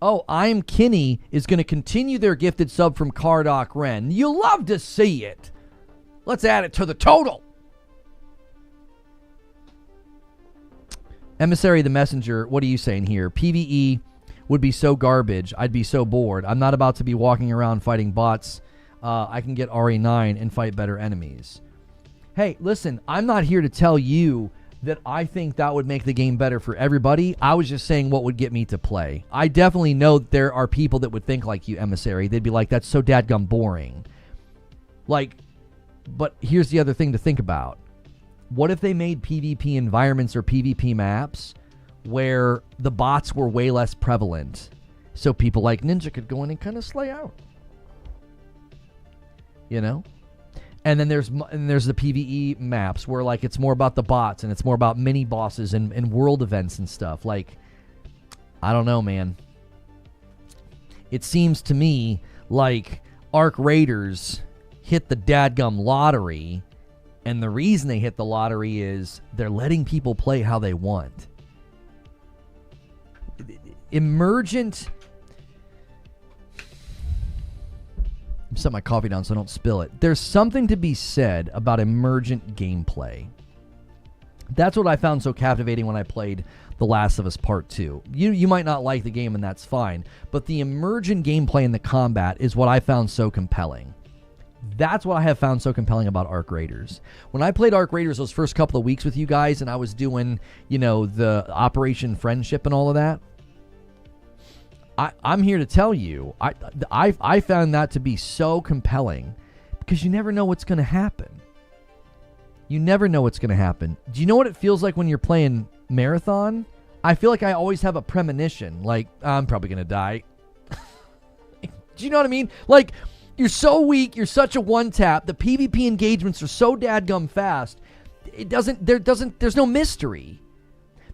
Oh, I'm Kinney is going to continue their gifted sub from Cardoc Ren. You love to see it. Let's add it to the total. Emissary the Messenger, what are you saying here? PvE would be so garbage. I'd be so bored. I'm not about to be walking around fighting bots. I can get RE9 and fight better enemies. Hey, listen, I'm not here to tell you that I think that would make the game better for everybody. I was just saying what would get me to play. I definitely know that there are people that would think like you, Emissary. They'd be like, that's so dadgum boring. Like, but here's the other thing to think about. What if they made PvP environments or PvP maps where the bots were way less prevalent, so people like Ninja could go in and kind of slay out? You know? And then there's the PvE maps where, like, it's more about the bots and it's more about mini bosses and world events and stuff. Like, I don't know, man. It seems to me like Arc Raiders hit the dadgum lottery, and the reason they hit the lottery is they're letting people play how they want. Emergent... Set my coffee down so I don't spill it. There's something to be said about emergent gameplay. That's what I found so captivating when I played The Last of Us Part 2. You might not like the game, and that's fine, but the emergent gameplay in the combat is what I found so compelling. That's what I have found so compelling about Arc Raiders. When I played Arc Raiders those first couple of weeks with you guys, and I was doing, you know, the Operation Friendship and all of that, I'm here to tell you, I found that to be so compelling because you never know what's going to happen. You never know what's going to happen. Do you know what it feels like when you're playing Marathon? I feel like I always have a premonition, like, I'm probably going to die. Do you know what I mean? Like, you're so weak, you're such a one-tap, the PvP engagements are so dadgum fast, there's no mystery.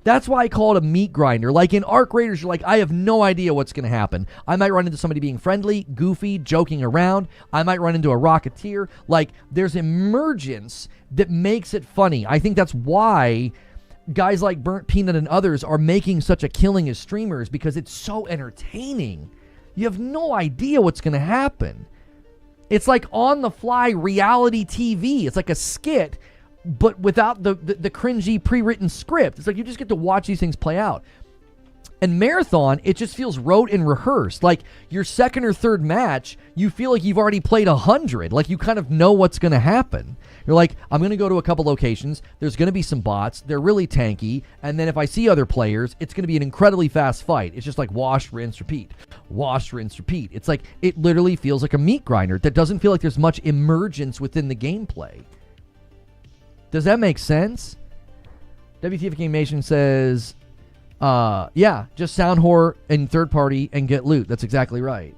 That's why I call it a meat grinder. Like in Arc Raiders, you're like, I have no idea what's going to happen. I might run into somebody being friendly, goofy, joking around. I might run into a Rocketeer. Like, there's emergence that makes it funny. I think that's why guys like Burnt Peanut and others are making such a killing as streamers, because it's so entertaining. You have no idea what's going to happen. It's like on-the-fly reality TV. It's like a skit, but without the cringy pre-written script. It's like you just get to watch these things play out. And Marathon, it just feels rote and rehearsed. Like your second or third match, you feel like you've already played 100. Like you kind of know what's going to happen. You're like, I'm going to go to a couple locations. There's going to be some bots. They're really tanky. And then if I see other players, it's going to be an incredibly fast fight. It's just like wash, rinse, repeat. Wash, rinse, repeat. It's like, it literally feels like a meat grinder that doesn't feel like there's much emergence within the gameplay. Does that make sense? WTF Game Nation says, yeah, just sound horror and third party and get loot. That's exactly right.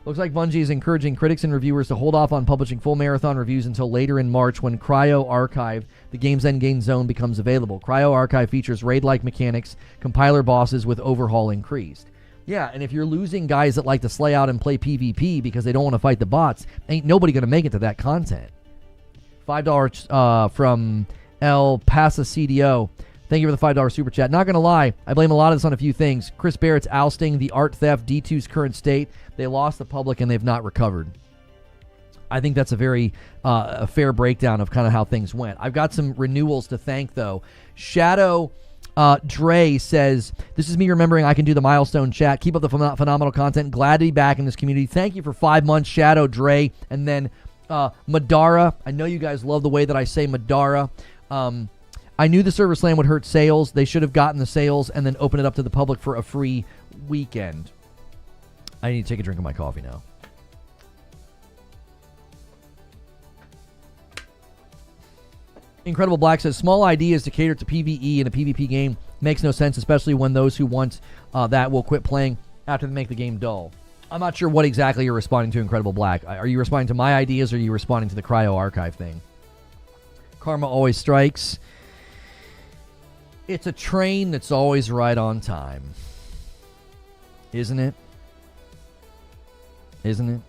Looks like Bungie is encouraging critics and reviewers to hold off on publishing full Marathon reviews until later in March when Cryo Archive, the game's endgame zone, becomes available. Cryo Archive features raid-like mechanics, compiler bosses with overhaul increased. Yeah, and if you're losing guys that like to slay out and play PvP because they don't want to fight the bots, ain't nobody going to make it to that content. $5 from El Paso CDO. Thank you for the $5 super chat. Not going to lie, I blame a lot of this on a few things. Chris Barrett's ousting, the art theft, D2's current state. They lost the public and they've not recovered. I think that's a very a fair breakdown of kind of how things went. I've got some renewals to thank, though. Shadow Dre says, this is me remembering I can do the milestone chat. Keep up the phenomenal content. Glad to be back in this community. Thank you for 5 months, Shadow Dre. And then Madara. I know you guys love the way that I say Madara. I knew the server slam would hurt sales. They should have gotten the sales and then open it up to the public for a free weekend. I need to take a drink of my coffee now. Incredible Black says, small ideas to cater to PvE in a PvP game makes no sense, especially when those who want that will quit playing after they make the game dull. I'm not sure what exactly you're responding to, Incredible Black. Are you responding to my ideas, or are you responding to the Cryo Archive thing? Karma always strikes. It's a train that's always right on time. Isn't it? Isn't it?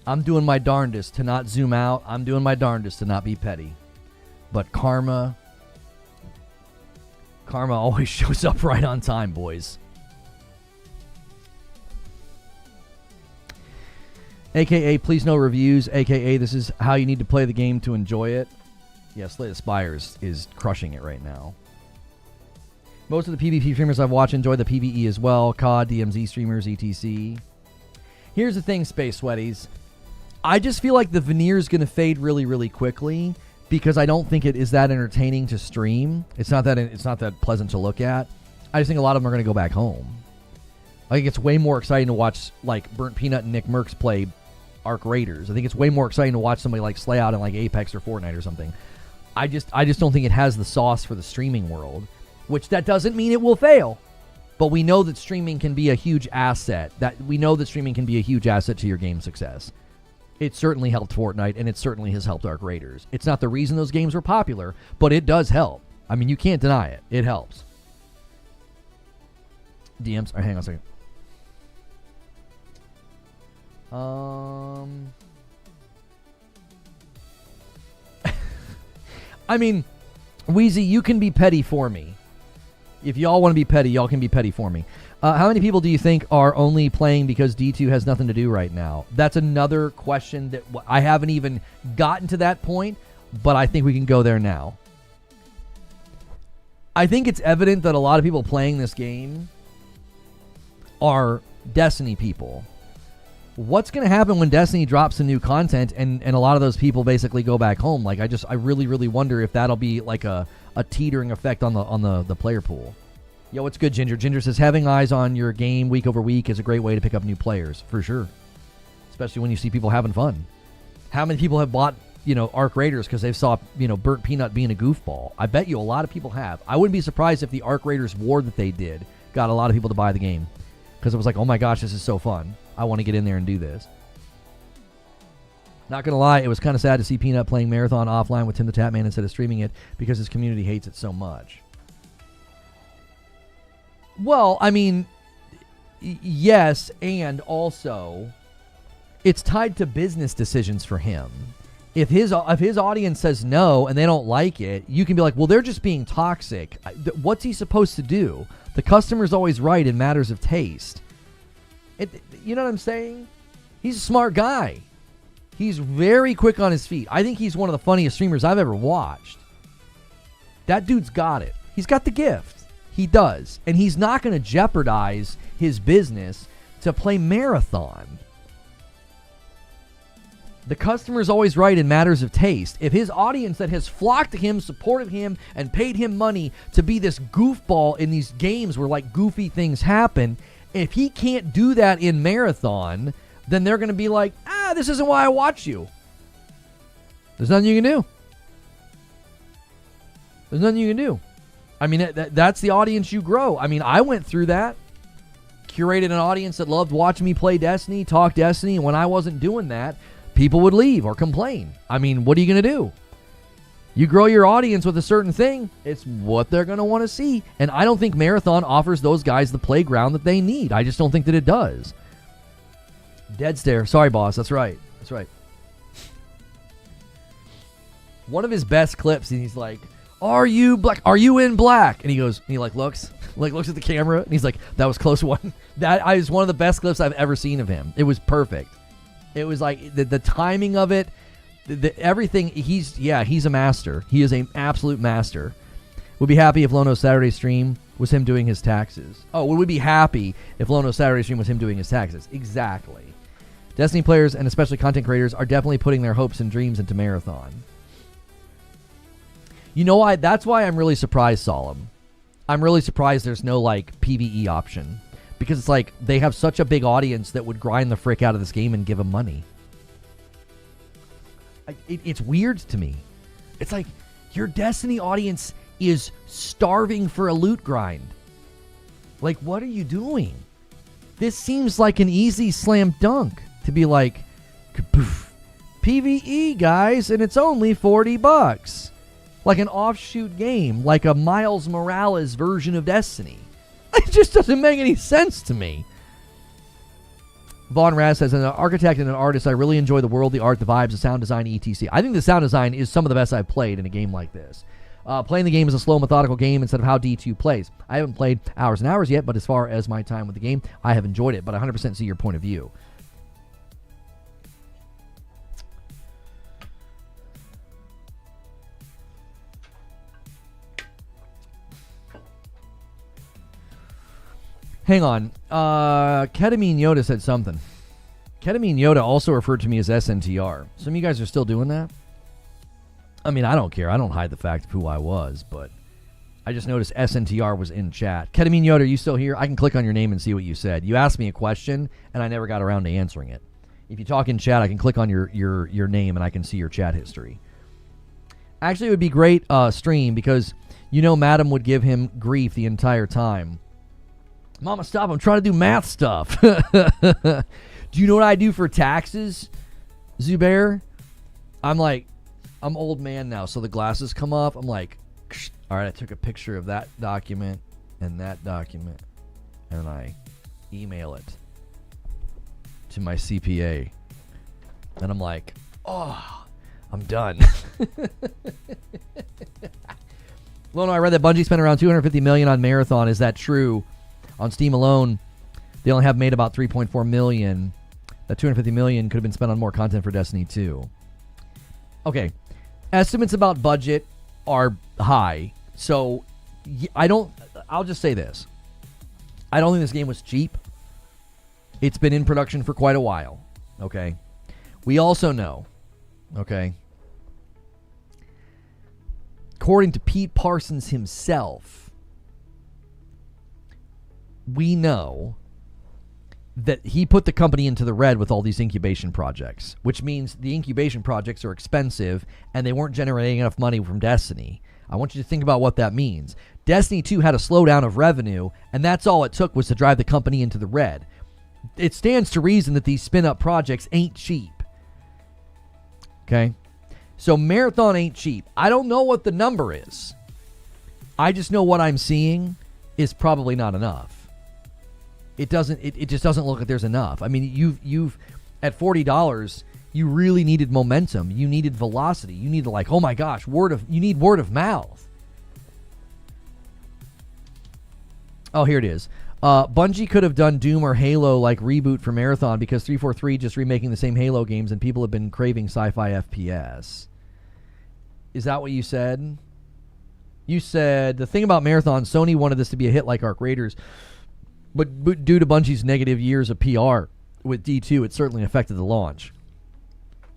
I'm doing my darndest to not zoom out. I'm doing my darndest to not be petty. But karma always shows up right on time, boys. AKA, please no reviews. AKA, this is how you need to play the game to enjoy it. Yes, Slay the Spires is crushing it right now. Most of the PvP streamers I've watched enjoy the PvE as well. COD, DMZ streamers, etc. Here's the thing, Space Sweaties. I just feel like the veneer is going to fade really, really quickly because I don't think it is that entertaining to stream. It's not that pleasant to look at. I just think a lot of them are going to go back home. I think it's way more exciting to watch like Burnt Peanut and Nick Merckx play Arc Raiders. I think it's way more exciting to watch somebody like Slay out in like Apex or Fortnite or something. I just don't think it has the sauce for the streaming world, which that doesn't mean it will fail. But we know that streaming can be a huge asset. We know that streaming can be a huge asset to your game success. It certainly helped Fortnite, and it certainly has helped Arc Raiders. It's not the reason those games were popular, but it does help. I mean, you can't deny it. It helps. DMs. Hang on a second. I mean, Wheezy, you can be petty for me. If y'all want to be petty, y'all can be petty for me. How many people do you think are only playing because D2 has nothing to do right now? That's another question that I haven't even gotten to that point, but I think we can go there now. I think it's evident that a lot of people playing this game are Destiny people. What's going to happen when Destiny drops some new content and a lot of those people basically go back home? Like, I really, really wonder if that'll be like a teetering effect on the player pool. Yo, what's good, Ginger? Ginger says, having eyes on your game week over week is a great way to pick up new players, for sure. Especially when you see people having fun. How many people have bought, Arc Raiders because they saw, Burnt Peanut being a goofball? I bet you a lot of people have. I wouldn't be surprised if the Arc Raiders war that they did got a lot of people to buy the game. Because it was like, oh my gosh, this is so fun. I want to get in there and do this. Not going to lie, it was kind of sad to see Peanut playing Marathon offline with Tim the Tapman instead of streaming it because his community hates it so much. Well, I mean, yes, and also, it's tied to business decisions for him. If his audience says no and they don't like it, you can be like, well, they're just being toxic. What's he supposed to do? The customer's always right in matters of taste. You know what I'm saying? He's a smart guy. He's very quick on his feet. I think he's one of the funniest streamers I've ever watched. That dude's got it. He's got the gift. He does. And he's not going to jeopardize his business to play Marathon. The customer's always right in matters of taste. If his audience that has flocked to him, supported him, and paid him money to be this goofball in these games where like goofy things happen, if he can't do that in Marathon, then they're going to be like, this isn't why I watch you. There's nothing you can do. There's nothing you can do. I mean, that's the audience you grow. I mean, I went through that. Curated an audience that loved watching me play Destiny, talk Destiny, and when I wasn't doing that, people would leave or complain. I mean, what are you going to do? You grow your audience with a certain thing, it's what they're going to want to see. And I don't think Marathon offers those guys the playground that they need. I just don't think that it does. Dead stare. Sorry, boss. That's right. That's right. One of his best clips, and he's like, "Are you black? Are you in black?" And he goes, and he looks at the camera, and he's like, "That was close one." That is one of the best clips I've ever seen of him. It was perfect. It was like the timing of it, everything. He's a master. He is an absolute master. Would be happy if Lono's Saturday stream was him doing his taxes. Oh, would we be happy if Lono's Saturday stream was him doing his taxes? Exactly. Destiny players, and especially content creators, are definitely putting their hopes and dreams into Marathon. You know why? That's why I'm really surprised, Solemn. I'm really surprised there's no, PvE option. Because it's like, they have such a big audience that would grind the frick out of this game and give them money. It's weird to me. It's like, your Destiny audience is starving for a loot grind. Like, what are you doing? This seems like an easy slam dunk to be like, kapoof, PvE, guys, and it's only $40. Like an offshoot game, like a Miles Morales version of Destiny. It just doesn't make any sense to me. Vaughn Raz says, as an architect and an artist, I really enjoy the world, the art, the vibes, the sound design, etc. I think the sound design is some of the best I've played in a game like this. Playing the game is a slow, methodical game instead of how D2 plays. I haven't played hours and hours yet, but as far as my time with the game, I have enjoyed it, but I 100% see your point of view. Hang on. Ketamine Yoda said something. Ketamine Yoda also referred to me as SNTR. Some of you guys are still doing that? I mean, I don't care. I don't hide the fact of who I was, but I just noticed SNTR was in chat. Ketamine Yoda, are you still here? I can click on your name and see what you said. You asked me a question, and I never got around to answering it. If you talk in chat, I can click on your name, and I can see your chat history. Actually, it would be great stream, because you know Madam would give him grief the entire time. Mama, stop. I'm trying to do math stuff. Do you know what I do for taxes, Zubair? I'm old man now, so the glasses come off. I'm like, all right, I took a picture of that document and that document, and I email it to my CPA. And I'm like, oh, I'm done. Well, no, I read that Bungie spent around $250 million on Marathon. Is that true? On Steam alone, they only have made about $3.4 million. That $250 million could have been spent on more content for Destiny 2. Okay. Estimates about budget are high. So, I'll just say this. I don't think this game was cheap. It's been in production for quite a while. Okay. We also know, okay, according to Pete Parsons himself, we know that he put the company into the red with all these incubation projects, which means the incubation projects are expensive and they weren't generating enough money from Destiny. I want you to think about what that means. Destiny 2 had a slowdown of revenue, and that's all it took was to drive the company into the red. It stands to reason that these spin-up projects ain't cheap. Okay? So Marathon ain't cheap. I don't know what the number is. I just know what I'm seeing is probably not enough. It just doesn't look like there's enough. I mean, you've at $40, you really needed momentum. You needed velocity. You needed, like, oh my gosh, you need word of mouth. Oh, here it is. Bungie could have done Doom or Halo like reboot for Marathon, because 343 just remaking the same Halo games and people have been craving sci-fi FPS. Is that what you said? You said the thing about Marathon, Sony wanted this to be a hit like Arc Raiders, but due to Bungie's negative years of PR with D2, it certainly affected the launch.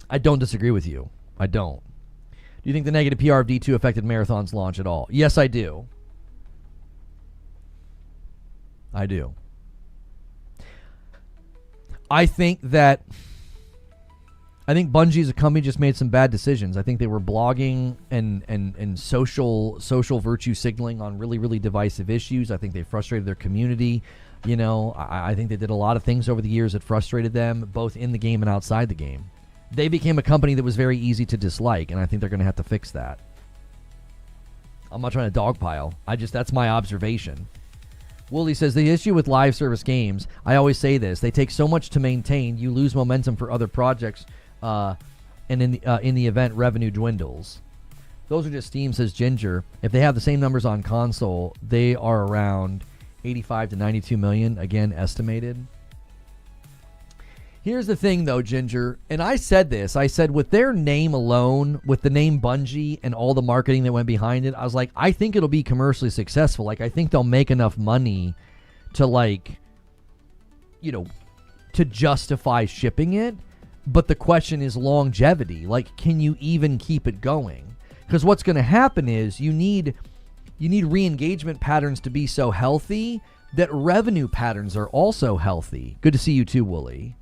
I don't disagree with you. I don't. Do you think the negative PR of D2 affected Marathon's launch at all? Yes, I do. I do. I think Bungie as a company just made some bad decisions. I think they were blogging and social virtue signaling on really, really divisive issues. I think they frustrated their community. You know, I think they did a lot of things over the years that frustrated them, both in the game and outside the game. They became a company that was very easy to dislike, and I think they're going to have to fix that. I'm not trying to dogpile. That's my observation. Wooly says, the issue with live service games, I always say this, they take so much to maintain, you lose momentum for other projects, and in the event, revenue dwindles. Those are just Steam, says Ginger. If they have the same numbers on console, they are around 85 to 92 million, again, estimated. Here's the thing, though, Ginger, and I said this. I said with their name alone, with the name Bungie and all the marketing that went behind it, I was like, I think it'll be commercially successful. Like, I think they'll make enough money to, like, you know, to justify shipping it. But the question is longevity. Like, can you even keep it going? Because what's going to happen is you need re-engagement patterns to be so healthy that revenue patterns are also healthy. Good to see you too, Wooly.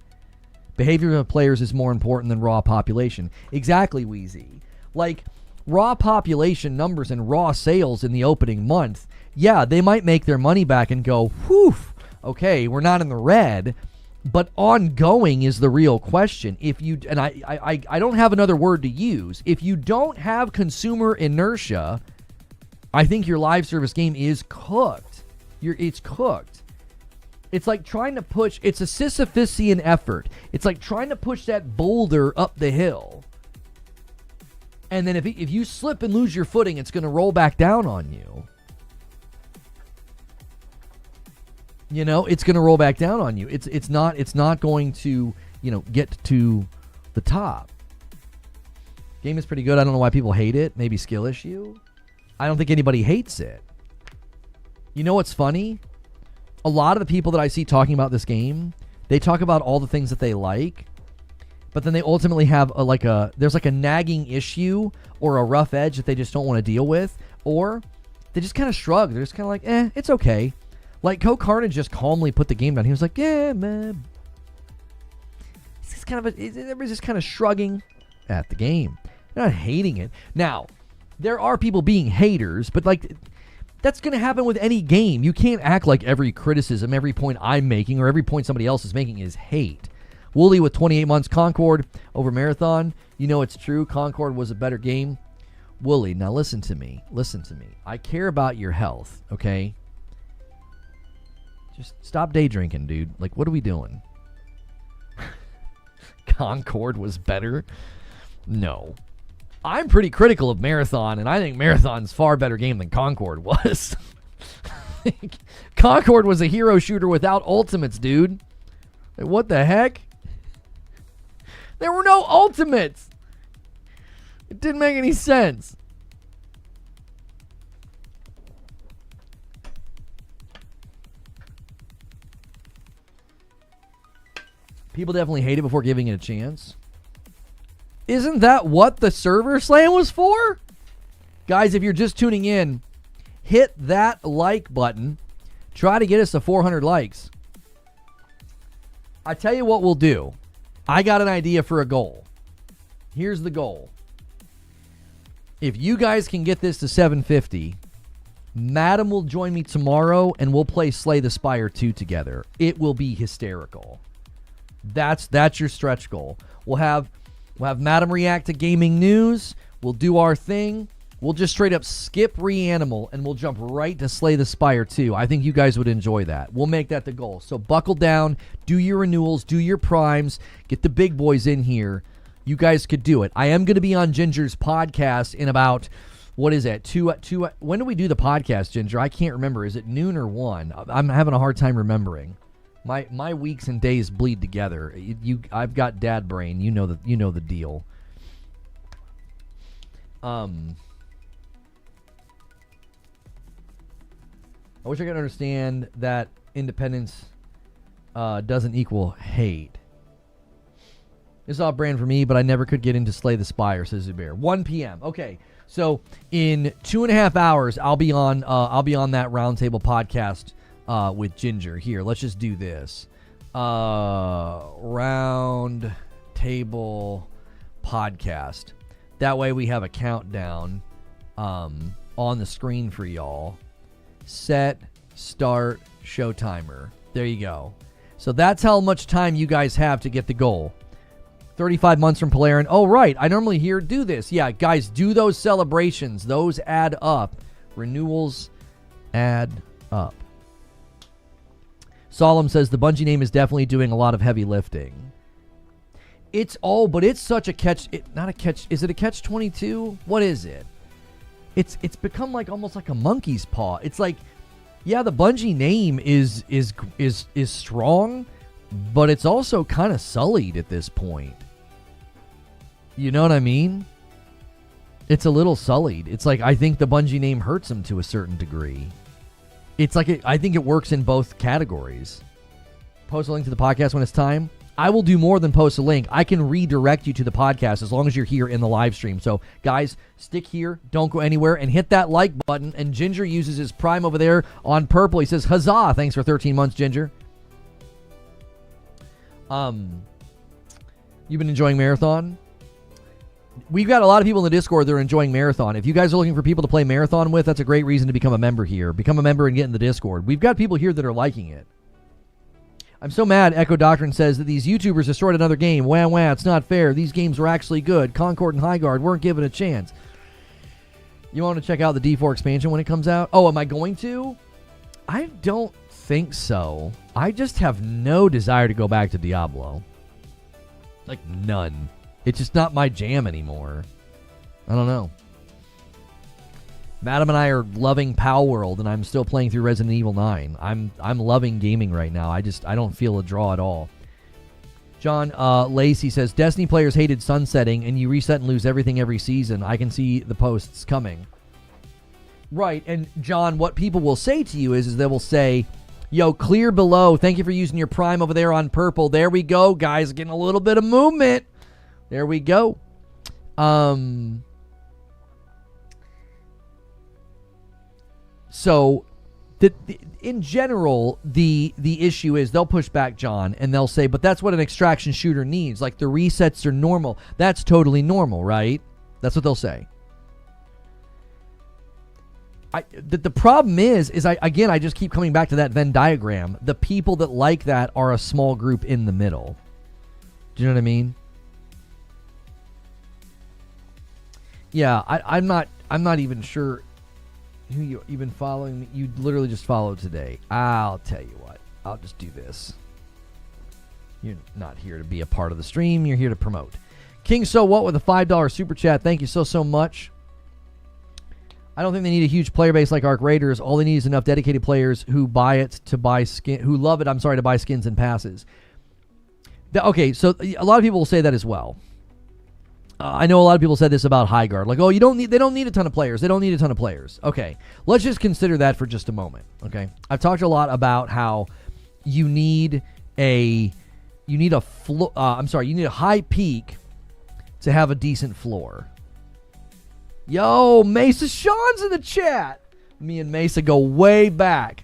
Behavior of players is more important than raw population. Exactly, Wheezy. Like, raw population numbers and raw sales in the opening month, yeah, they might make their money back and go, whew, okay, we're not in the red, but ongoing is the real question. If you, and I don't have another word to use, if you don't have consumer inertia, I think your live service game is cooked. It's cooked. It's like trying to push, it's a Sisyphusian effort. It's like trying to push that boulder up the hill. And then if you slip and lose your footing, it's going to roll back down on you. You know, it's going to roll back down on you. It's not going to, get to the top. Game is pretty good. I don't know why people hate it. Maybe skill issue. I don't think anybody hates it. You know what's funny? A lot of the people that I see talking about this game, they talk about all the things that they like, but then they ultimately have there's a nagging issue or a rough edge that they just don't want to deal with, or they just kind of shrug. They're just kind of like, it's okay. Like Co Carnage just calmly put the game down. He was like, yeah, man. It's just everybody's just kind of shrugging at the game. They're not hating it. Now, there are people being haters, but that's going to happen with any game. You can't act like every criticism, every point I'm making, or every point somebody else is making is hate. Wooly with 28 months, Concord over Marathon. You know it's true. Concord was a better game. Wooly, now listen to me. I care about your health, okay? Just stop day drinking, dude. Like, what are we doing? Concord was better? No. I'm pretty critical of Marathon, and I think Marathon's far better game than Concord was. Concord was a hero shooter without ultimates, dude. Like, what the heck? There were no ultimates. It didn't make any sense. People definitely hate it before giving it a chance. Isn't that what the server slam was for? Guys, if you're just tuning in, hit that like button. Try to get us to 400 likes. I tell you what we'll do. I got an idea for a goal. Here's the goal. If you guys can get this to 750, Madam will join me tomorrow and we'll play Slay the Spire 2 together. It will be hysterical. That's your stretch goal. We'll have Madam react to gaming news. We'll do our thing. We'll just straight up skip Reanimal and we'll jump right to Slay the Spire 2. I think you guys would enjoy that. We'll make that the goal. So buckle down, do your renewals, do your primes, get the big boys in here. You guys could do it. I am going to be on Ginger's podcast in about, what is it? Two. When do we do the podcast, Ginger? I can't remember. Is it noon or 1? I'm having a hard time remembering. My weeks and days bleed together. I've got dad brain. You know the deal. I wish I could understand that independence doesn't equal hate. It's all brand for me, but I never could get into Slay the Spire, says Zubair. 1 p.m. Okay, so in 2.5 hours, I'll be on that roundtable podcast with Ginger. Here, let's just do this. Round table podcast. That way we have a countdown on the screen for y'all. Set, start, show timer. There you go. So that's how much time you guys have to get the goal. 35 months from Polarin. Oh, right. I normally hear do this. Yeah, guys, do those celebrations. Those add up. Renewals add up. Solemn says the Bungie name is definitely doing a lot of heavy lifting. But it's such a catch. Not a catch. Is it a catch 22? What is it? It's become like almost like a monkey's paw. It's like, yeah, the Bungie name is strong, but it's also kind of sullied at this point. You know what I mean? It's a little sullied. It's like I think the Bungie name hurts them to a certain degree. It's like I think it works in both categories. Post a link to the podcast when it's time. I will do more than post a link. I can redirect you to the podcast as long as you're here in the live stream. So, guys, stick here. Don't go anywhere. And hit that like button. And Ginger uses his Prime over there on purple. He says, huzzah. Thanks for 13 months, Ginger. You've been enjoying Marathon? We've got a lot of people in the Discord that are enjoying Marathon. If you guys are looking for people to play Marathon with, that's a great reason to become a member here. Become a member and get in the Discord. We've got people here that are liking it. I'm so mad, Echo Doctrine says, that these YouTubers destroyed another game. Wah, wah, it's not fair. These games were actually good. Concord and Highguard weren't given a chance. You want to check out the D4 expansion when it comes out? Oh, am I going to? I don't think so. I just have no desire to go back to Diablo. Like, none. It's just not my jam anymore. I don't know. Madam and I are loving Pal World, and I'm still playing through Resident Evil 9. I'm loving gaming right now. I don't feel a draw at all. John Lacey says, Destiny players hated sunsetting, and you reset and lose everything every season. I can see the posts coming. Right, and John, what people will say to you is they will say, yo, clear below. Thank you for using your Prime over there on purple. There we go, guys. Getting a little bit of movement. There we go. So, in general, the issue is they'll push back, John, and they'll say, but that's what an extraction shooter needs. Like, the resets are normal. That's totally normal, right? That's what they'll say. The problem is I just keep coming back to that Venn diagram. The people that like that are a small group in the middle. Do you know what I mean? Yeah, I'm not even sure who you've been following me. You literally just followed today. I'll tell you what. I'll just do this. You're not here to be a part of the stream. You're here to promote. King So What with a $5 super chat. Thank you so much. I don't think they need a huge player base like Arc Raiders. All they need is enough dedicated players who buy it to buy skin, who love it. To buy skins and passes. Okay, so a lot of people will say that as well. I know a lot of people said this about Highguard. Like, oh, they don't need a ton of players. They don't need a ton of players. Okay, let's just consider that for just a moment. Okay, I've talked a lot about how you need a high peak to have a decent floor. Yo, Mesa Sean's in the chat. Me and Mesa go way back.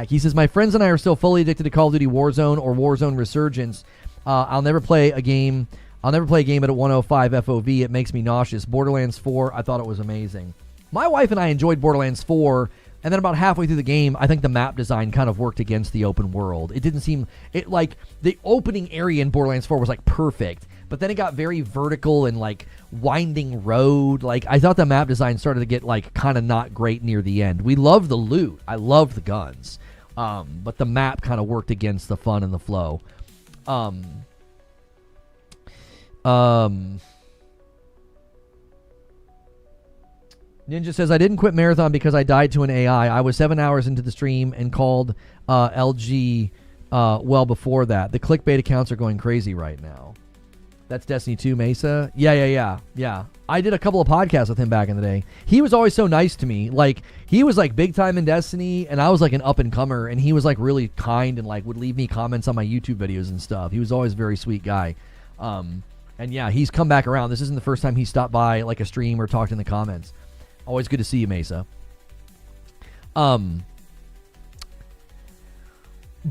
He says, my friends and I are still fully addicted to Call of Duty Warzone or Warzone Resurgence. I'll never play a game at a 105 FOV. It makes me nauseous. Borderlands 4, I thought it was amazing. My wife and I enjoyed Borderlands 4, and then about halfway through the game, I think the map design kind of worked against the open world. It didn't seem... like, the opening area in Borderlands 4 was, like, perfect. But then it got very vertical and, like, winding road. Like, I thought the map design started to get, like, kind of not great near the end. We loved the loot. I loved the guns. But the map kind of worked against the fun and the flow. Ninja says, I didn't quit Marathon because I died to an AI. I was 7 hours into the stream and called LG well before that. The clickbait accounts are going crazy right now. That's Destiny 2, Mesa? Yeah. I did a couple of podcasts with him back in the day. He was always so nice to me. Like, he was, like, big time in Destiny, and I was, like, an up-and-comer, and he was, like, really kind and, like, would leave me comments on my YouTube videos and stuff. He was always a very sweet guy. And, yeah, he's come back around. This isn't the first time he stopped by, like, a stream or talked in the comments. Always good to see you, Mesa. But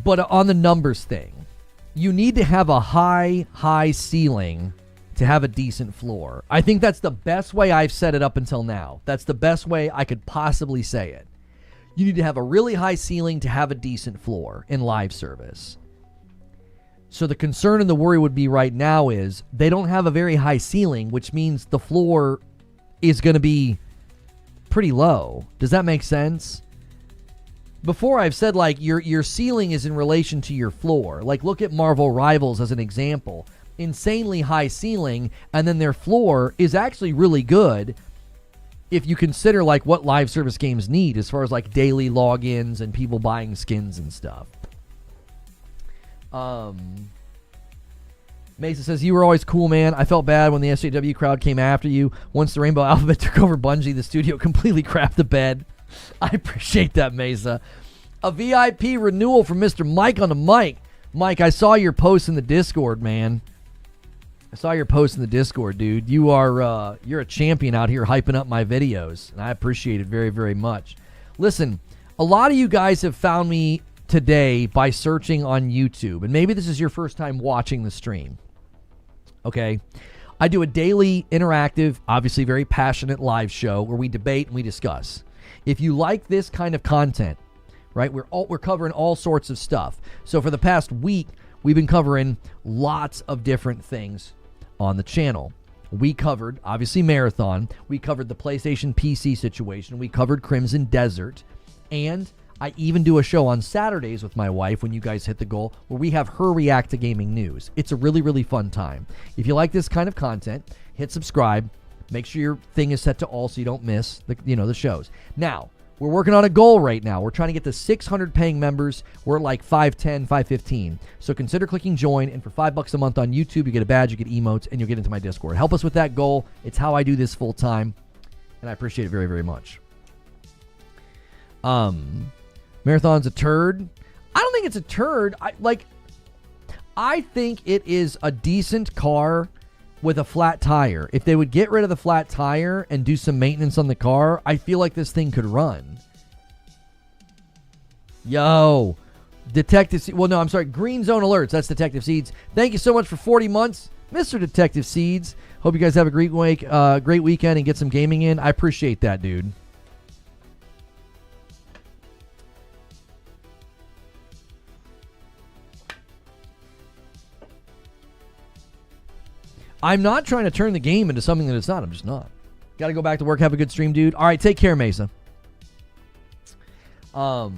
on the numbers thing, you need to have a high ceiling to have a decent floor. I think that's the best way I've set it up until now. That's the best way I could possibly say it. You need to have a really high ceiling to have a decent floor in live service. So the concern and the worry would be right now is they don't have a very high ceiling, which means the floor is going to be pretty low. Does that make sense? Before I've said, like, your ceiling is in relation to your floor. Like, look at Marvel Rivals as an example. Insanely high ceiling, and then their floor is actually really good if you consider, like, what live service games need as far as, like, daily logins and people buying skins and stuff. Mesa says, you were always cool, man. I felt bad when the SJW crowd came after you. Once the Rainbow Alphabet took over Bungie, the studio completely crapped the bed. I appreciate that, Mesa. A VIP renewal from Mr. Mike on the mic. Mike, I saw your post in the Discord, man. I saw your post in the Discord, dude. You are you're a champion out here hyping up my videos, and I appreciate it very, very much. Listen, a lot of you guys have found me today by searching on YouTube, and maybe this is your first time watching the stream. Okay? I do a daily interactive, obviously very passionate live show where we debate and we discuss. If you like this kind of content, right? We're covering all sorts of stuff. So for the past week, we've been covering lots of different things on the channel. We covered, obviously, Marathon. We covered the PlayStation PC situation. We covered Crimson Desert. And I even do a show on Saturdays with my wife when you guys hit the goal where we have her react to gaming news. It's a really, really fun time. If you like this kind of content, hit subscribe. Make sure your thing is set to all so you don't miss the shows. Now, we're working on a goal right now. We're trying to get to 600 paying members. We're at like 510, 515. So consider clicking join, and for $5 a month on YouTube, you get a badge, you get emotes, and you'll get into my Discord. Help us with that goal. It's how I do this full time, and I appreciate it very, very much. Marathon's a turd. I don't think it's a turd. I think it is a decent car with a flat tire. If they would get rid of the flat tire and do some maintenance on the car, I feel like this thing could run. Yo, Detective well, no, I'm sorry, Green Zone Alerts. That's Detective Seeds. Thank you so much for 40 months, Mr. Detective Seeds. Hope you guys have a great weekend and get some gaming in. I appreciate that, dude. I'm not trying to turn the game into something that it's not. I'm just not. Got to go back to work. Have a good stream, dude. All right, take care, Mesa. Well,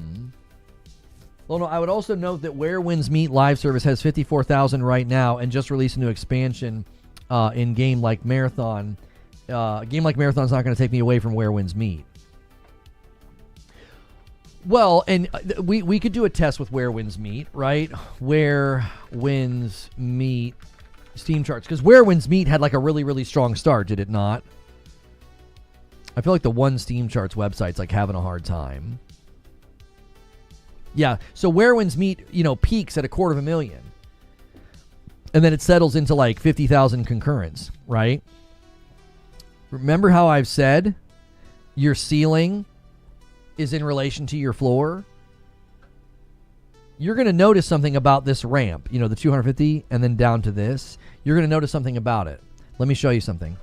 no, I would also note that Where Winds Meet live service has 54,000 right now and just released a new expansion in game like Marathon. A game like Marathon's not going to take me away from Where Winds Meet. Well, and we could do a test with Where Winds Meet, right? Where Winds Meet Steam charts, because Where Winds Meet had like a really, really strong start, did it not? I feel like the one Steam charts website's like having a hard time. Yeah, so Where Winds Meet, peaks at 250,000. And then it settles into like 50,000 concurrents, right? Remember how I've said your ceiling is in relation to your floor? You're going to notice something about this ramp, the 250 and then down to this. You're going to notice something about it. Let me show you something.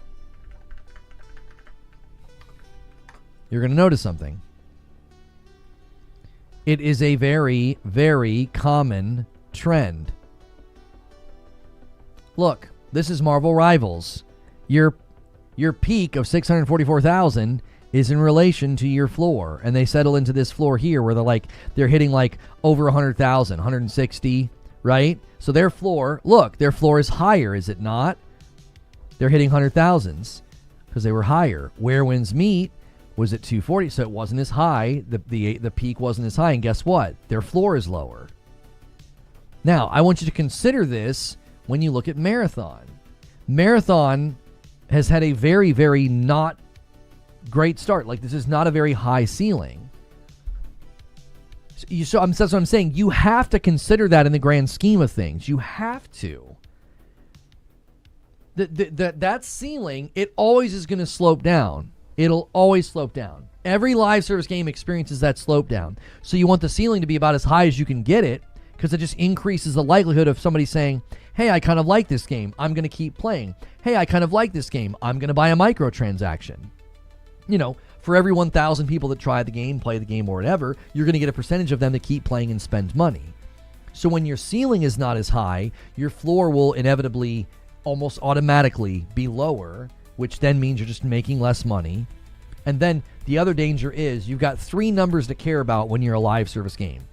You're going to notice something. It is a very, very common trend. Look, this is Marvel Rivals. Your peak of 644,000 is in relation to your floor, and they settle into this floor here where they're hitting like over 100,000, 160, right? So their floor is higher, is it not? They're hitting 100,000s because they were higher. Where Winds Meet was at 240, so it wasn't as high. The peak wasn't as high, and guess what? Their floor is lower. Now, I want you to consider this when you look at Marathon. Marathon has had a very, very not great start. Like, this is not a very high ceiling. So that's what I'm saying. You have to consider that in the grand scheme of things. You have to. That ceiling, it always is going to slope down. It'll always slope down. Every live service game experiences that slope down. So you want the ceiling to be about as high as you can get it, because it just increases the likelihood of somebody saying, hey, I kind of like this game. I'm going to keep playing. Hey, I kind of like this game. I'm going to buy a microtransaction. For every 1,000 people that try the game, play the game, or whatever, you're going to get a percentage of them that keep playing and spend money. So when your ceiling is not as high, your floor will inevitably, almost automatically, be lower, which then means you're just making less money. And then the other danger is you've got three numbers to care about when you're a live service game.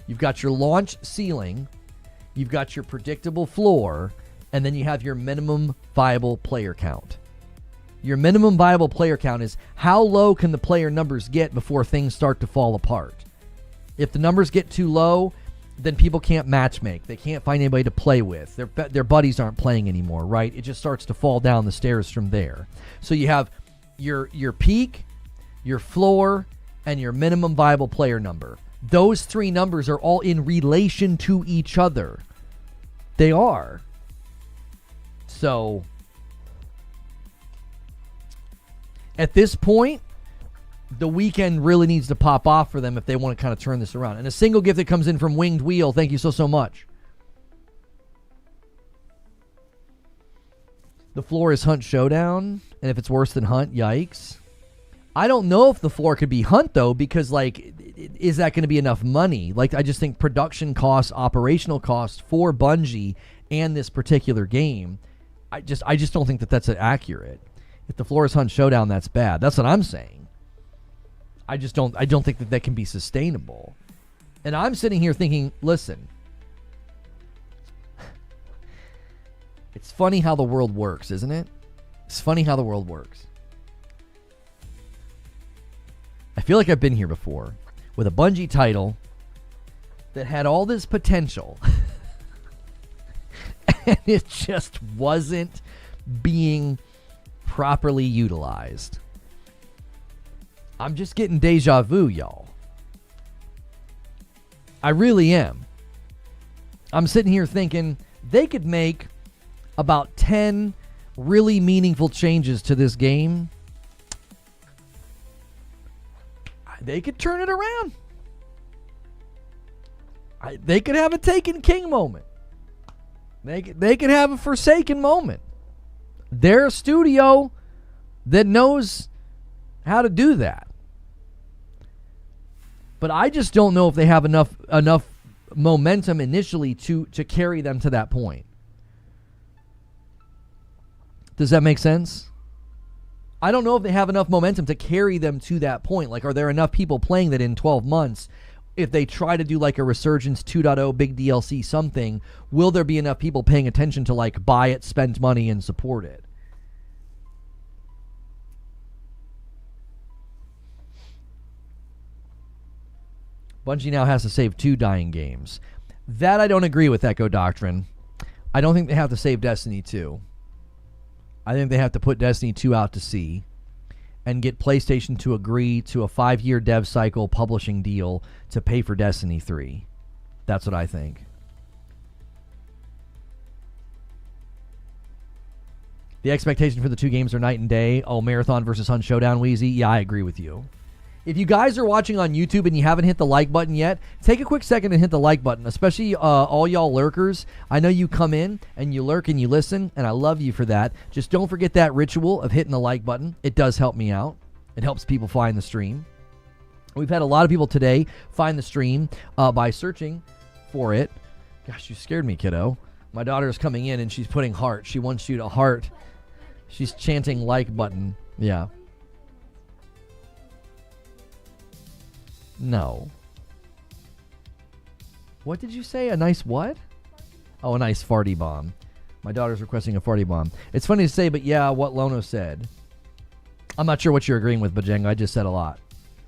You've got your launch ceiling, you've got your predictable floor, and then you have your minimum viable player count. Your minimum viable player count is how low can the player numbers get before things start to fall apart. If the numbers get too low, then people can't matchmake. They can't find anybody to play with. Their buddies aren't playing anymore, right? It just starts to fall down the stairs from there. So you have your peak, your floor, and your minimum viable player number. Those three numbers are all in relation to each other. They are. So at this point, the weekend really needs to pop off for them if they want to kind of turn this around. And a single gift that comes in from Winged Wheel, thank you so much. The floor is Hunt Showdown, and if it's worse than Hunt, yikes. I don't know if the floor could be Hunt, though, because, like, is that going to be enough money? Like, I just think production costs, operational costs for Bungie and this particular game, I just don't think that that's accurate. If the floor is Hunt Showdown, that's bad. That's what I'm saying. I don't think that can be sustainable. And I'm sitting here thinking, listen, it's funny how the world works, isn't it? It's funny how the world works. I feel like I've been here before with a Bungie title that had all this potential and it just wasn't being properly utilized. I'm just getting deja vu, y'all. I really am. I'm sitting here thinking they could make about 10 really meaningful changes to this game. They could turn it around. They could have a Taken King moment. They could have a Forsaken moment. They're a studio that knows how to do that. But I just don't know if they have enough momentum initially to carry them to that point. Does that make sense? I don't know if they have enough momentum to carry them to that point. Like, are there enough people playing that in 12 months, if they try to do like a Resurgence 2.0 big DLC something, will there be enough people paying attention to like buy it, spend money, and support it? Bungie now has to save 2 dying games. That I don't agree with, Echo Doctrine. I don't think they have to save Destiny 2. I think they have to put Destiny 2 out to sea and get PlayStation to agree to a 5-year dev cycle publishing deal to pay for Destiny 3. That's what I think. The expectation for the 2 games are night and day. Oh, Marathon versus Hunt Showdown, Wheezy. Yeah, I agree with you. If you guys are watching on YouTube and you haven't hit the like button yet, take a quick second and hit the like button, especially all y'all lurkers. I know you come in and you lurk and you listen, and I love you for that. Just don't forget that ritual of hitting the like button. It does help me out. It helps people find the stream. We've had a lot of people today find the stream by searching for it. Gosh, you scared me, kiddo. My daughter is coming in and she's putting heart. She wants you to heart. She's chanting like button. Yeah. No. What did you say? A nice what? Oh, a nice farty bomb. My daughter's requesting a farty bomb. It's funny to say, but yeah, what Lono said. I'm not sure what you're agreeing with, Bajenga. I just said a lot.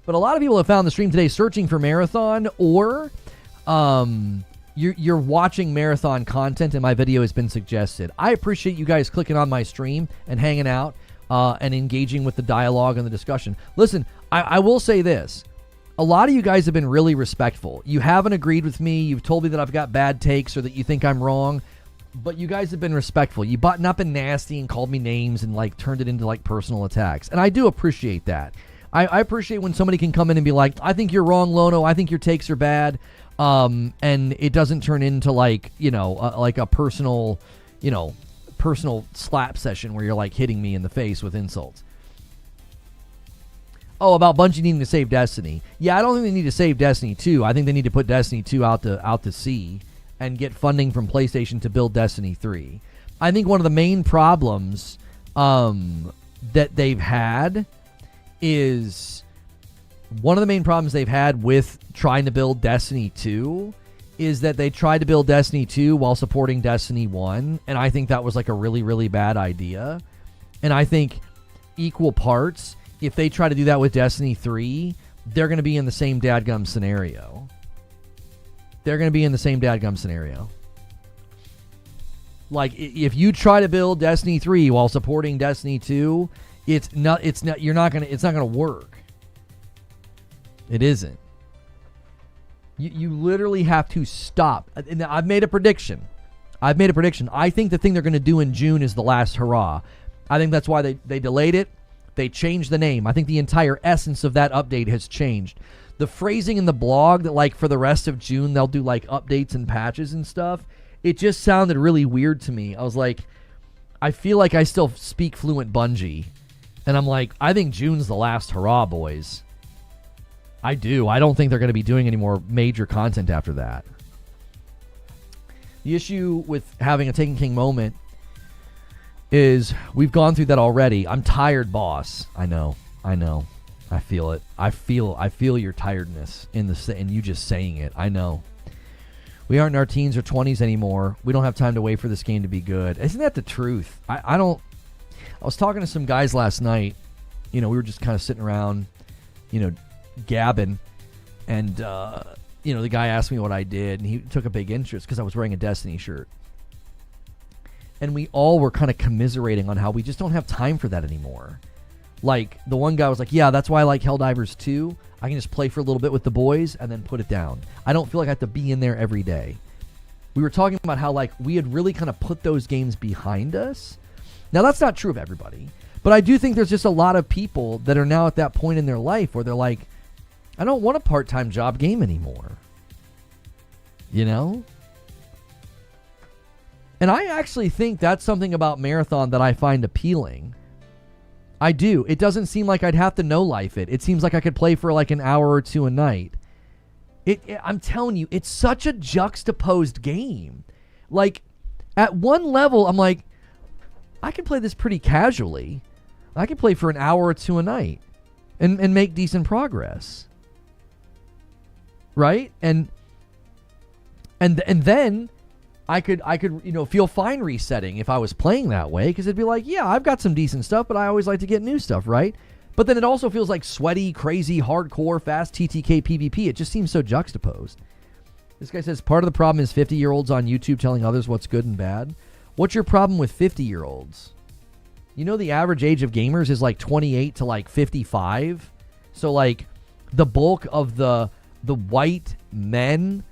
But a lot of people have found the stream today searching for Marathon, or you're watching Marathon content and my video has been suggested. I appreciate you guys clicking on my stream and hanging out and engaging with the dialogue and the discussion. Listen, I will say this. A lot of you guys have been really respectful. You haven't agreed with me. You've told me that I've got bad takes or that you think I'm wrong. But you guys have been respectful. You buttoned up and nasty and called me names and like turned it into like personal attacks. And I do appreciate that. I appreciate when somebody can come in and be like, I think you're wrong, Lono. I think your takes are bad. And it doesn't turn into like, like a personal slap session where you're like hitting me in the face with insults. Oh, about Bungie needing to save Destiny. Yeah, I don't think they need to save Destiny 2. I think they need to put Destiny 2 out to sea and get funding from PlayStation to build Destiny 3. I think one of the main problems that they've had with trying to build Destiny 2 is that they tried to build Destiny 2 while supporting Destiny 1, and I think that was like a really, really bad idea. And I think equal parts, if they try to do that with Destiny 3, they're going to be in the same dadgum scenario. Like, if you try to build Destiny 3 while supporting Destiny 2, it's not going to work. It isn't. You literally have to stop. And I've made a prediction. I think the thing they're going to do in June is the last hurrah. I think that's why they delayed it. They changed the name. I think the entire essence of that update has changed. The phrasing in the blog that like for the rest of June they'll do like updates and patches and stuff, it just sounded really weird to me. I was like, I feel like I still speak fluent Bungie. And I'm like, I think June's the last hurrah, boys. I do. I don't think they're going to be doing any more major content after that. The issue with having a Taken King moment is we've gone through that already. I'm tired, boss. I know. I feel it. I feel your tiredness in you just saying it. I know. We aren't in our teens or 20s anymore. We don't have time to wait for this game to be good. Isn't that the truth? I was talking to some guys last night. We were just kind of sitting around, gabbing. And, the guy asked me what I did, and he took a big interest because I was wearing a Destiny shirt. And we all were kind of commiserating on how we just don't have time for that anymore. Like, the one guy was like, yeah, that's why I like Helldivers 2. I can just play for a little bit with the boys and then put it down. I don't feel like I have to be in there every day. We were talking about how, like, we had really kind of put those games behind us. Now, that's not true of everybody. But I do think there's just a lot of people that are now at that point in their life where they're like, I don't want a part-time job game anymore. And I actually think that's something about Marathon that I find appealing. I do. It doesn't seem like I'd have to no-life it. It seems like I could play for like an hour or two a night. I'm telling you, it's such a juxtaposed game. Like, at one level, I'm like, I can play this pretty casually. I can play for an hour or two a night and make decent progress. Right? And then I could feel fine resetting if I was playing that way, because it'd be like, yeah, I've got some decent stuff, but I always like to get new stuff, right? But then it also feels like sweaty, crazy, hardcore, fast TTK PvP. It just seems so juxtaposed. This guy says, part of the problem is 50-year-olds on YouTube telling others what's good and bad. What's your problem with 50-year-olds? The average age of gamers is like 28 to like 55. So like the bulk of the white men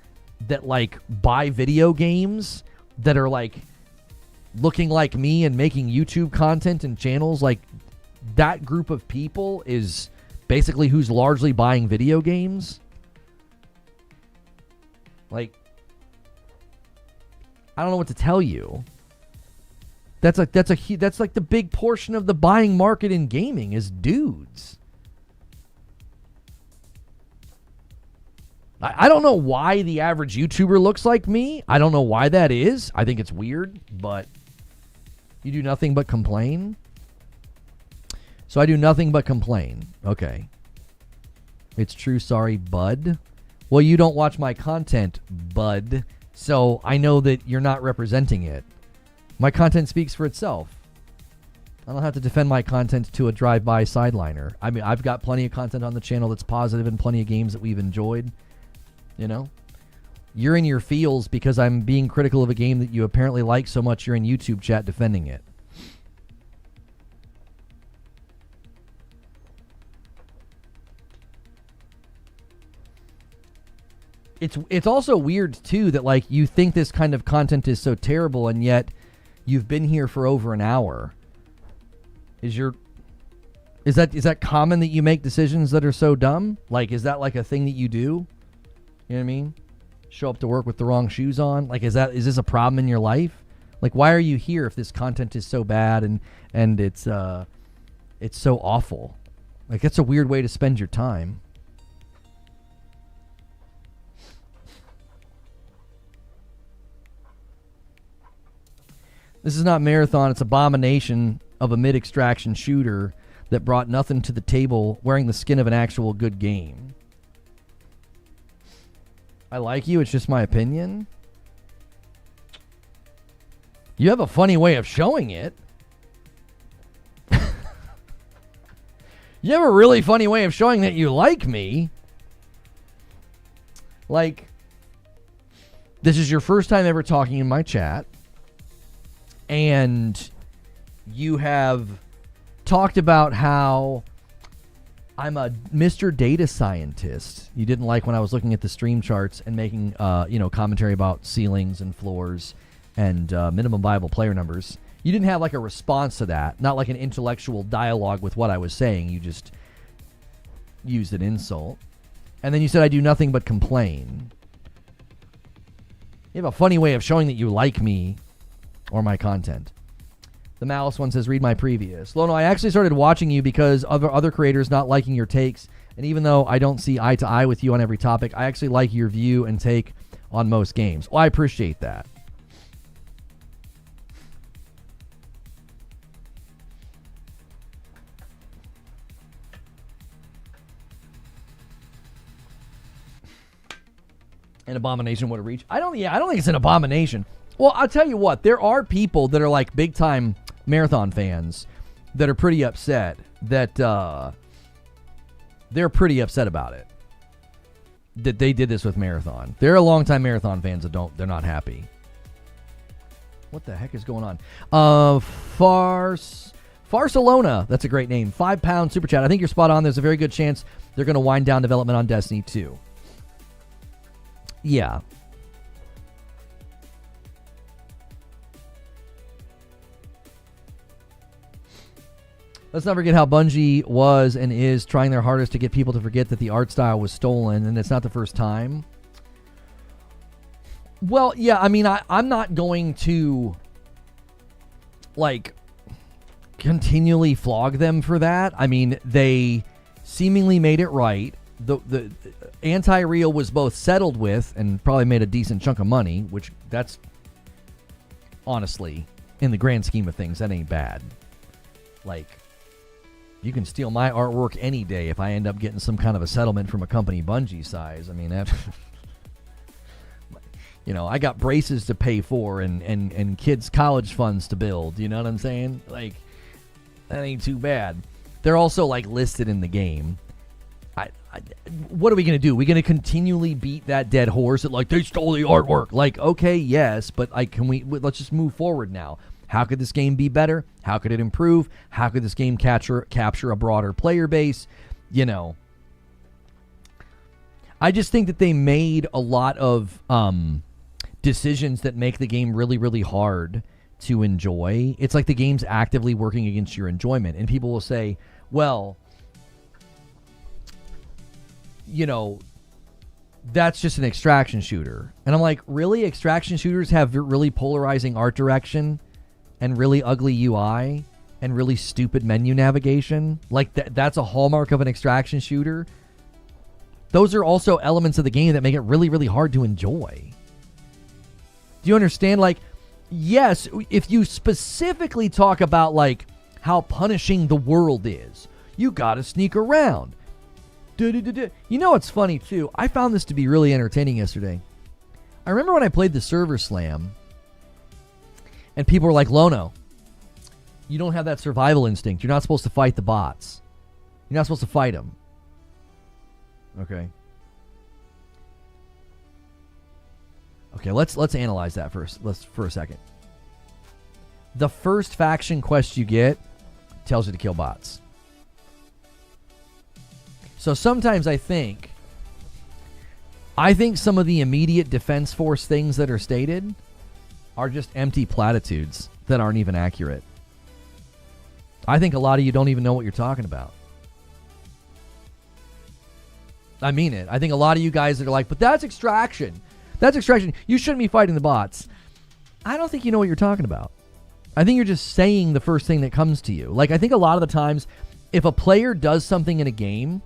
that like buy video games that are like looking like me and making YouTube content and channels, like that group of people is basically who's largely buying video games. Like, I don't know what to tell you. That's like the big portion of the buying market in gaming is dudes. I don't know why the average YouTuber looks like me. I don't know why that is. I think it's weird, but you do nothing but complain. So I do nothing but complain. Okay. It's true. Sorry, bud. Well, you don't watch my content, bud. So I know that you're not representing it. My content speaks for itself. I don't have to defend my content to a drive-by sideliner. I mean, I've got plenty of content on the channel that's positive and plenty of games that we've enjoyed. You're in your feels because I'm being critical of a game that you apparently like so much you're in YouTube chat defending it. It's also weird too that like you think this kind of content is so terrible and yet you've been here for over an hour. Is that common that you make decisions that are so dumb? Like, is that like a thing that you do? You know what I mean? Show up to work with the wrong shoes on? Like, is this a problem in your life? Like, why are you here if this content is so bad and it's so awful? Like, that's a weird way to spend your time. This is not Marathon. It's Abomination of a mid-extraction shooter that brought nothing to the table wearing the skin of an actual good game. I like you. It's just my opinion. You have a funny way of showing it. You have a really funny way of showing that you like me. Like, this is your first time ever talking in my chat. And you have talked about how I'm a Mr. Data Scientist. You didn't like when I was looking at the stream charts and making, commentary about ceilings and floors and minimum viable player numbers. You didn't have like a response to that, not like an intellectual dialogue with what I was saying. You just used an insult. And then you said I do nothing but complain. You have a funny way of showing that you like me or my content. The Malice one says, read my previous. Lono, I actually started watching you because other creators not liking your takes. And even though I don't see eye to eye with you on every topic, I actually like your view and take on most games. Well, I appreciate that. An abomination would have reached. I don't think it's an abomination. Well, I'll tell you what, there are people that are like big time marathon fans that are pretty upset that they're pretty upset about it. That they did this with Marathon. There are longtime Marathon fans that they're not happy. What the heck is going on? Farcelona, that's a great name. £5 super chat. I think you're spot on. There's a very good chance they're going to wind down development on Destiny 2. Yeah. Let's not forget how Bungie was and is trying their hardest to get people to forget that the art style was stolen, and it's not the first time. Well, yeah, I mean, I'm not going to, like, continually flog them for that. I mean, they seemingly made it right. The anti-real was both settled with and probably made a decent chunk of money, which that's, honestly, in the grand scheme of things, that ain't bad. Like, you can steal my artwork any day if I end up getting some kind of a settlement from a company Bungie size. I mean, that, you know, I got braces to pay for and kids' college funds to build. You know what I'm saying? Like, that ain't too bad. They're also, like, listed in the game. What are we going to do? We're going to continually beat that dead horse that, like, they stole the artwork. Like, okay, yes, but, like, let's just move forward now. How could this game be better? How could it improve? How could this game capture a broader player base? You know, I just think that they made a lot of decisions that make the game really, really hard to enjoy. It's like the game's actively working against your enjoyment. And people will say, well, you know, that's just an extraction shooter. And I'm like, really? Extraction shooters have really polarizing art direction and really ugly UI and really stupid menu navigation? Like, that's a hallmark of an extraction shooter? Those are also elements of the game that make it really, really hard to enjoy. Do you understand? Like, yes, if you specifically talk about, like, how punishing the world is, you gotta sneak around. You know what's funny, too? I found this to be really entertaining yesterday. I remember when I played the Server Slam, and people were like, Lono, you don't have that survival instinct. You're not supposed to fight the bots. You're not supposed to fight them. Okay. Okay, let's analyze that for a second. The first faction quest you get tells you to kill bots. So sometimes I think some of the immediate Defense Force things that are stated are just empty platitudes that aren't even accurate. I think a lot of you don't even know what you're talking about. I mean it. I think a lot of you guys that are like, but that's extraction. That's extraction. You shouldn't be fighting the bots. I don't think you know what you're talking about. I think you're just saying the first thing that comes to you. Like, I think a lot of the times, if a player does something in a game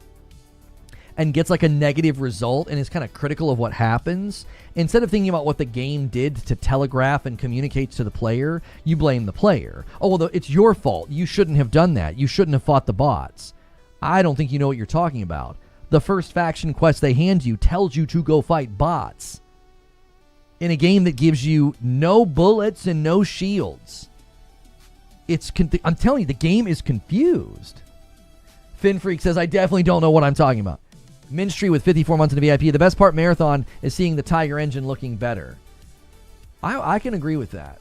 and gets like a negative result and is kind of critical of what happens, instead of thinking about what the game did to telegraph and communicate to the player, you blame the player. Oh, well, it's your fault. You shouldn't have done that. You shouldn't have fought the bots. I don't think you know what you're talking about. The first faction quest they hand you tells you to go fight bots in a game that gives you no bullets and no shields. I'm telling you, the game is confused. FinFreak says, I definitely don't know what I'm talking about. Minstrey with 54 months in the VIP. The best part Marathon is seeing the Tiger engine looking better. I can agree with that.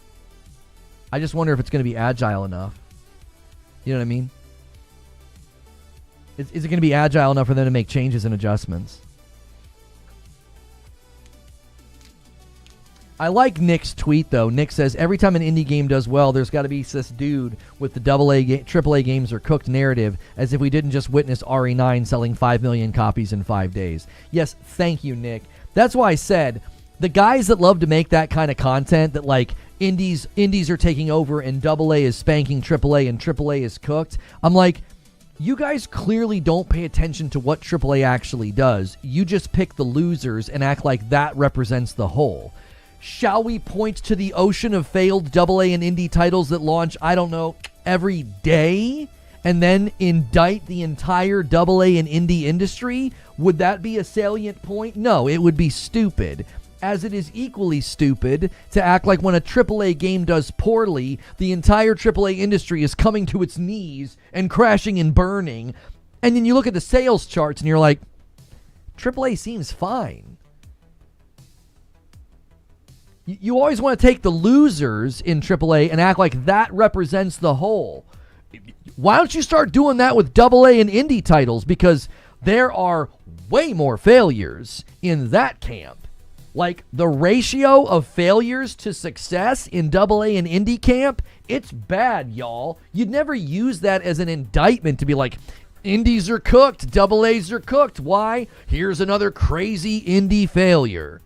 I just wonder if it's going to be agile enough. You know what I mean? Is it going to be agile enough for them to make changes and adjustments? I like Nick's tweet, though. Nick says, every time an indie game does well, there's got to be this dude with the AAA games are cooked narrative, as if we didn't just witness RE9 selling 5 million copies in 5 days. Yes, thank you, Nick. That's why I said, the guys that love to make that kind of content that, like, indies are taking over and AA is spanking AAA and AAA is cooked. I'm like, you guys clearly don't pay attention to what AAA actually does. You just pick the losers and act like that represents the whole. Shall we point to the ocean of failed AA and indie titles that launch, I don't know, every day, and then indict the entire AA and indie industry? Would that be a salient point? No, it would be stupid. As it is equally stupid to act like when a AAA game does poorly, the entire AAA industry is coming to its knees and crashing and burning. And then you look at the sales charts and you're like, AAA seems fine. You always want to take the losers in AAA and act like that represents the whole. Why don't you start doing that with AA and indie titles? Because there are way more failures in that camp. Like, the ratio of failures to success in AA and indie camp, it's bad, y'all. You'd never use that as an indictment to be like, indies are cooked, AAs are cooked. Why? Here's another crazy indie failure.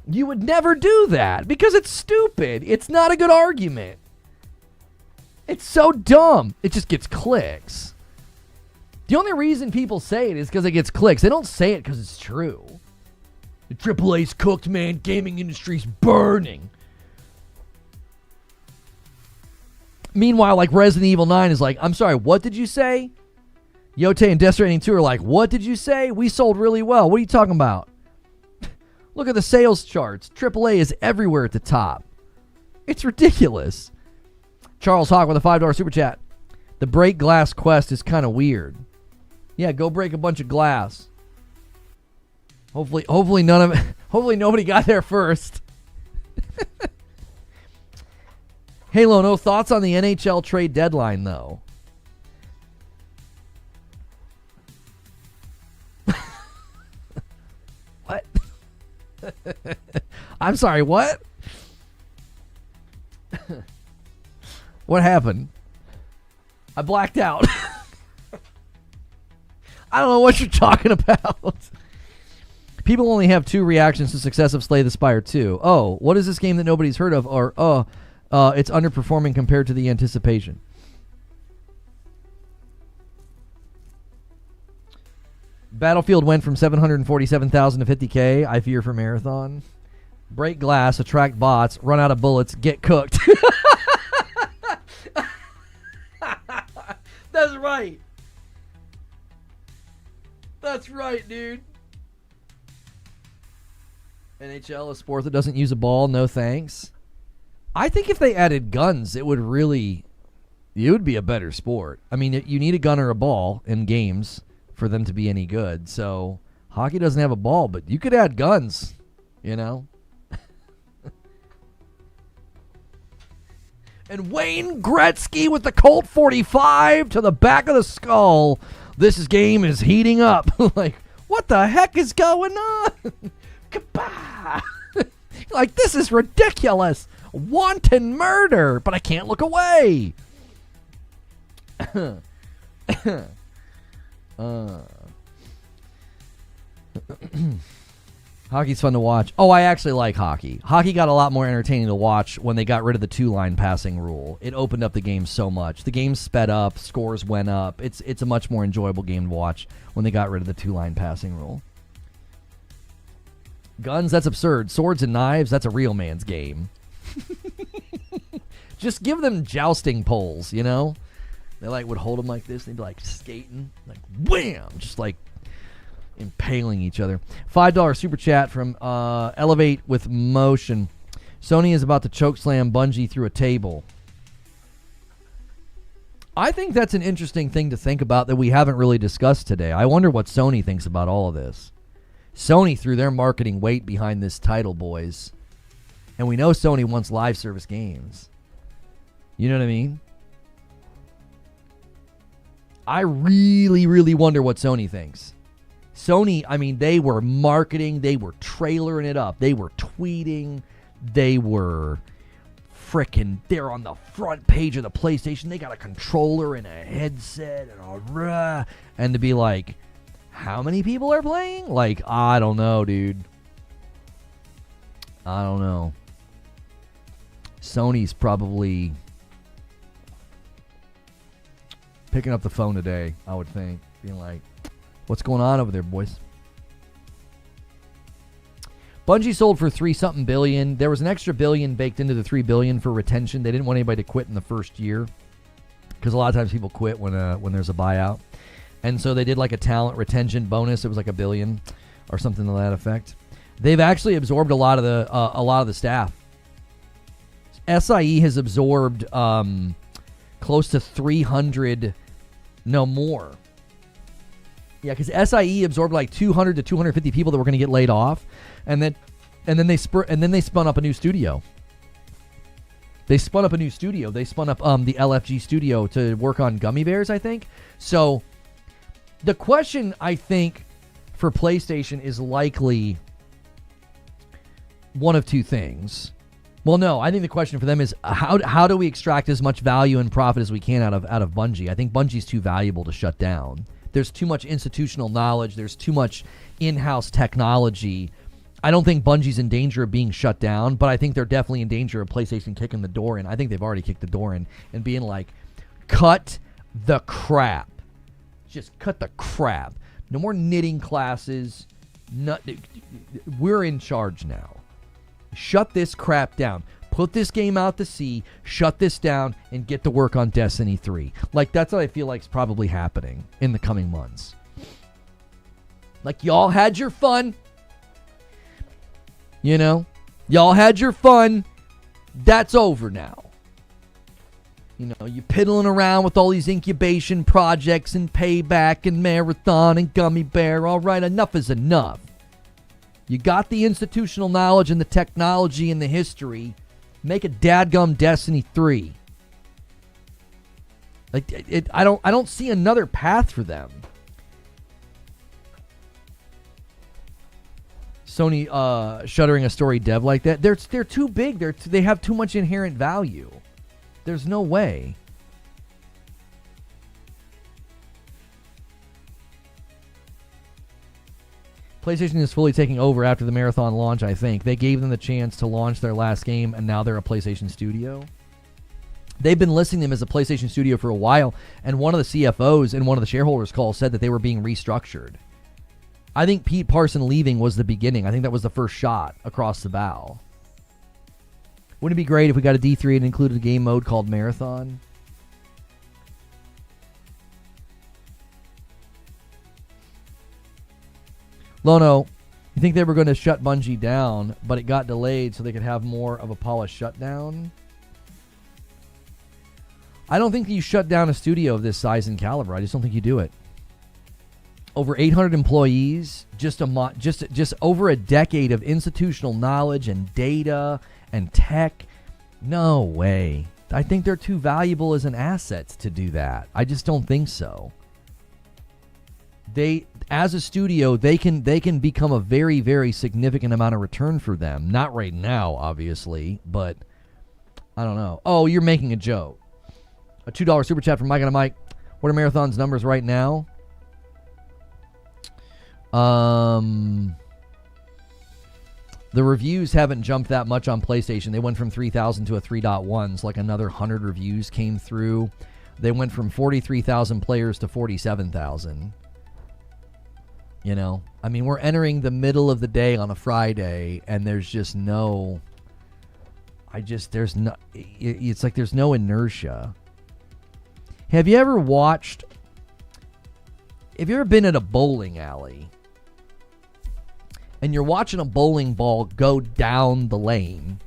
You would never do that because it's stupid. It's not a good argument. It's so dumb. It just gets clicks. The only reason people say it is because it gets clicks. They don't say it because it's true. The AAA's cooked, man. Gaming industry's burning. Meanwhile, like Resident Evil 9 is like, I'm sorry, what did you say? Yote and Death Stranding 2 are like, what did you say? We sold really well. What are you talking about? Look at the sales charts. AAA is everywhere at the top. It's ridiculous. Charles Hawk with a $5 super chat. The break glass quest is kind of weird. Yeah, go break a bunch of glass. Hopefully hopefully nobody got there first. Halo, no thoughts on the NHL trade deadline though. What? I'm sorry, what? What happened? I blacked out. I don't know what you're talking about. People only have two reactions to success of Slay the Spire 2. Oh, what is this game that nobody's heard of? Or, it's underperforming compared to the anticipation. Battlefield went from 747,000 to 50K. I fear for Marathon. Break glass, attract bots, run out of bullets, get cooked. That's right. That's right, dude. NHL, a sport that doesn't use a ball, no thanks. I think if they added guns, it would be a better sport. I mean, you need a gun or a ball in games for them to be any good. So hockey doesn't have a ball, but you could add guns, you know? And Wayne Gretzky with the Colt 45 to the back of the skull. This game is heating up. Like, what the heck is going on? Like, this is ridiculous. Wanton murder, but I can't look away. Hockey's fun to watch. Oh, I actually like hockey. Hockey got a lot more entertaining to watch when they got rid of the two-line passing rule. It opened up the game so much. The game sped up, scores went up. It's a much more enjoyable game to watch when they got rid of the two-line passing rule. Guns, that's absurd. Swords and knives, that's a real man's game. Just give them jousting poles, you know? They would hold them like this, and they'd be skating, wham! Just impaling each other. $5 super chat from Elevate with Motion. Sony is about to chokeslam Bungie through a table. I think that's an interesting thing to think about that we haven't really discussed today. I wonder what Sony thinks about all of this. Sony threw their marketing weight behind this title, boys. And we know Sony wants live service games. You know what I mean? I really, really wonder what Sony thinks. Sony, I mean, they were marketing, they were trailering it up, they were tweeting, they were they're on the front page of the PlayStation, they got a controller and a headset and to be like, how many people are playing? I don't know, dude. I don't know. Sony's probably picking up the phone today, I would think, being like, what's going on over there, boys? Bungie sold for $3-something billion. There was an extra billion baked into the $3 billion for retention. They didn't want anybody to quit in the first year because a lot of times people quit when there's a buyout. And so they did like a talent retention bonus. It was like $1 billion or something to that effect. They've actually absorbed a lot of the staff. SIE has absorbed close to 300, no more. Yeah, because SIE absorbed like 200 to 250 people that were going to get laid off, and then they spun up a new studio. They spun up the LFG studio to work on Gummy Bears, I think. So the question, I think, for PlayStation is likely one of two things. Well, no, I think the question for them is how do we extract as much value and profit as we can out of Bungie? I think Bungie's too valuable to shut down. There's too much institutional knowledge. There's too much in-house technology. I don't think Bungie's in danger of being shut down, but I think they're definitely in danger of PlayStation kicking the door in. I think they've already kicked the door in and being like, cut the crap. Just cut the crap. No more knitting classes. We're in charge now. Shut this crap down. Put this game out to sea, shut this down, and get to work on Destiny 3. Like, that's what I feel like is probably happening in the coming months. Like, y'all had your fun. You know? Y'all had your fun. That's over now. You know, you're piddling around with all these incubation projects and Payback and Marathon and Gummy Bear. All right, enough is enough. You got the institutional knowledge and the technology and the history. Make a dadgum Destiny 3. Like I don't see another path for them. Sony shuttering a story dev like that. They're too big. They have too much inherent value. There's no way. PlayStation is fully taking over after the Marathon launch, I think. They gave them the chance to launch their last game, and now they're a PlayStation studio. They've been listing them as a PlayStation studio for a while, and one of the CFOs in one of the shareholders' calls said that they were being restructured. I think Pete Parson leaving was the beginning. I think that was the first shot across the bow. Wouldn't it be great if we got a D3 and included a game mode called Marathon? Lono, you think they were going to shut Bungie down, but it got delayed so they could have more of a polished shutdown? I don't think you shut down a studio of this size and caliber. I just don't think you do it. Over 800 employees, just over a decade of institutional knowledge and data and tech. No way. I think they're too valuable as an asset to do that. I just don't think so. As a studio, they can become a very, very significant amount of return for them. Not right now, obviously, but I don't know. Oh, you're making a joke. A $2 super chat from Mike and Mike. What are Marathon's numbers right now? The reviews haven't jumped that much on PlayStation. They went from 3,000 to a 3.1. So like another 100 reviews came through. They went from 43,000 players to 47,000. You know, I mean, we're entering the middle of the day on a Friday, and there's just no. It's like there's no inertia. Have you ever been at a bowling alley and you're watching a bowling ball go down the lane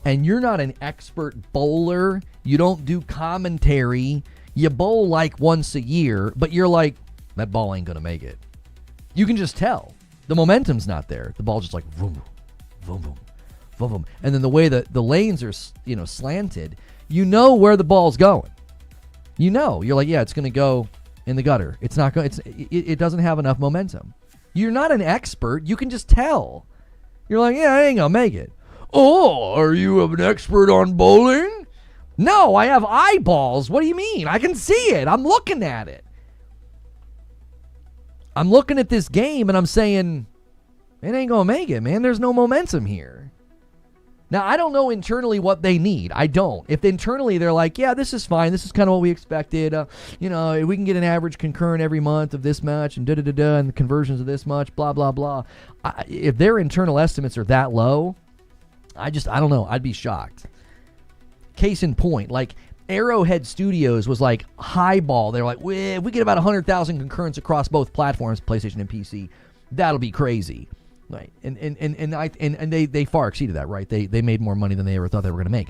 and you're not an expert bowler, you don't do commentary, you bowl like once a year, but you're like, that ball ain't gonna make it. You can just tell. The momentum's not there. The ball's just like vroom, vroom, vroom, vroom, vroom. And then the way that the lanes are, slanted, you know where the ball's going. You know, you're like, yeah, it's going to go in the gutter. It's not going. It doesn't have enough momentum. You're not an expert. You can just tell. You're like, yeah, I ain't gonna make it. Oh, are you an expert on bowling? No, I have eyeballs. What do you mean? I can see it. I'm looking at it. I'm looking at this game and I'm saying, it ain't gonna make it, man. There's no momentum here. Now, I don't know internally what they need. I don't. If internally they're like, yeah, this is fine. This is kind of what we expected. We can get an average concurrent every month of this much and da-da-da-da and the conversions of this much, blah, blah, blah. If their internal estimates are that low, I don't know. I'd be shocked. Case in point, like Arrowhead Studios was like highball. They're like, we get about 100,000 concurrents across both platforms, PlayStation and PC. That'll be crazy. Right, and they far exceeded that, right? They made more money than they ever thought they were going to make.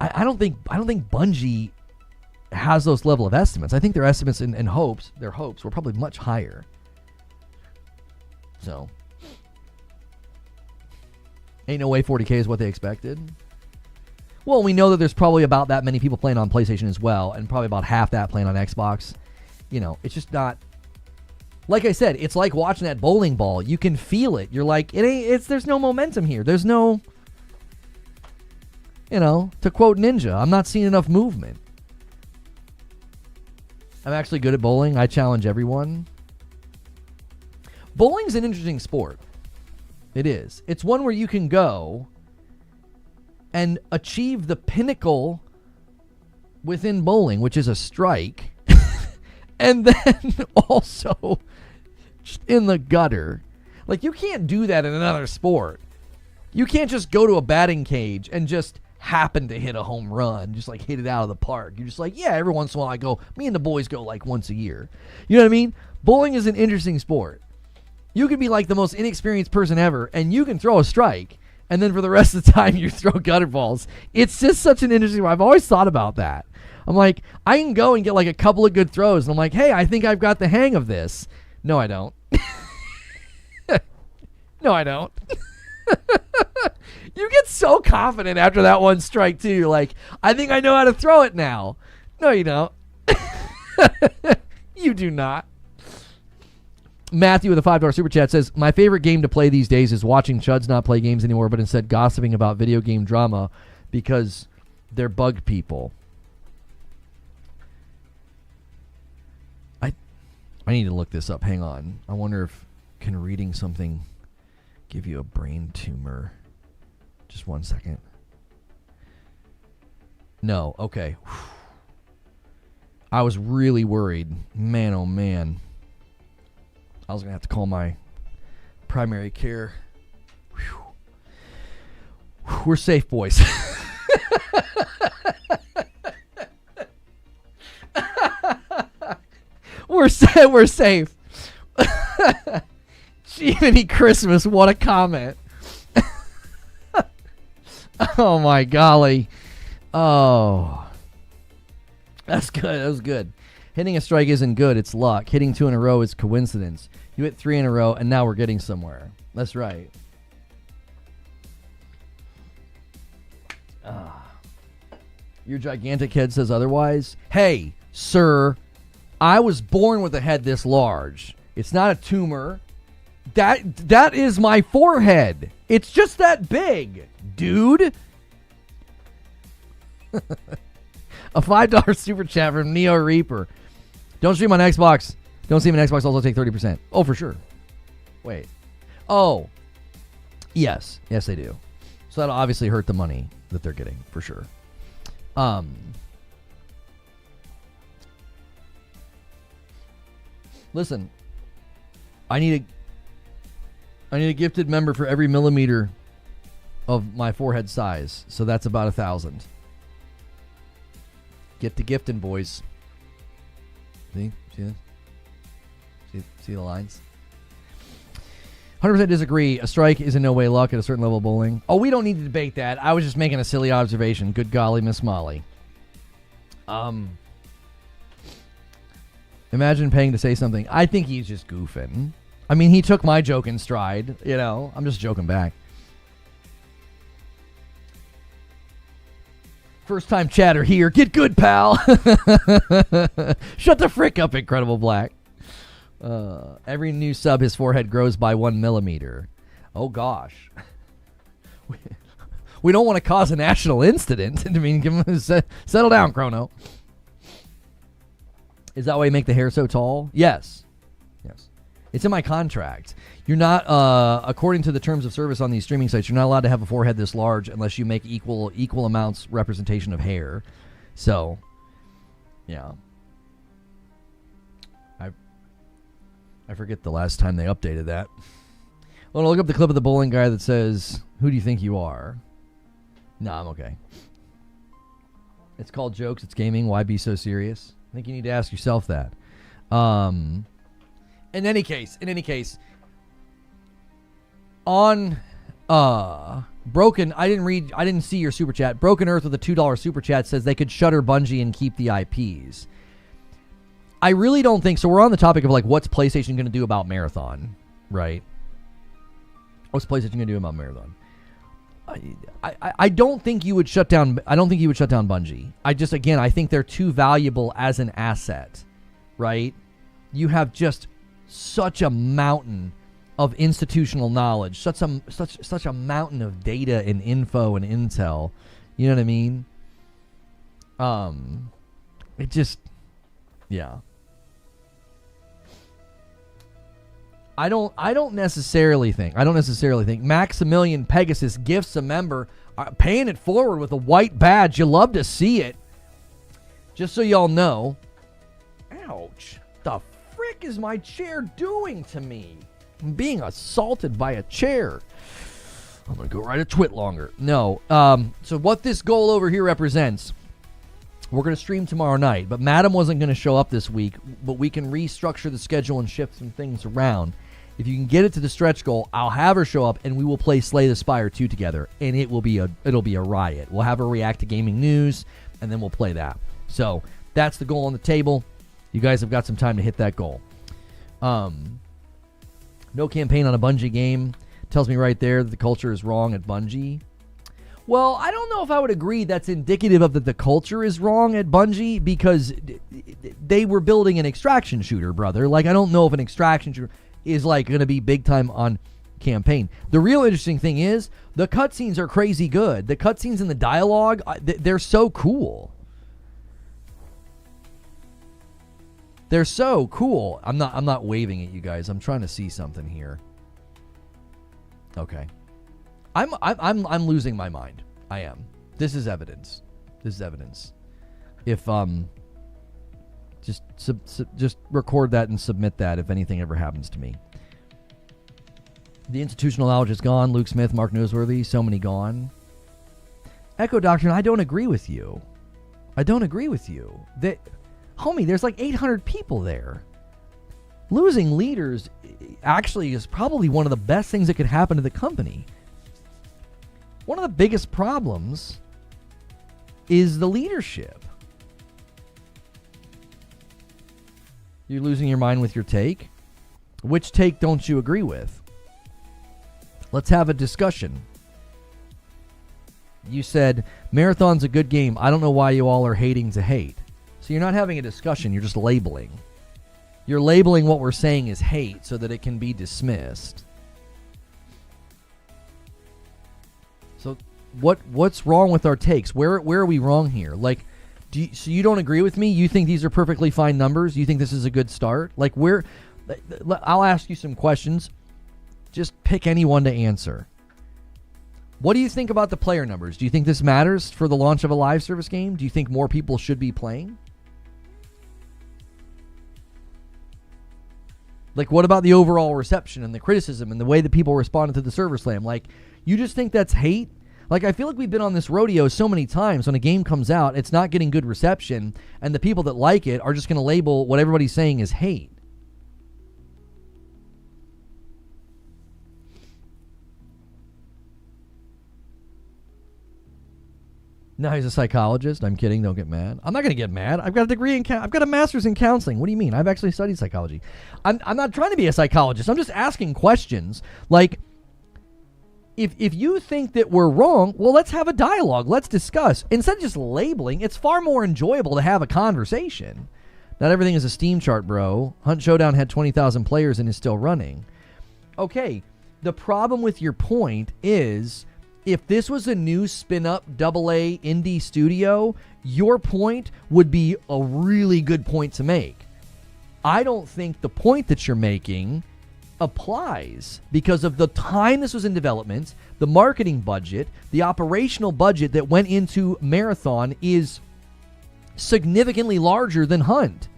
I don't think Bungie has those level of estimates. I think their estimates and their hopes were probably much higher. So, ain't no way 40K is what they expected. Well, we know that there's probably about that many people playing on PlayStation as well, and probably about half that playing on Xbox. It's just not. Like I said, it's like watching that bowling ball. You can feel it. You're like, there's no momentum here. There's no, to quote Ninja, I'm not seeing enough movement. I'm actually good at bowling. I challenge everyone. Bowling's an interesting sport. It is. It's one where you can go and achieve the pinnacle within bowling, which is a strike. And then also just in the gutter. Like, you can't do that in another sport. You can't just go to a batting cage and just happen to hit a home run, just like hit it out of the park. You're just like, yeah, every once in a while me and the boys go like once a year. You know what I mean? Bowling is an interesting sport. You can be like the most inexperienced person ever, and you can throw a strike, and then for the rest of the time you throw gutter balls. It's just such an interesting, I've always thought about that. I'm like, I can go and get like a couple of good throws, and I'm like, hey, I think I've got the hang of this. No, I don't. No, I don't. You get so confident after that one strike, too. You're like, I think I know how to throw it now. No, you don't. You do not. Matthew with a $5 super chat says, my favorite game to play these days is watching chuds not play games anymore, but instead gossiping about video game drama because they're bug people. I need to look this up. Hang on. I wonder if can reading something give you a brain tumor? Just 1 second. No. Okay. I was really worried. Man, oh man. I was going to have to call my primary care. We're safe, boys. We're safe. Jiminy Christmas, what a comment. Oh my golly. Oh. That's good. That was good. Hitting a strike isn't good, it's luck. Hitting 2 in a row is coincidence. You hit 3 in a row and now we're getting somewhere. That's right. Your gigantic head says otherwise. Hey, sir. I was born with a head this large. It's not a tumor. That is my forehead. It's just that big, dude. A $5 super chat from Neo Reaper. Don't stream on Xbox. Don't stream on Xbox. Also take 30%. Oh, for sure. Wait. Oh. Yes. Yes, they do. So that'll obviously hurt the money that they're getting, for sure. Listen, I need a gifted member for every millimeter of my forehead size, so that's about 1,000. Get to gifting, boys. See the lines. 100% disagree. A strike is in no way luck at a certain level of bowling. Oh, we don't need to debate that. I was just making a silly observation. Good golly, Miss Molly. Imagine paying to say something. I think he's just goofing. I mean, he took my joke in stride. I'm just joking back. First time chatter here. Get good, pal. Shut the frick up, Incredible Black. Every new sub, his forehead grows by 1 millimeter. Oh, gosh. We don't want to cause a national incident. I mean, give him settle down, Chrono. Is that why you make the hair so tall? Yes. Yes. It's in my contract. You're not, according to the terms of service on these streaming sites, you're not allowed to have a forehead this large unless you make equal amounts representation of hair. So, yeah. I forget the last time they updated that. Well, look up the clip of the bowling guy that says, "Who do you think you are?" No, I'm okay. It's called jokes. It's gaming. Why be so serious? I think you need to ask yourself that. In any case, on Broken, I didn't see your super chat. Broken Earth with a $2 super chat says they could shutter Bungie and keep the IPs. I really don't think so. We're on the topic of like, what's PlayStation going to do about Marathon, right? What's PlayStation going to do about Marathon? I don't think you would shut down. I don't think you would shut down Bungie. I think they're too valuable as an asset, right? You have just such a mountain of institutional knowledge, such a mountain of data and info and intel. You know what I mean? It just, yeah. I don't necessarily think Maximilian Pegasus gifts a member, paying it forward with a white badge. You love to see it. Just so y'all know. Ouch. The frick is my chair doing to me? I'm being assaulted by a chair. I'm going to go ride a twit longer. No. So what this goal over here represents, we're going to stream tomorrow night, but Madam wasn't going to show up this week, but we can restructure the schedule and shift some things around. If you can get it to the stretch goal, I'll have her show up and we will play Slay the Spire 2 together, and it'll be a riot. We'll have her react to gaming news, and then we'll play that. So that's the goal on the table. You guys have got some time to hit that goal. No campaign on a Bungie game tells me right there that the culture is wrong at Bungie. Well, I don't know if I would agree that's indicative of that the culture is wrong at Bungie, because they were building an extraction shooter, brother. Like, I don't know if an extraction shooter is like going to be big time on campaign. The real interesting thing is the cutscenes are crazy good. The cutscenes and the dialogue, they're so cool. They're so cool. I'm not waving at you guys. I'm trying to see something here. Okay. I'm losing my mind. I am. This is evidence. If just record that and submit that if anything ever happens to me. The institutional knowledge is gone. Luke Smith, Mark Noseworthy, so many gone. Echo Doctrine, I don't agree with you. Homie, there's like 800 people there. Losing leaders actually is probably one of the best things that could happen to the company. One of the biggest problems is the leadership. You're losing your mind with your take? Which take don't you agree with? Let's have a discussion. You said, Marathon's a good game. I don't know why you all are hating to hate. So you're not having a discussion, you're just labeling. You're labeling what we're saying as hate so that it can be dismissed. So what's wrong with our takes? Where are we wrong here? Like, so you don't agree with me? You think these are perfectly fine numbers? You think this is a good start? Like, I'll ask you some questions. Just pick any one to answer. What do you think about the player numbers? Do you think this matters for the launch of a live service game? Do you think more people should be playing? Like, what about the overall reception and the criticism and the way that people responded to the server slam? Like, you just think that's hate? Like, I feel like we've been on this rodeo so many times. When a game comes out, it's not getting good reception, and the people that like it are just going to label what everybody's saying as hate. No, he's a psychologist. I'm kidding. Don't get mad. I'm not going to get mad. I've got a degree in I've got a master's in counseling. What do you mean? I've actually studied psychology. I'm not trying to be a psychologist. I'm just asking questions. Like, if you think that we're wrong, well, let's have a dialogue. Let's discuss. Instead of just labeling, it's far more enjoyable to have a conversation. Not everything is a Steam chart, bro. Hunt Showdown had 20,000 players and is still running. Okay, the problem with your point is, if this was a new spin-up AA indie studio, your point would be a really good point to make. I don't think the point that you're making applies because of the time this was in development, the marketing budget, the operational budget that went into Marathon is significantly larger than Hunt.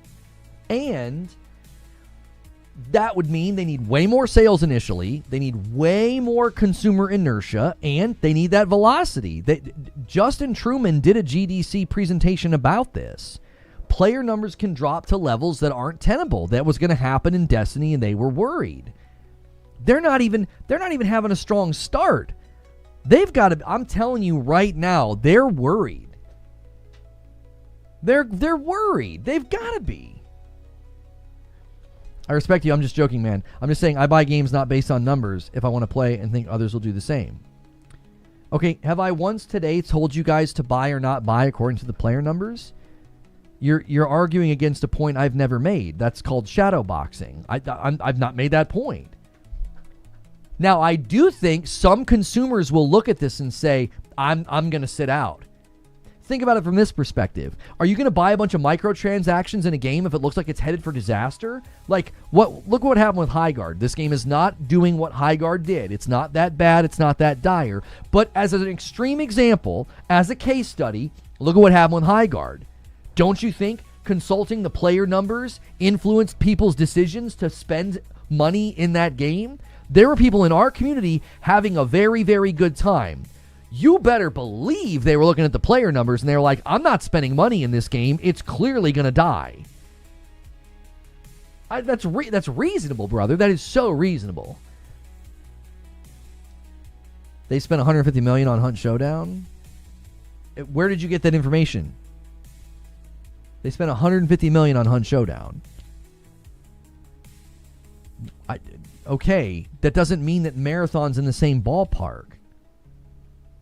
And that would mean they need way more sales initially, they need way more consumer inertia, and they need that velocity. Justin Truman did a GDC presentation about this. Player numbers can drop to levels that aren't tenable. That was going to happen in Destiny, and they were worried. They're not even having a strong start. They've got to, I'm telling you right now, they're worried. They're worried. They've got to be. I respect you. I'm just joking, man. I'm just saying I buy games not based on numbers if I want to play and think others will do the same. Okay, have I once today told you guys to buy or not buy according to the player numbers? You're arguing against a point I've never made. That's called shadow boxing. I've not made that point. Now, I do think some consumers will look at this and say, I'm going to sit out. Think about it from this perspective. Are you going to buy a bunch of microtransactions in a game if it looks like it's headed for disaster? Like, look what happened with Highguard. This game is not doing what Highguard did. It's not that bad. It's not that dire. But as an extreme example, as a case study, look at what happened with Highguard. Don't you think consulting the player numbers influenced people's decisions to spend money in that game? There were people in our community having a very, very good time. You better believe they were looking at the player numbers and they were like, I'm not spending money in this game. It's clearly going to die. That's reasonable, brother. That is so reasonable. They spent $150 million on Hunt Showdown? Where did you get that information? They spent $150 million on Hunt Showdown. Okay, that doesn't mean that Marathon's in the same ballpark.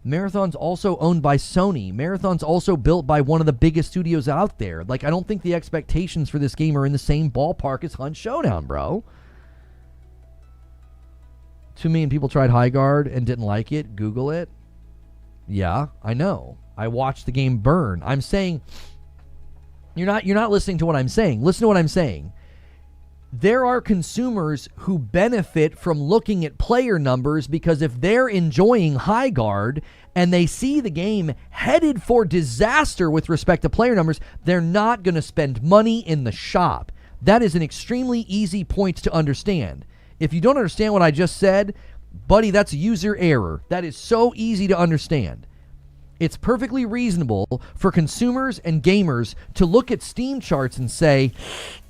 Marathon's also owned by Sony. Marathon's also built by one of the biggest studios out there. Like, I don't think the expectations for this game are in the same ballpark as Hunt Showdown, bro. 2 million people tried Highguard and didn't like it. Google it. Yeah, I know. I watched the game burn. I'm saying, you're not listening to what I'm saying. Listen to what I'm saying. There are consumers who benefit from looking at player numbers because if they're enjoying Highguard and they see the game headed for disaster with respect to player numbers, they're not going to spend money in the shop. That is an extremely easy point to understand. If you don't understand what I just said, buddy, that's user error. That is so easy to understand. It's perfectly reasonable for consumers and gamers to look at Steam charts and say,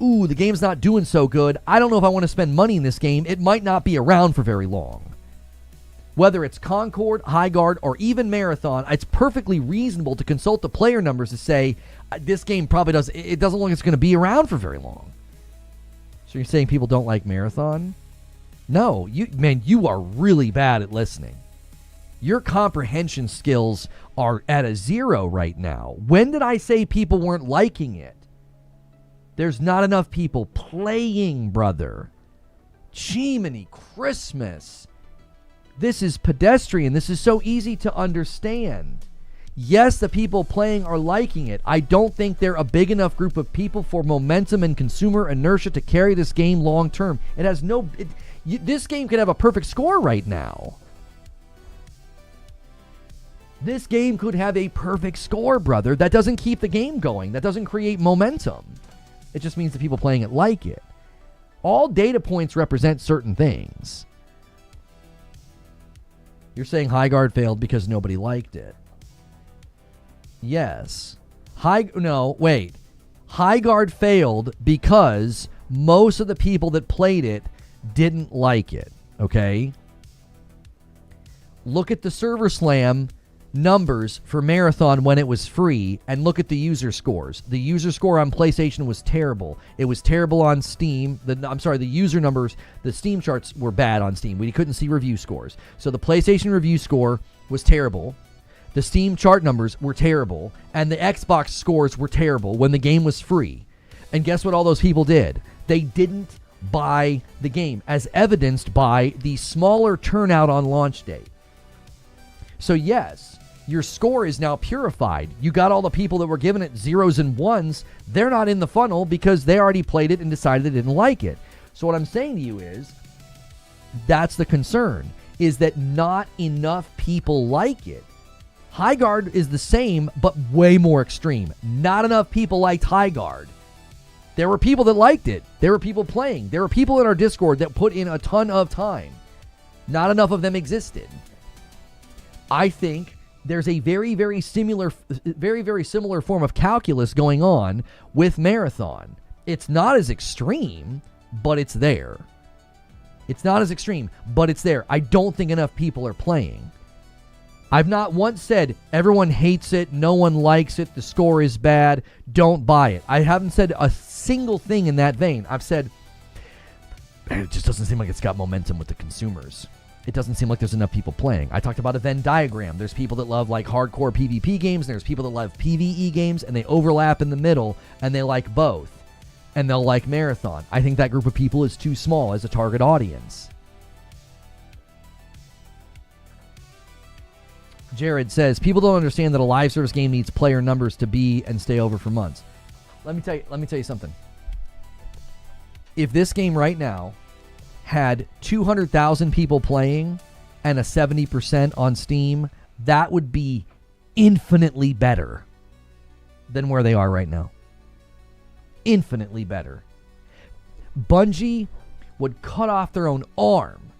ooh, the game's not doing so good. I don't know if I want to spend money in this game. It might not be around for very long. Whether it's Concord, Highguard, or even Marathon, it's perfectly reasonable to consult the player numbers to say, this game probably doesn't look like it's going to be around for very long. So you're saying people don't like Marathon? No, you are really bad at listening. Your comprehension skills are at a 0 right now. When did I say people weren't liking it? There's not enough people playing, brother. Jiminy Christmas. This is pedestrian. This is so easy to understand. Yes, the people playing are liking it. I don't think they're a big enough group of people for momentum and consumer inertia to carry this game long term. It has no... this game could have a perfect score right now. This game could have a perfect score, brother. That doesn't keep the game going. That doesn't create momentum. It just means the people playing it like it. All data points represent certain things. You're saying Highguard failed because nobody liked it. Yes. Highguard failed because most of the people that played it didn't like it. Okay? Look at the server slam numbers for Marathon when it was free and look at the user scores. The user score on PlayStation was terrible. It was terrible on Steam. The user numbers, the Steam charts were bad on Steam. We couldn't see review scores. So the PlayStation review score was terrible. The Steam chart numbers were terrible. And the Xbox scores were terrible when the game was free. And guess what all those people did? They didn't buy the game, as evidenced by the smaller turnout on launch day. So yes, your score is now purified. You got all the people that were giving it 0s and 1s. They're not in the funnel because they already played it and decided they didn't like it. So what I'm saying to you is, That's the concern, is that not enough people like it. High Guard is the same, but way more extreme. Not enough people liked High Guard. There were people that liked it. There were people playing. There were people in our Discord that put in a ton of time. Not enough of them existed. I think there's a very, very similar form of calculus going on with Marathon. It's not as extreme, but it's there. It's not as extreme, but it's there. I don't think enough people are playing. I've not once said everyone hates it, no one likes it, the score is bad, don't buy it. I haven't said a single thing in that vein. I've said, it just doesn't seem like it's got momentum with the consumers. It doesn't seem like there's enough people playing. I talked about a Venn diagram. There's people that love like hardcore PvP games, and there's people that love PvE games, and they overlap in the middle, and they like both. And they'll like Marathon. I think that group of people is too small as a target audience. Jared says, people don't understand that a live service game needs player numbers to be and stay over for months. Let me tell you something. If this game right now had 200,000 people playing and a 70% on Steam, that would be infinitely better than where they are right now. Infinitely better. Bungie would cut off their own arm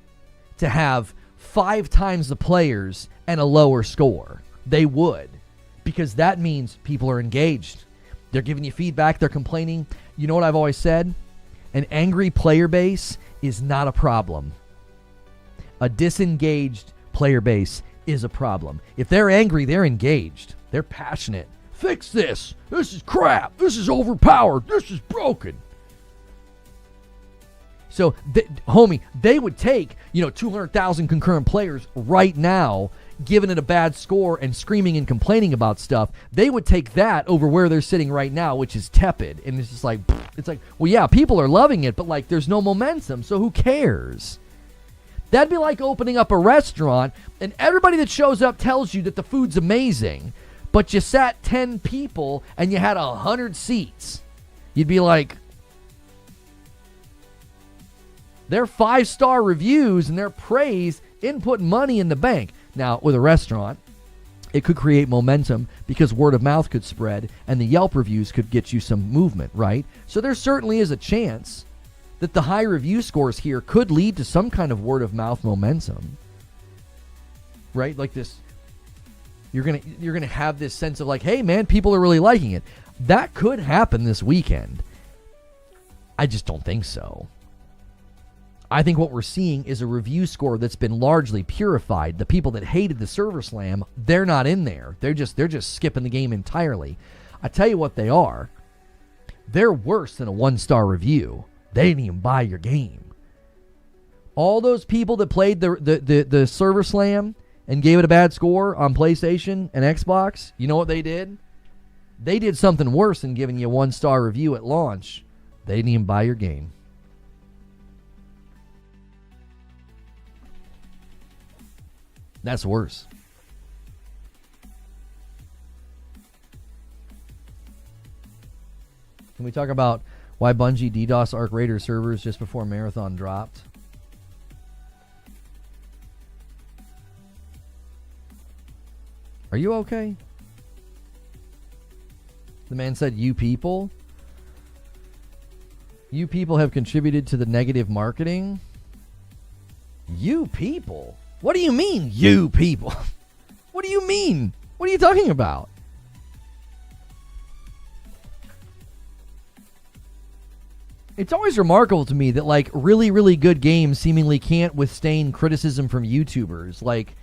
to have 5 times the players and a lower score. They would, because that means people are engaged. They're giving you feedback. They're complaining. You know what I've always said? An angry player base is not a problem. A disengaged player base is a problem. If they're angry, they're engaged. They're passionate. Fix this. This is crap. This is overpowered. This is broken. So, homie, they would take, 200,000 concurrent players right now, giving it a bad score and screaming and complaining about stuff. They would take that over where they're sitting right now, which is tepid. And it's just like, well, yeah, people are loving it, but like there's no momentum, so who cares? That'd be like opening up a restaurant and everybody that shows up tells you that the food's amazing, but you sat 10 people and you had 100 seats. You'd be like, their 5-star reviews and their praise input money in the bank. Now, with a restaurant, it could create momentum because word of mouth could spread and the Yelp reviews could get you some movement, right? So there certainly is a chance that the high review scores here could lead to some kind of word of mouth momentum, right? Like this, you're gonna have this sense of like, hey man, people are really liking it. That could happen this weekend. I just don't think so. I think what we're seeing is a review score that's been largely purified. The people that hated the server slam, they're not in there. They're just skipping the game entirely. I tell you what they are. They're worse than a 1-star review. They didn't even buy your game. All those people that played the server slam and gave it a bad score on PlayStation and Xbox, you know what they did? They did something worse than giving you a 1-star review at launch. They didn't even buy your game. That's worse. Can we talk about why Bungie DDoS Arc Raider servers just before Marathon dropped? Are you okay? The man said, you people? You people have contributed to the negative marketing? You people? What do you mean, you people? What do you mean? What are you talking about? It's always remarkable to me that, like, really, really good games seemingly can't withstand criticism from YouTubers. Like,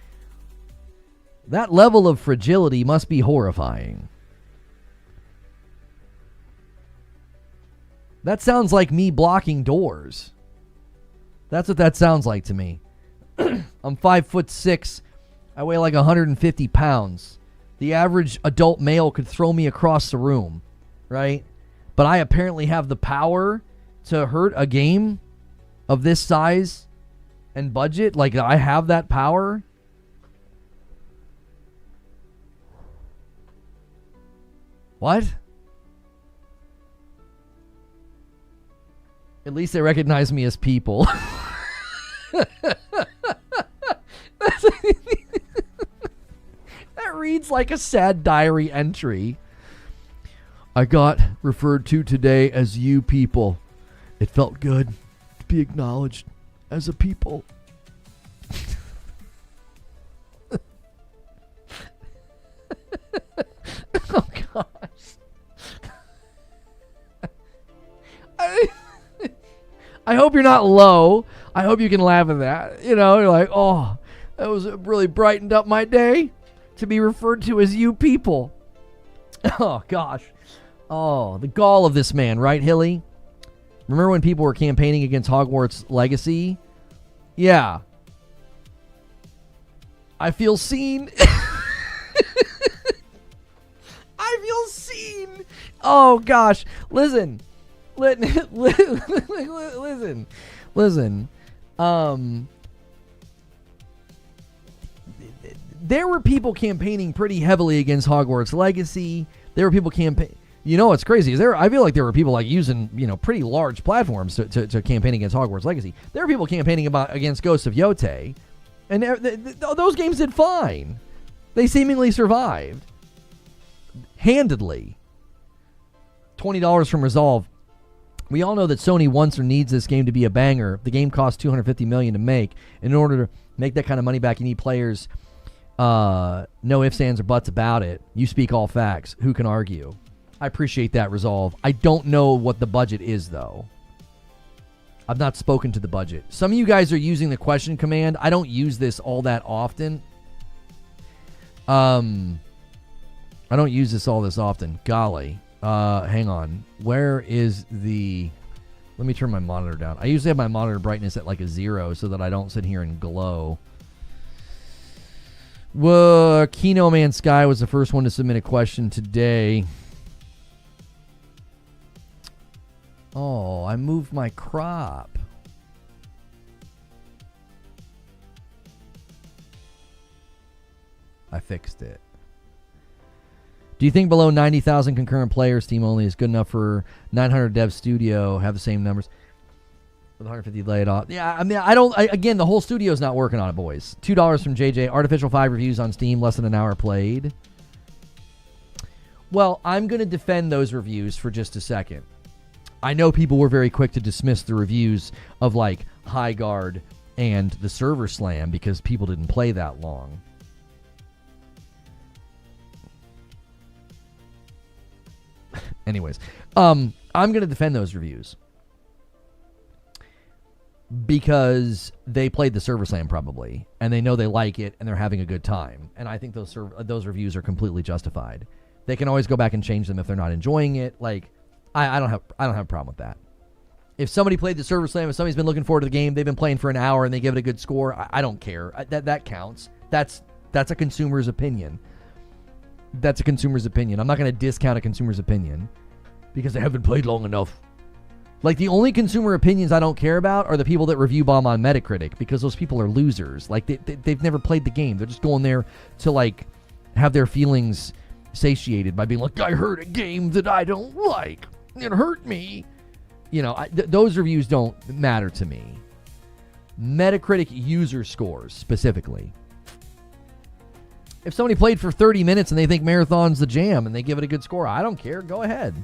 that level of fragility must be horrifying. That sounds like me blocking doors. That's what that sounds like to me. I'm 5'6". I weigh like 150 pounds. The average adult male could throw me across the room, right? But I apparently have the power to hurt a game of this size and budget. Like, I have that power. What? At least they recognize me as people. That reads like a sad diary entry. I got referred to today as you people. It felt good to be acknowledged as a people. Oh, gosh. I hope you're not low. I hope you can laugh at that. You know, you're like, oh, that was really brightened up my day to be referred to as you people. Oh, gosh. Oh, the gall of this man, right, Hilly? Remember when people were campaigning against Hogwarts Legacy? Yeah. I feel seen. I feel seen. Oh, gosh. Listen. Listen. There were people campaigning pretty heavily against Hogwarts Legacy. There were people You know what's crazy is I feel like there were people like using pretty large platforms to campaign against Hogwarts Legacy. There were people campaigning against Ghosts of Yotei, and those games did fine. They seemingly survived handedly. $20 from Resolve. We all know that Sony wants or needs this game to be a banger. The game costs $250 million to make. In order to make that kind of money back, you need players. No ifs, ands, or buts about it. You speak all facts. Who can argue? I appreciate that, Resolve. I don't know what the budget is, though. I've not spoken to the budget. Some of you guys are using the question command. I don't use this all that often. I don't use this all this often. Golly. Hang on. Where is the... Let me turn my monitor down. I usually have my monitor brightness at like a 0 so that I don't sit here and glow. Whoa, Kino Man Sky was the first one to submit a question today. Oh, I moved my crop. I fixed it. Do you think below 90,000 concurrent players, Steam only, is good enough for 900 dev studio, have the same numbers? With 150 laid off. Yeah, I mean, again, the whole studio's not working on it, boys. $2 from JJ. Artificial 5 reviews on Steam, less than an hour played. Well, I'm going to defend those reviews for just a second. I know people were very quick to dismiss the reviews of, like, High Guard and the Server Slam because people didn't play that long. Anyways, I'm going to defend those reviews because they played the Server Slam probably, and they know they like it, and they're having a good time. And I think those reviews are completely justified. They can always go back and change them if they're not enjoying it. Like, I don't have a problem with that. If somebody played the Server Slam, if somebody's been looking forward to the game, they've been playing for an hour, and they give it a good score, I don't care. That counts. That's a consumer's opinion. That's a consumer's opinion. I'm not going to discount a consumer's opinion because they haven't played long enough. Like, the only consumer opinions I don't care about are the people that review bomb on Metacritic because those people are losers. Like, they've never played the game. They're just going there to, like, have their feelings satiated by being like, I heard a game that I don't like. It hurt me. You know, those reviews don't matter to me. Metacritic user scores, specifically. If somebody played for 30 minutes and they think Marathon's the jam and they give it a good score, I don't care. Go ahead.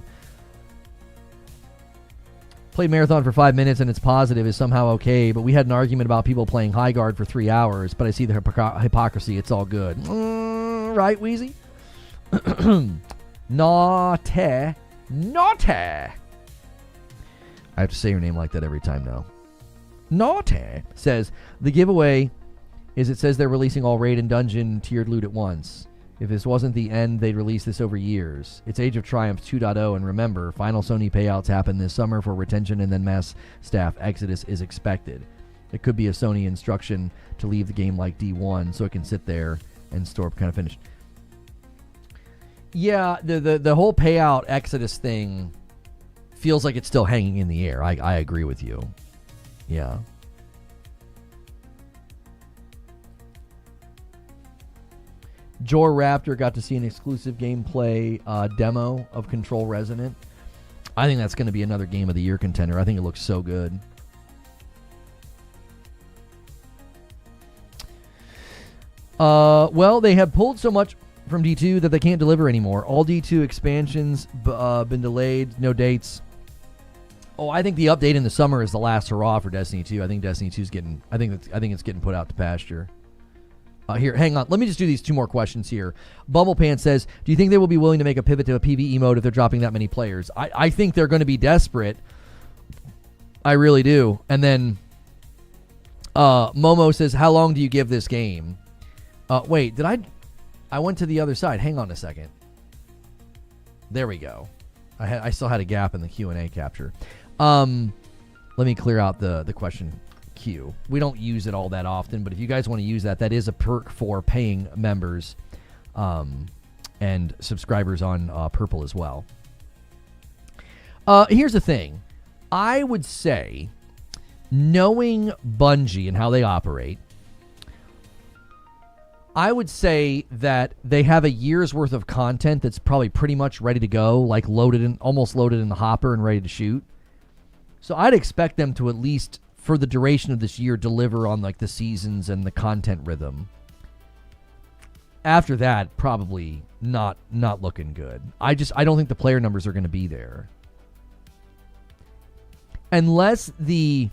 Played Marathon for 5 minutes and it's positive is somehow okay, but we had an argument about people playing High Guard for 3 hours, but I see the hypocrisy. It's all good. Right, Wheezy? Naughty. I have to say your name like that every time now. Naughty says, the giveaway is it says they're releasing all raid and dungeon tiered loot at once. If this wasn't the end, they'd release this over years. It's Age of Triumph 2.0, and remember, final Sony payouts happen this summer for retention, and then mass staff exodus is expected. It could be a Sony instruction to leave the game like D1 so it can sit there and store kind of finished. Yeah, the whole payout exodus thing feels like it's still hanging in the air. I agree with you. Yeah. Jor Raptor got to see an exclusive gameplay demo of Control Resonant. I think that's going to be another Game of the Year contender. I think it looks so good. Well, they have pulled so much from D2 that they can't deliver anymore. All D2 expansions been delayed, no dates. Oh, I think the update in the summer is the last hurrah for Destiny 2. I think Destiny 2 is getting. I think it's getting put out to pasture. Here, hang on. Let me just do these two more questions here. Bumblepants says, do you think they will be willing to make a pivot to a PvE mode if they're dropping that many players? I think they're going to be desperate. I really do. And then Momo says, how long do you give this game? Wait, did I went to the other side. Hang on a second. There we go. I still had a gap in the Q&A capture. Let me clear out the question queue. We don't use it all that often, but if you guys want to use that, that is a perk for paying members and subscribers on Purple as well. Here's the thing. I would say, knowing Bungie and how they operate, I would say that they have a year's worth of content that's probably pretty much ready to go, like almost loaded in the hopper and ready to shoot. So I'd expect them to at least, for the duration of this year, deliver on like the seasons and the content rhythm. After that, probably not looking good. I don't think the player numbers are going to be there. Unless the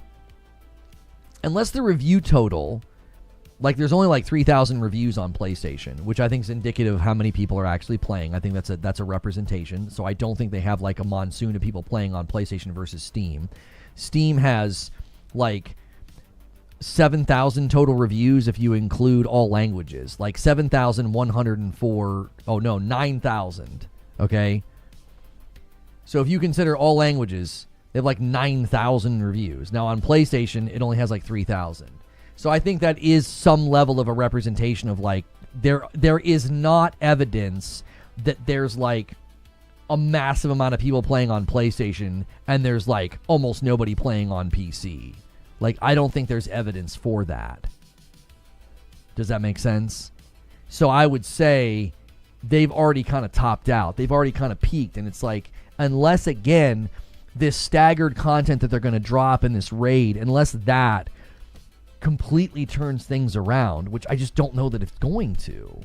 review total, like there's only like 3,000 reviews on PlayStation, which I think is indicative of how many people are actually playing. I think that's a representation. So I don't think they have like a monsoon of people playing on PlayStation versus Steam. Steam has like 7,000 total reviews if you include all languages. Like 7,104. Oh no, 9,000. Okay. So if you consider all languages, they have like 9,000 reviews. Now on PlayStation, it only has like 3,000. So I think that is some level of a representation of like there is not evidence that there's like a massive amount of people playing on PlayStation and there's like almost nobody playing on PC. Like I don't think there's evidence for that. Does that make sense? So I would say they've already kind of topped out. They've already kind of peaked, and it's like, unless again this staggered content that they're going to drop in this raid, unless that completely turns things around, which I just don't know that it's going to.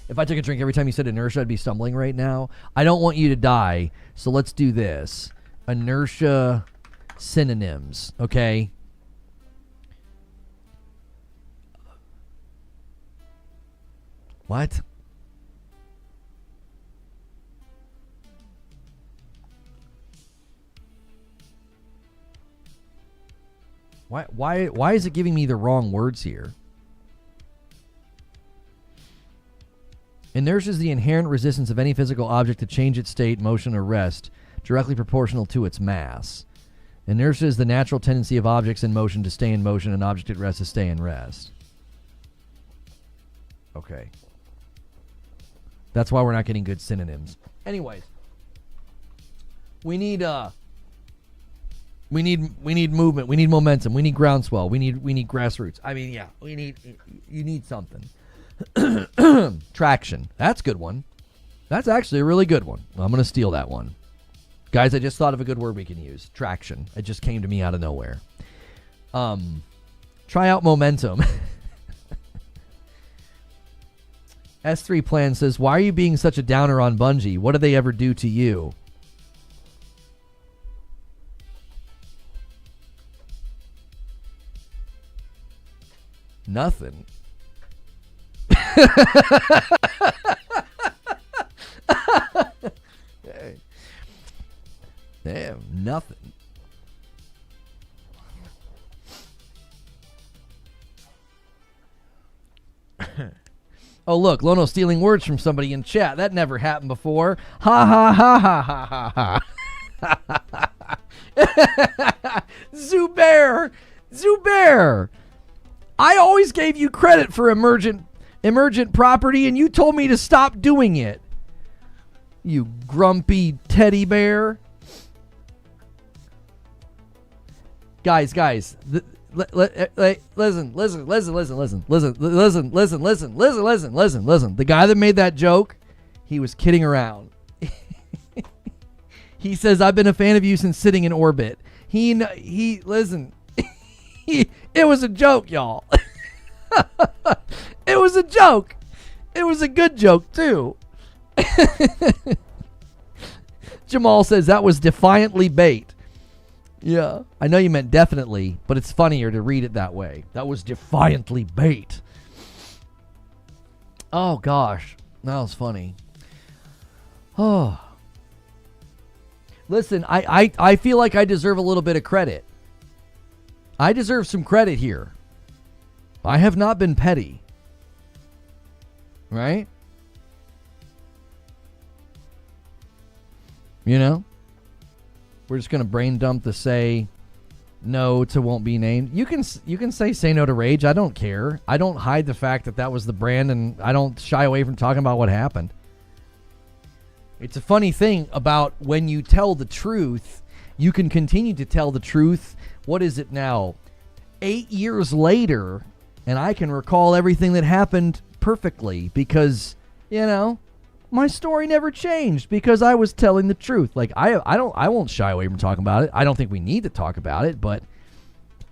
If I took a drink every time you said inertia, I'd be stumbling right now. I don't want you to die, so let's do this. Inertia synonyms, okay? What? Why is it giving me the wrong words here? Inertia is the inherent resistance of any physical object to change its state, motion, or rest, directly proportional to its mass. Inertia is the natural tendency of objects in motion to stay in motion and object at rest to stay in rest. Okay. That's why we're not getting good synonyms. Anyways, we need movement. We need momentum. We need groundswell. We need grassroots. I mean, yeah, you need something. Traction. That's a good one. That's actually a really good one. I'm going to steal that one. Guys, I just thought of a good word we can use. Traction. It just came to me out of nowhere. Try out momentum. S3 Plan says, why are you being such a downer on Bungie? What did they ever do to you? Nothing. Damn, nothing. Oh, look, Lono stealing words from somebody in chat. That never happened before. Ha ha ha ha ha ha ha. Zubair! I always gave you credit for emergent property, and you told me to stop doing it. You grumpy teddy bear. Guys. Listen. The guy that made that joke, he was kidding around. He says, I've been a fan of you since sitting in orbit. Listen. It was a joke, y'all. It was a joke. It was a good joke, too. Jamal says that was defiantly bait. Yeah, I know you meant definitely, but it's funnier to read it that way. That was defiantly bait. Oh, gosh. That was funny. Oh. Listen, I feel like I deserve a little bit of credit. I deserve some credit here. I have not been petty. Right? You know? We're just going to brain dump the say no to won't be named. You can say no to rage. I don't care. I don't hide the fact that that was the brand, and I don't shy away from talking about what happened. It's a funny thing about when you tell the truth, you can continue to tell the truth. What is it now? 8 years later, and I can recall everything that happened perfectly because, you know, my story never changed because I was telling the truth. Like I won't shy away from talking about it. I don't think we need to talk about it, but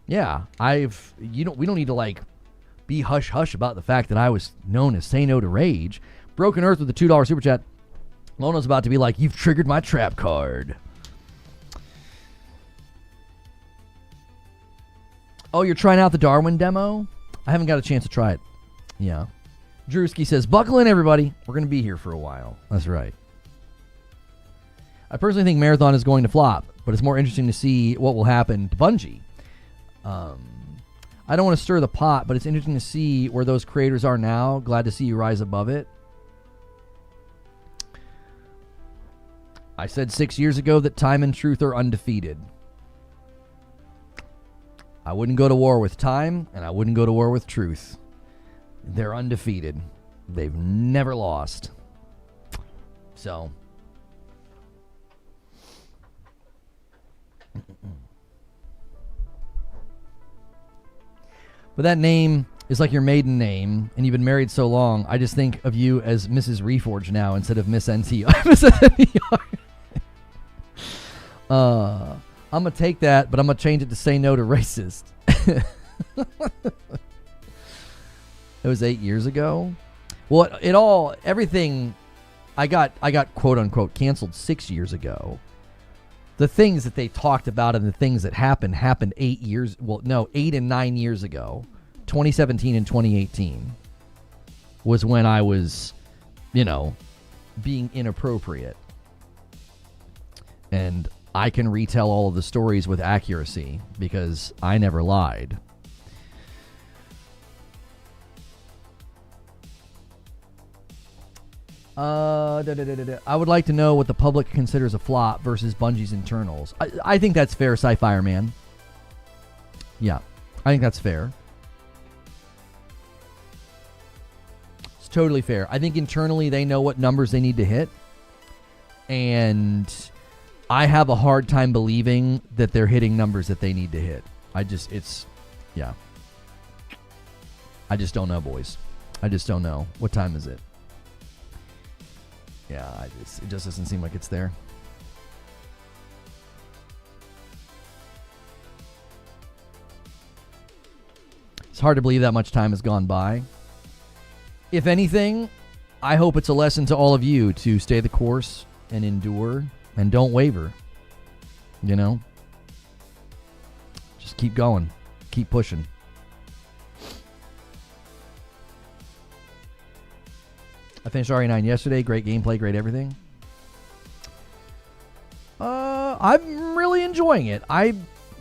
yeah, we don't need to like be hush hush about the fact that I was known as Say No to Rage. Broken Earth with the $2 super chat. Lono's about to be like, you've triggered my trap card. Oh, you're trying out the Darwin demo? I haven't got a chance to try it. Yeah. Drewski says, buckle in, everybody. We're going to be here for a while. That's right. I personally think Marathon is going to flop, but it's more interesting to see what will happen to Bungie. I don't want to stir the pot, but it's interesting to see where those creators are now. Glad to see you rise above it. I said 6 years ago that time and truth are undefeated. I wouldn't go to war with time, and I wouldn't go to war with truth. They're undefeated. They've never lost. So. But that name is like your maiden name, and you've been married so long, I just think of you as Mrs. Reforge now instead of Miss NTR. Miss NTR. I'm going to take that, but I'm going to change it to Say No to Racist. It was 8 years ago. Well, everything I got quote unquote canceled 6 years ago. The things that they talked about and the things that happened 8 and 9 years ago. 2017 and 2018 was when I was, being inappropriate. And I can retell all of the stories with accuracy because I never lied. I would like to know what the public considers a flop versus Bungie's internals. I think that's fair, Sci-Fire Man. Yeah, I think that's fair. It's totally fair. I think internally they know what numbers they need to hit. And I have a hard time believing that they're hitting numbers that they need to hit. I just don't know, boys. I just don't know. What time is it? Yeah, it just doesn't seem like it's there. It's hard to believe that much time has gone by. If anything, I hope it's a lesson to all of you to stay the course and endure and don't waver. Just keep going. Keep pushing. I finished RE9 yesterday. Great gameplay, great everything. I'm really enjoying it. I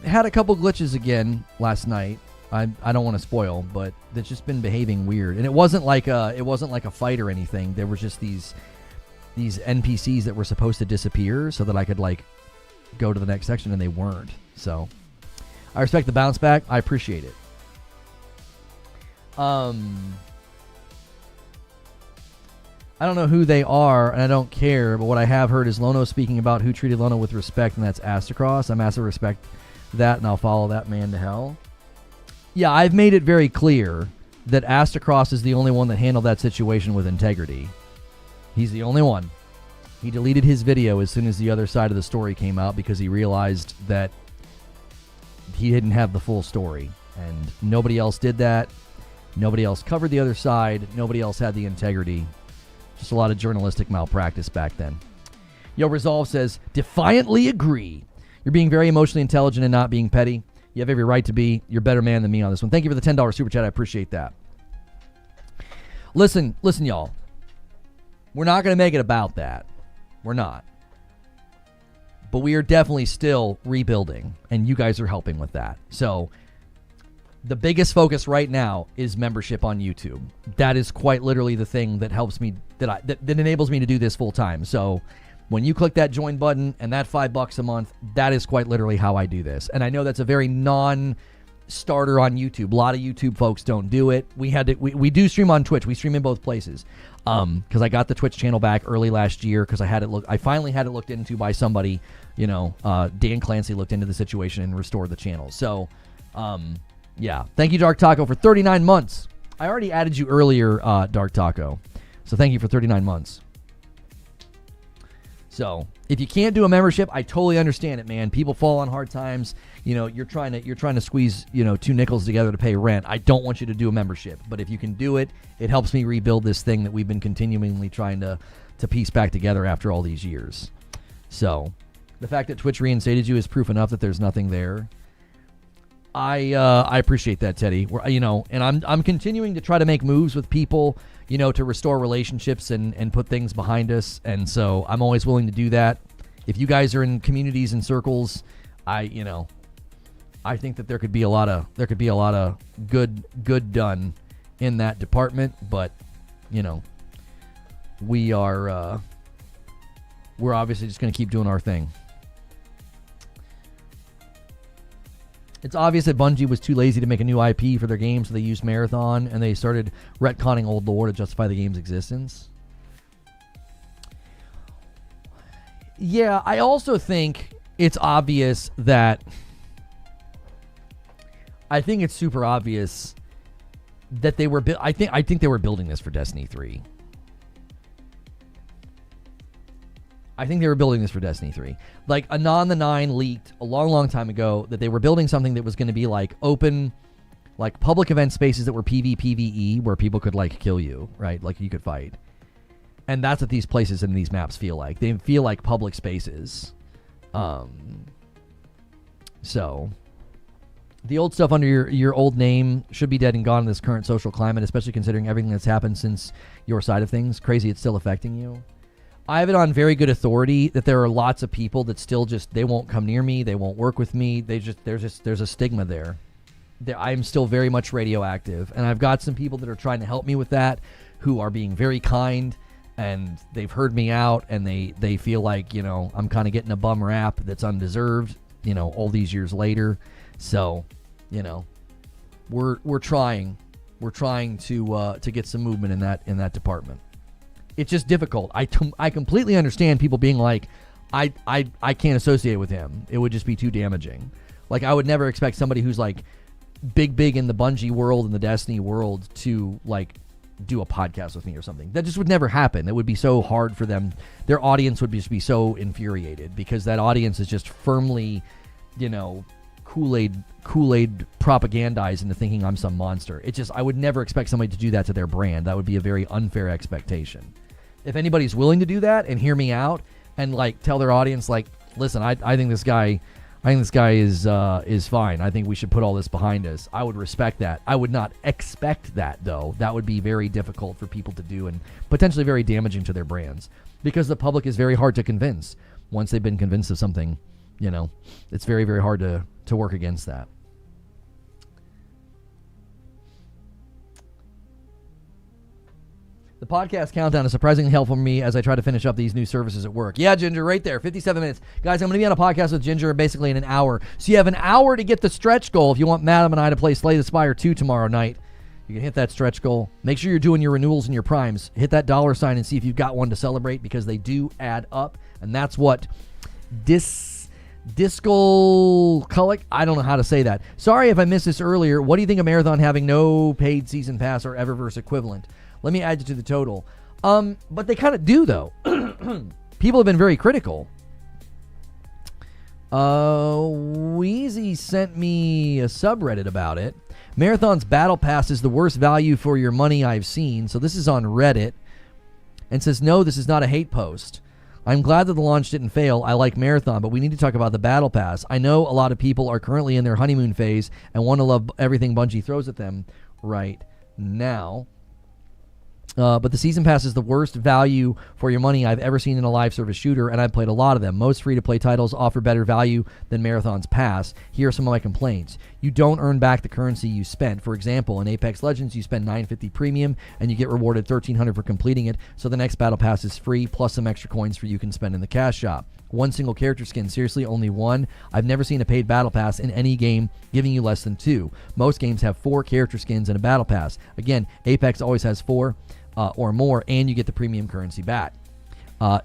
had a couple glitches again last night. I don't want to spoil, but it's just been behaving weird. And it wasn't like a fight or anything. There were just these NPCs that were supposed to disappear so that I could go to the next section, and they weren't. So I respect the bounce back. I appreciate it. I don't know who they are, and I don't care, but what I have heard is Lono speaking about who treated Lono with respect, and that's Astacross. I massive respect that, and I'll follow that man to hell. Yeah, I've made it very clear that Astacross is the only one that handled that situation with integrity. He's the only one. He deleted his video as soon as the other side of the story came out because he realized that he didn't have the full story, and nobody else did that. Nobody else covered the other side. Nobody else had the integrity. Just a lot of journalistic malpractice back then. Yo, Resolve says, defiantly agree. You're being very emotionally intelligent and not being petty. You have every right to be. You're a better man than me on this one. Thank you for the $10 super chat. I appreciate that. Listen, y'all. We're not going to make it about that. We're not. But we are definitely still rebuilding, and you guys are helping with that. So the biggest focus right now is membership on YouTube. That is quite literally the thing that helps me, that enables me to do this full time. So when you click that join button and that $5 a month, that is quite literally how I do this. And I know that's a very non-starter on YouTube. A lot of YouTube folks don't do it. We do stream on Twitch. We stream in both places. Because I got the Twitch channel back early last year because I finally had it looked into by somebody. Dan Clancy looked into the situation and restored the channel. So, yeah. Thank you, Dark Taco, for 39 months. I already added you earlier, Dark Taco. So thank you for 39 months. So if you can't do a membership, I totally understand it, man. People fall on hard times. You're trying to squeeze, 2 nickels together to pay rent. I don't want you to do a membership, but if you can do it, it helps me rebuild this thing that we've been continually trying to piece back together after all these years. So the fact that Twitch reinstated you is proof enough that there's nothing there. I appreciate that, Teddy. And I'm continuing to try to make moves with people, to restore relationships and put things behind us. And so I'm always willing to do that. If you guys are in communities and circles, I think that there could be a lot of good done in that department. But we're obviously just going to keep doing our thing. It's obvious that Bungie was too lazy to make a new IP for their game, so they used Marathon, and they started retconning old lore to justify the game's existence. Yeah, I also think it's obvious that... I think it's super obvious that they were... I think they were building this for Destiny 3. I think they were building this for Destiny 3. Like, Anon the 9 leaked a long time ago that they were building something that was going to be, like, open, like, public event spaces that were PvE, where people could, like, kill you, right? Like, you could fight. And that's what these places and these maps feel like. They feel like public spaces. So, the old stuff under your old name should be dead and gone in this current social climate, especially considering everything that's happened since your side of things. Crazy it's still affecting you. I have it on very good authority that there are lots of people that still just, they won't come near me, they won't work with me, there's a stigma there. I'm still very much radioactive, and I've got some people that are trying to help me with that, who are being very kind, and they've heard me out, and they feel like, I'm kind of getting a bum rap that's undeserved, all these years later. So, we're trying to get some movement in that department. It's just difficult. I completely understand people being like, I can't associate with him. It would just be too damaging. Like, I would never expect somebody who's like big in the Bungie world and the Destiny world to like do a podcast with me or something. That just would never happen. It would be so hard for them. Their audience would just be so infuriated because that audience is just firmly, Kool-Aid propagandized into thinking I'm some monster. It's just, I would never expect somebody to do that to their brand. That would be a very unfair expectation. If anybody's willing to do that and hear me out and like tell their audience, like, listen, I think this guy is fine. I think we should put all this behind us. I would respect that. I would not expect that, though. That would be very difficult for people to do and potentially very damaging to their brands because the public is very hard to convince. Once they've been convinced of something, it's very, very hard to work against that. The podcast countdown is surprisingly helpful for me as I try to finish up these new services at work. Yeah, Ginger, right there, 57 minutes. Guys, I'm going to be on a podcast with Ginger basically in an hour. So you have an hour to get the stretch goal if you want Madam and I to play Slay the Spire 2 tomorrow night. You can hit that stretch goal. Make sure you're doing your renewals and your primes. Hit that $ and see if you've got one to celebrate because they do add up. And that's what Discal, I don't know how to say that. Sorry if I missed this earlier. What do you think of Marathon having no paid season pass or Eververse equivalent? Let me add you to the total. But they kind of do, though. People have been very critical. Wheezy sent me a subreddit about it. Marathon's Battle Pass is the worst value for your money I've seen. So this is on Reddit. And says, no, this is not a hate post. I'm glad that the launch didn't fail. I like Marathon, but we need to talk about the Battle Pass. I know a lot of people are currently in their honeymoon phase and want to love everything Bungie throws at them right now. But the Season Pass is the worst value for your money I've ever seen in a live service shooter, and I've played a lot of them. Most free-to-play titles offer better value than Marathon's pass. Here are some of my complaints. You don't earn back the currency you spent. For example, in Apex Legends, you spend $9.50 premium, and you get rewarded $1,300 for completing it, so the next Battle Pass is free, plus some extra coins for you can spend in the cash shop. One single character skin, seriously, only one? I've never seen a paid Battle Pass in any game giving you less than 2. Most games have 4 character skins in a Battle Pass. Again, Apex always has 4. Or more, and you get the premium currency back.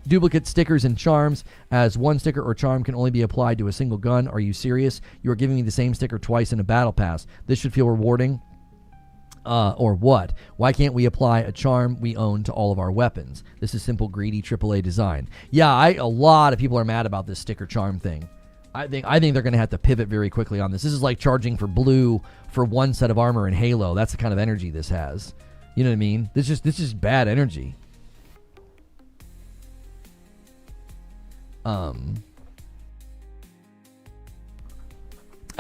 Duplicate stickers and charms, as one sticker or charm can only be applied to a single gun. Are you serious? You are giving me the same sticker twice in a battle pass. This should feel rewarding. Or what? Why can't we apply a charm we own to all of our weapons? This is simple, greedy AAA design. Yeah, a lot of people are mad about this sticker charm thing. I think they're going to have to pivot very quickly on this. This is like charging for blue for one set of armor in Halo. That's the kind of energy this has. You know what I mean? This is bad energy. I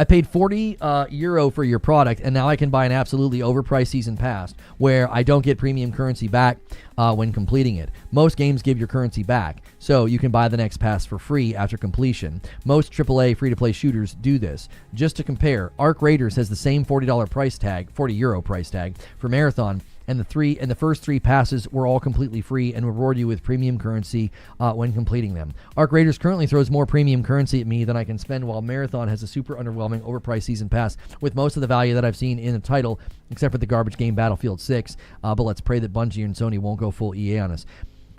paid €40 for your product, and now I can buy an absolutely overpriced season pass where I don't get premium currency back when completing it. Most games give your currency back, so you can buy the next pass for free after completion. Most AAA free-to-play shooters do this. Just to compare, Arc Raiders has the same €40 price tag for Marathon, and the first 3 passes were all completely free and reward you with premium currency when completing them. Arc Raiders currently throws more premium currency at me than I can spend, while Marathon has a super underwhelming overpriced season pass with most of the value that I've seen in the title, except for the garbage game Battlefield 6. But let's pray that Bungie and Sony won't go full EA on us.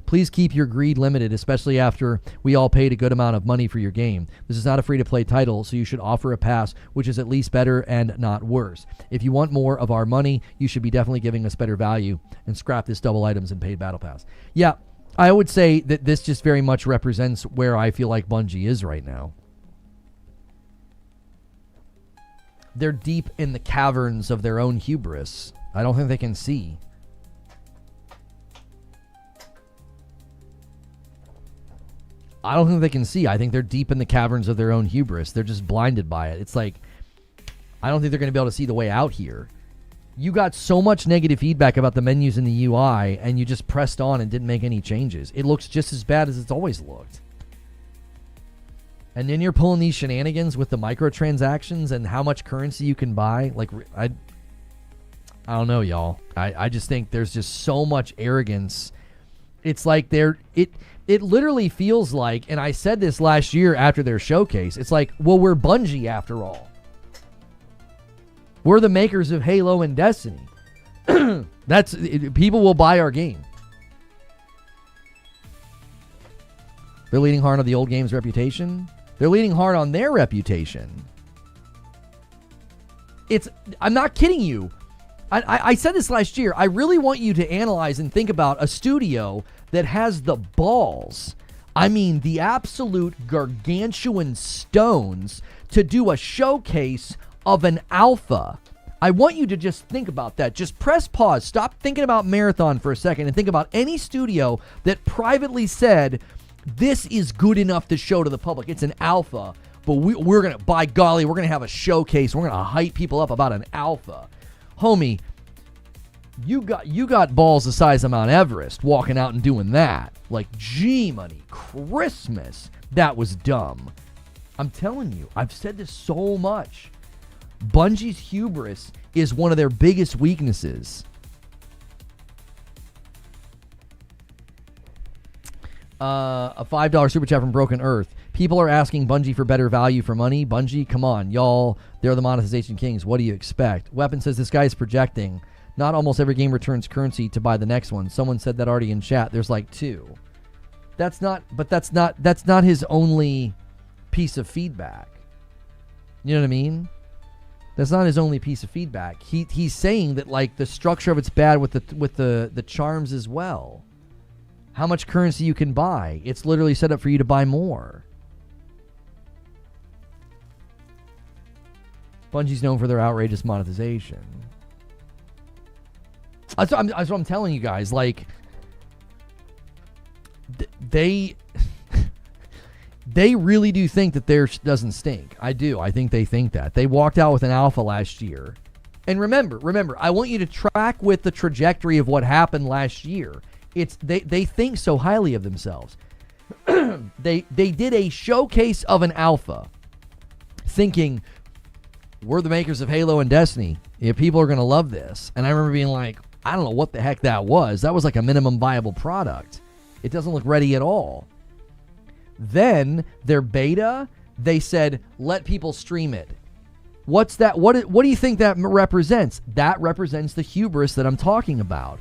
Please keep your greed limited, especially after we all paid a good amount of money for your game. This is not a free-to-play title, so you should offer a pass which is at least better and not worse. If you want more of our money, you should be definitely giving us better value and scrap this double items and paid battle pass. Yeah, I would say that this just very much represents where I feel like Bungie is right now. They're deep in the caverns of their own hubris. I don't think they can see. I don't think they can see. I think they're deep in the caverns of their own hubris. They're just blinded by it. It's like, I don't think they're going to be able to see the way out here. You got so much negative feedback about the menus in the UI, and you just pressed on and didn't make any changes. It looks just as bad as it's always looked. And then you're pulling these shenanigans with the microtransactions and how much currency you can buy. Like, I don't know, y'all. I just think there's just so much arrogance. It's like it literally feels like, and I said this last year after their showcase, it's like, well, we're Bungie after all. We're the makers of Halo and Destiny. People will buy our game. They're leaning hard on the old game's reputation. They're leaning hard on their reputation. I'm not kidding you. I said this last year. I really want you to analyze and think about a studio that has the balls, I mean the absolute gargantuan stones, to do a showcase of an alpha. I want you to just think about that. Just press pause. Stop thinking about Marathon for a second and think about any studio that privately said, this is good enough to show to the public. It's an alpha, but we're going to, by golly, we're going to have a showcase. We're going to hype people up about an alpha. Homie, you got balls the size of Mount Everest walking out and doing that. Like, gee, money, Christmas. That was dumb. I'm telling you, I've said this so much. Bungie's hubris is one of their biggest weaknesses. A $5 super chat from Broken Earth. People are asking Bungie for better value for money. Bungie, come on, y'all. They're the monetization kings. What do you expect? Weapon says this guy's projecting. Not almost every game returns currency to buy the next one. Someone said that already in chat. There's like 2. That's not his only piece of feedback. You know what I mean? That's not his only piece of feedback. He's saying that like the structure of it's bad with the charms as well. How much currency you can buy. It's literally set up for you to buy more. Bungie's known for their outrageous monetization. That's what I'm telling you guys. Like, they really do think that theirs doesn't stink. I do. I think they think that. They walked out with an alpha last year. And remember, I want you to track with the trajectory of what happened last year. It's they think so highly of themselves. They did a showcase of an alpha, thinking, we're the makers of Halo and Destiny. Yeah, people are going to love this. And I remember being like, I don't know what the heck that was. That was like a minimum viable product. It doesn't look ready at all. Then their beta, they said, let people stream it. What's that? What do you think that represents? That represents the hubris that I'm talking about.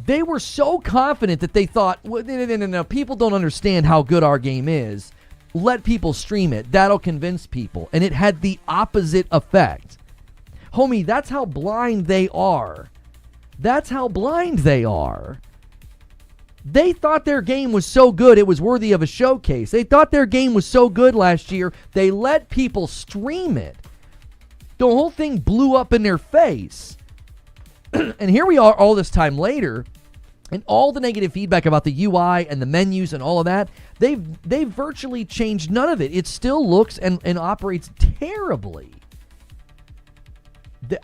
They were so confident that they thought, well, no, people don't understand how good our game is. Let people stream it. That'll convince people. And it had the opposite effect. Homie, that's how blind they are. That's how blind they are. They thought their game was so good it was worthy of a showcase. They thought their game was so good last year, they let people stream it. The whole thing blew up in their face. And here we are all this time later, and all the negative feedback about the UI and the menus and all of that, they've virtually changed none of it. It still looks and operates terribly.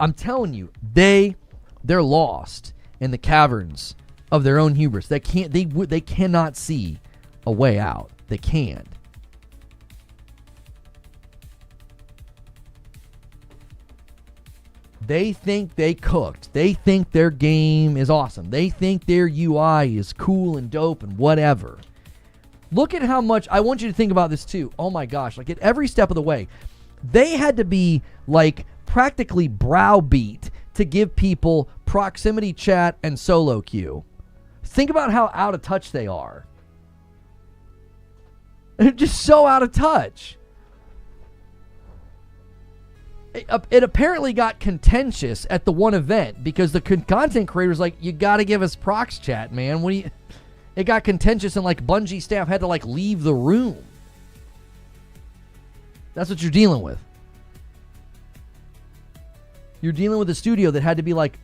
I'm telling you, they're lost in the caverns of their own hubris. They cannot see a way out. They can't. They think they cooked. They think their game is awesome. They think their UI is cool and dope and whatever. Look at how much, I want you to think about this too. Oh my gosh, like at every step of the way, they had to be like practically browbeat to give people proximity chat and solo queue. Think about how out of touch they are. They're just so out of touch. It apparently got contentious at the one event because the content creators like, you got to give us prox chat, man. It got contentious and like Bungie staff had to like leave the room. That's what you're dealing with. You're dealing with a studio that had to be like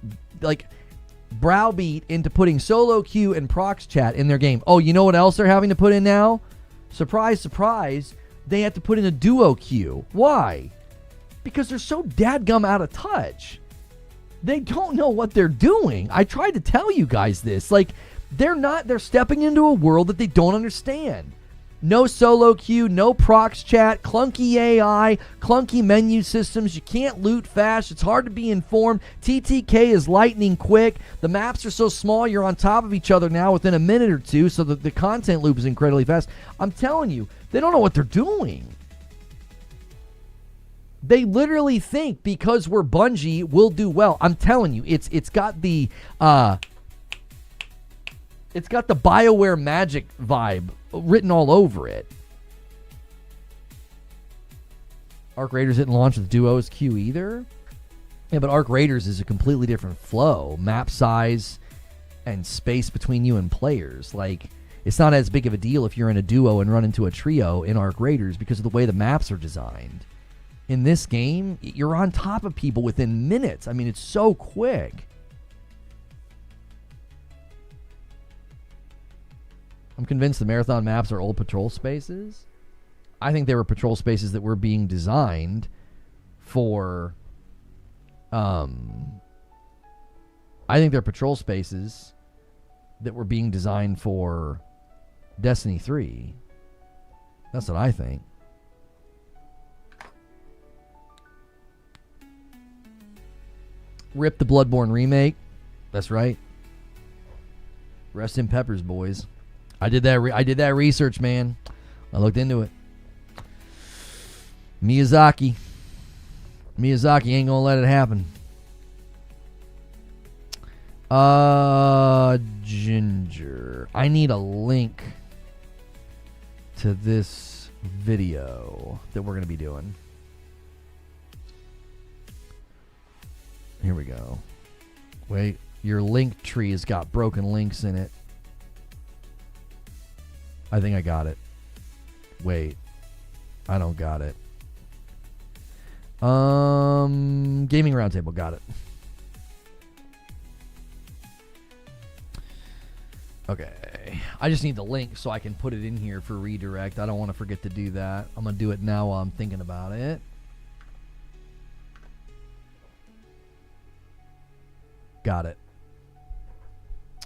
browbeat into putting solo queue and prox chat in their game. Oh, you know what else they're having to put in now? Surprise, surprise. They have to put in a duo queue. Why? Because they're so dadgum out of touch. They don't know what they're doing. I tried to tell you guys this. Like, they're stepping into a world that they don't understand. No solo queue, no prox chat, clunky AI, clunky menu systems. You can't loot fast. It's hard to be informed. TTK is lightning quick. The maps are so small, you're on top of each other now within a minute or two, so that the content loop is incredibly fast. I'm telling you, they don't know what they're doing. They literally think because we're Bungie, we'll do well. I'm telling you, it's got the BioWare magic vibe written all over it. Arc Raiders didn't launch with duos queue either. Yeah, but Arc Raiders is a completely different flow, map size, and space between you and players. Like, it's not as big of a deal if you're in a duo and run into a trio in Arc Raiders because of the way the maps are designed. In this game, you're on top of people within minutes. I mean, it's so quick. I'm convinced the marathon maps are old patrol spaces. I think they were patrol spaces that were being designed for... I think they're patrol spaces that were being designed for Destiny 3. That's what I think. Rip the Bloodborne remake. That's right. Rest in peppers, boys. I did that research, man. I looked into it. Miyazaki ain't gonna let it happen. Ginger. I need a link to this video that we're gonna be doing. Here we go. Wait, your link tree has got broken links in it. I think I got it. Wait. I don't got it. Gaming Roundtable, got it. Okay. I just need the link so I can put it in here for redirect. I don't want to forget to do that. I'm going to do it now while I'm thinking about it. Got it.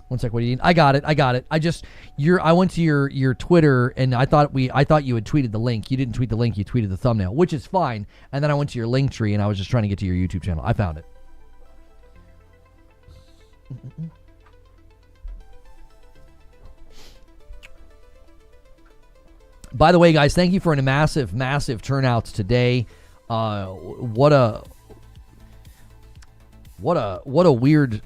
One sec. What do you need? I got it. I went to your Twitter and I thought you had tweeted the link. You didn't tweet the link. You tweeted the thumbnail, which is fine. And then I went to your link tree and I was just trying to get to your YouTube channel. I found it. By the way, guys, thank you for a massive, massive turnout today. What a weird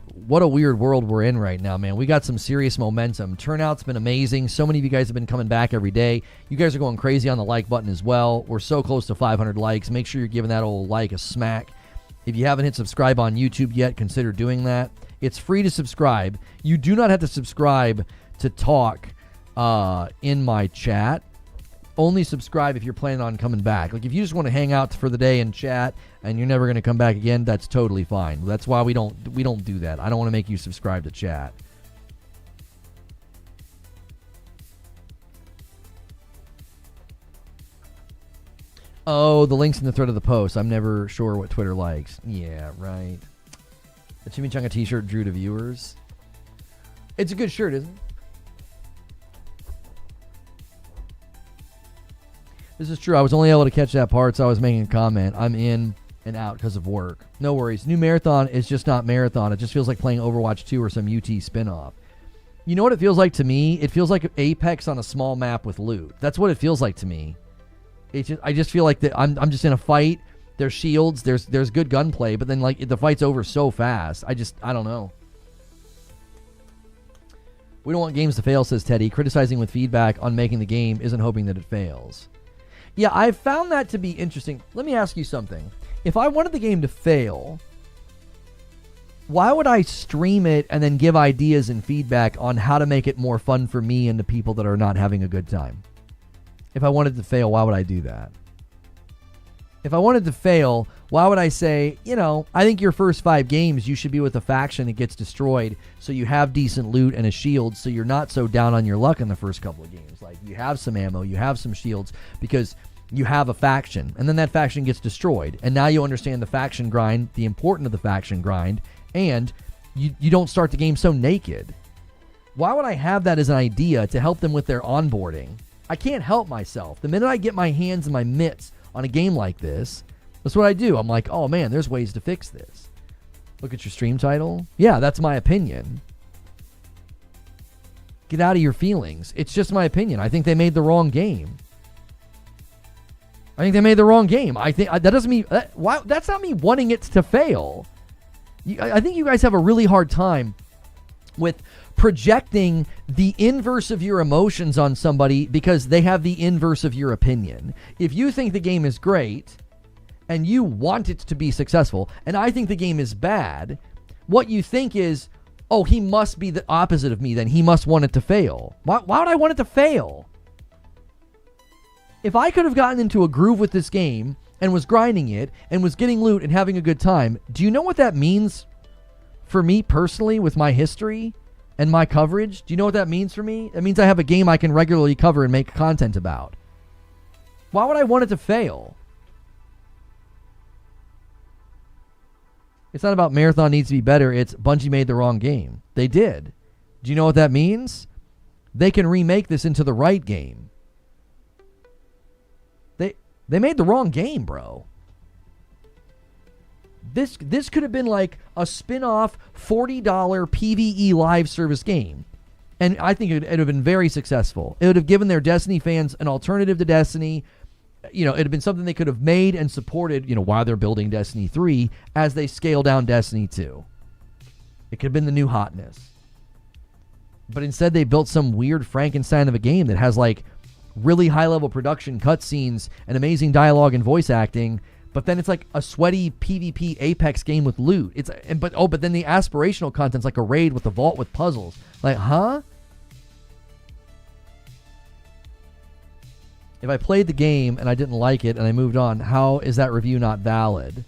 world we're in right now, man. We got some serious momentum. Turnout's been amazing. So many of you guys have been coming back every day. You guys are going crazy on the like button as well. We're so close to 500 likes. Make sure you're giving that old like a smack. If you haven't hit subscribe on YouTube yet, consider doing that. It's free to subscribe. You do not have to subscribe to talk in my chat. Only subscribe if you're planning on coming back. Like if you just want to hang out for the day and chat and you're never going to come back again, that's totally fine. That's why we don't do that. I don't want to make you subscribe to chat. Oh, the link's in the thread of the post. I'm never sure what Twitter likes. Yeah, right. The Chimichanga t-shirt drew to viewers. It's a good shirt, isn't it? This is true. I was only able to catch that part, so I was making a comment. I'm in and out because of work. No worries. New Marathon is just not Marathon. It just feels like playing Overwatch 2 or some UT spinoff. You know what it feels like to me? It feels like Apex on a small map with loot. That's what it feels like to me. I just feel like that I'm just in a fight. There's shields. There's good gunplay, but then like the fight's over so fast. I don't know. We don't want games to fail, says Teddy. Criticizing with feedback on making the game isn't hoping that it fails. Yeah, I've found that to be interesting. Let me ask you something. If I wanted the game to fail, why would I stream it and then give ideas and feedback on how to make it more fun for me and the people that are not having a good time? If I wanted to fail, why would I do that? If I wanted to fail, why would I say, I think your first 5 games, you should be with a faction that gets destroyed so you have decent loot and a shield so you're not so down on your luck in the first couple of games. Like, you have some ammo, you have some shields because you have a faction, and then that faction gets destroyed, and now you understand the faction grind, the importance of the faction grind, and you don't start the game so naked. Why would I have that as an idea to help them with their onboarding? I can't help myself. The minute I get my hands in my mitts on a game like this, that's what I do. I'm like, oh man, there's ways to fix this. Look at your stream title. Yeah, that's my opinion. Get out of your feelings. It's just my opinion. I think they made the wrong game. I think that doesn't mean that's not me wanting it to fail. I think you guys have a really hard time with projecting the inverse of your emotions on somebody because they have the inverse of your opinion. If you think the game is great and you want it to be successful, and I think the game is bad, what you think is, oh, he must be the opposite of me, then he must want it to fail. Why would I want it to fail? If I could have gotten into a groove with this game and was grinding it and was getting loot and having a good time, do you know what that means for me personally with my history and my coverage? Do you know what that means for me? It means I have a game I can regularly cover and make content about. Why would I want it to fail? It's not about Marathon needs to be better. It's Bungie made the wrong game. They did. Do you know what that means? They can remake this into the right game. They made the wrong game, bro. This could have been like a spin-off $40 PvE live service game. And I think it would have been very successful. It would have given their Destiny fans an alternative to Destiny. It would have been something they could have made and supported, while they're building Destiny 3 as they scale down Destiny 2. It could have been the new hotness. But instead they built some weird Frankenstein of a game that has like really high-level production, cutscenes, and amazing dialogue and voice acting, but then it's like a sweaty PvP Apex game with loot. But then the aspirational content's like a raid with a vault with puzzles. Like, huh? If I played the game and I didn't like it and I moved on, how is that review not valid?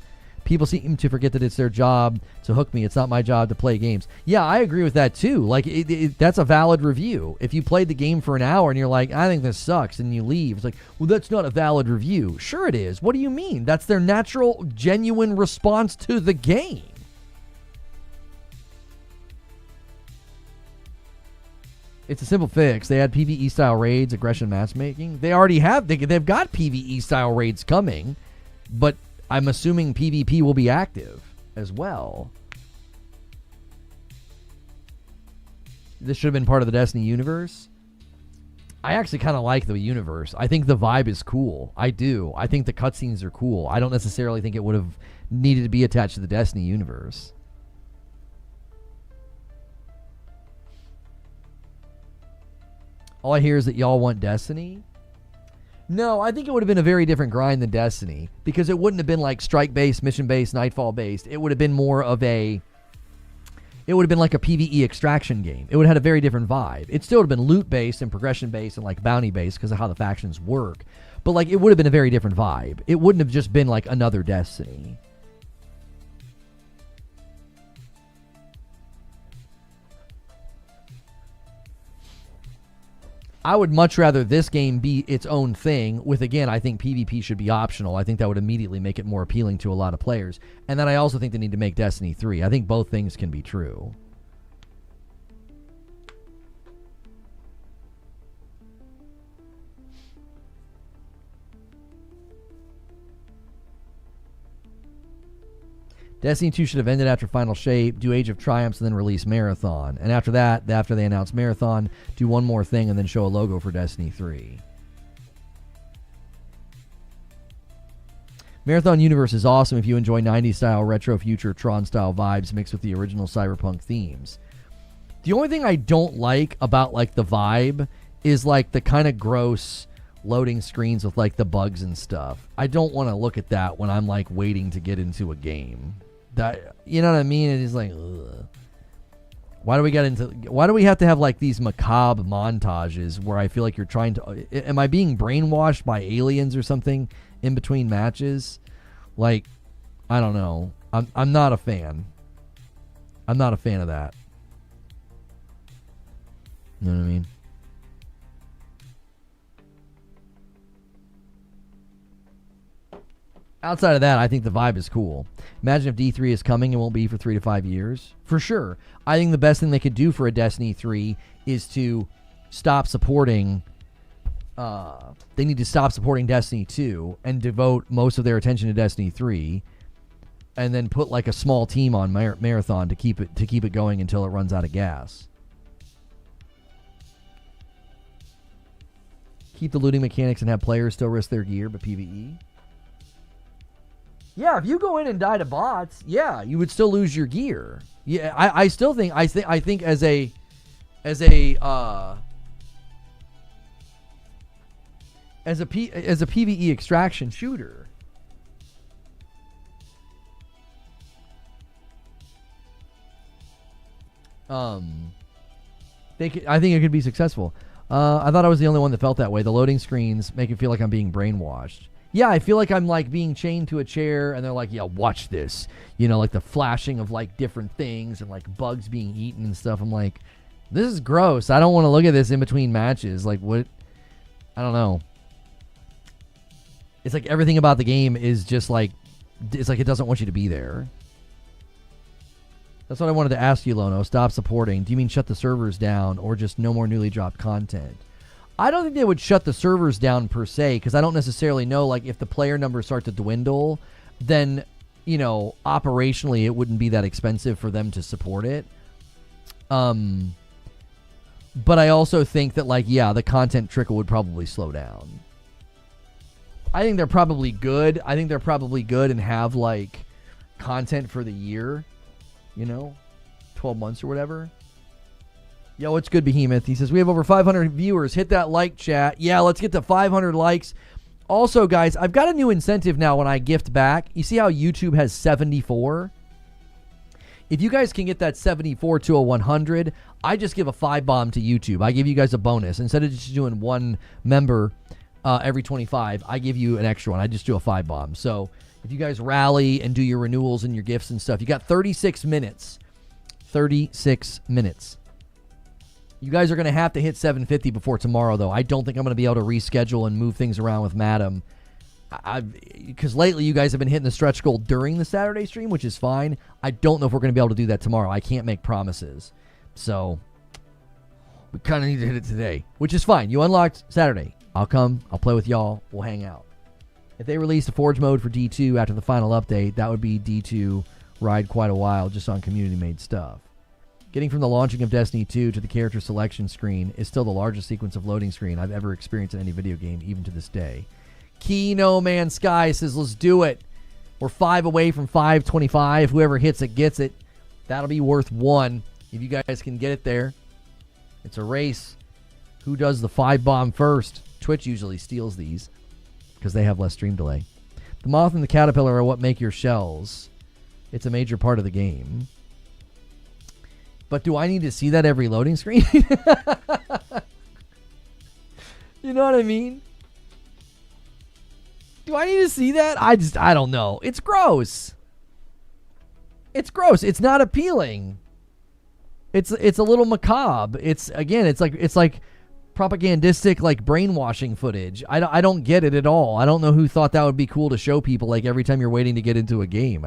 People seem to forget that it's their job to hook me. It's not my job to play games. Yeah, I agree with that too. Like, that's a valid review. If you played the game for an hour and you're like, I think this sucks, and you leave, it's like, well, that's not a valid review. Sure it is. What do you mean? That's their natural, genuine response to the game. It's a simple fix. They had PvE style raids, aggression matchmaking. They already have. They've got PvE style raids coming, but I'm assuming PvP will be active as well. This should have been part of the Destiny universe. I actually kind of like the universe. I think the vibe is cool. I do. I think the cutscenes are cool. I don't necessarily think it would have needed to be attached to the Destiny universe. All I hear is that y'all want Destiny. No, I think it would have been a very different grind than Destiny, because it wouldn't have been like strike-based, mission-based, nightfall-based. It would have been more of a... It would have been like a PvE extraction game. It would have had a very different vibe. It still would have been loot-based and progression-based and like bounty-based because of how the factions work. But like, it would have been a very different vibe. It wouldn't have just been like another Destiny. I would much rather this game be its own thing with, again, I think PvP should be optional. I think that would immediately make it more appealing to a lot of players. And then I also think they need to make Destiny 3. I think both things can be true. Destiny 2 should have ended after Final Shape, do Age of Triumphs, and then release Marathon. And after that, after they announce Marathon, do one more thing and then show a logo for Destiny 3. Marathon Universe is awesome if you enjoy 90s style, retro, future, Tron style vibes mixed with the original cyberpunk themes. The only thing I don't like about like the vibe is like the kind of gross loading screens with like the bugs and stuff. I don't want to look at that when I'm like waiting to get into a game. That, you know what I mean? It is like, ugh. Why do we have to have like these macabre montages where I feel like you're trying to, am I being brainwashed by aliens or something in between matches? Like, I don't know. I'm not a fan. I'm not a fan of that. You know what I mean? Outside of that, I think the vibe is cool. Imagine if D3 is coming and won't be for 3 to 5 years. For sure. I think the best thing they could do for a Destiny 3 is to stop supporting... they need to stop supporting Destiny 2 and devote most of their attention to Destiny 3, and then put like a small team on Marathon to keep it going until it runs out of gas. Keep the looting mechanics and have players still risk their gear, but PvE. Yeah, if you go in and die to bots, yeah, you would still lose your gear. Yeah, I still think I think as a PvE extraction shooter, I think it could be successful. I thought I was the only one that felt that way. The loading screens make it feel like I'm being brainwashed. Yeah, I feel like I'm like being chained to a chair and they're like, yeah, watch this. You know, like the flashing of like different things and like bugs being eaten and stuff. I'm like, this is gross. I don't want to look at this in between matches. Like, what? I don't know. It's like everything about the game is just like, it's like it doesn't want you to be there. That's what I wanted to ask you, Lono. Stop supporting. Do you mean shut the servers down or just no more newly dropped content? I don't think they would shut the servers down per se, because I don't necessarily know, like, if the player numbers start to dwindle, then, you know, operationally it wouldn't be that expensive for them to support it. But I also think that, like, yeah, the content trickle would probably slow down. I think they're probably good. I think they're probably good and have, like, content for the year, you know, 12 months or whatever. Yo, what's good, Behemoth? He says, we have over 500 viewers. Hit that like, chat. Yeah, let's get to 500 likes. Also, guys, I've got a new incentive now when I gift back. You see how YouTube has 74? If you guys can get that 74 to a 100, I just give a 5 bomb to YouTube. I give you guys a bonus. Instead of just doing one member every 25, I give you an extra one. I just do a 5 bomb. So if you guys rally and do your renewals and your gifts and stuff, you got 36 minutes. 36 minutes. You guys are going to have to hit 750 before tomorrow, though. I don't think I'm going to be able to reschedule and move things around with Madam. Because lately you guys have been hitting the stretch goal during the Saturday stream, which is fine. I don't know if we're going to be able to do that tomorrow. I can't make promises. So we kind of need to hit it today, which is fine. You unlocked Saturday. I'll come. I'll play with y'all. We'll hang out. If they released a Forge mode for D2 after the final update, that would be D2 ride quite a while just on community-made stuff. Getting from the launching of Destiny 2 to the character selection screen is still the largest sequence of loading screen I've ever experienced in any video game, even to this day. Key No Man's Sky says, let's do it. We're 5 away from 525. Whoever hits it gets it. That'll be worth 1 if you guys can get it there. It's a race. Who does the 5 bomb first? Twitch usually steals these because they have less stream delay. The moth and the caterpillar are what make your shells. It's a major part of the game. But do I need to see that every loading screen? You know what I mean? Do I need to see that? I don't know. It's gross. It's gross. It's not appealing. It's a little macabre. It's like propagandistic, like brainwashing footage. I don't get it at all. I don't know who thought that would be cool to show people like every time you're waiting to get into a game.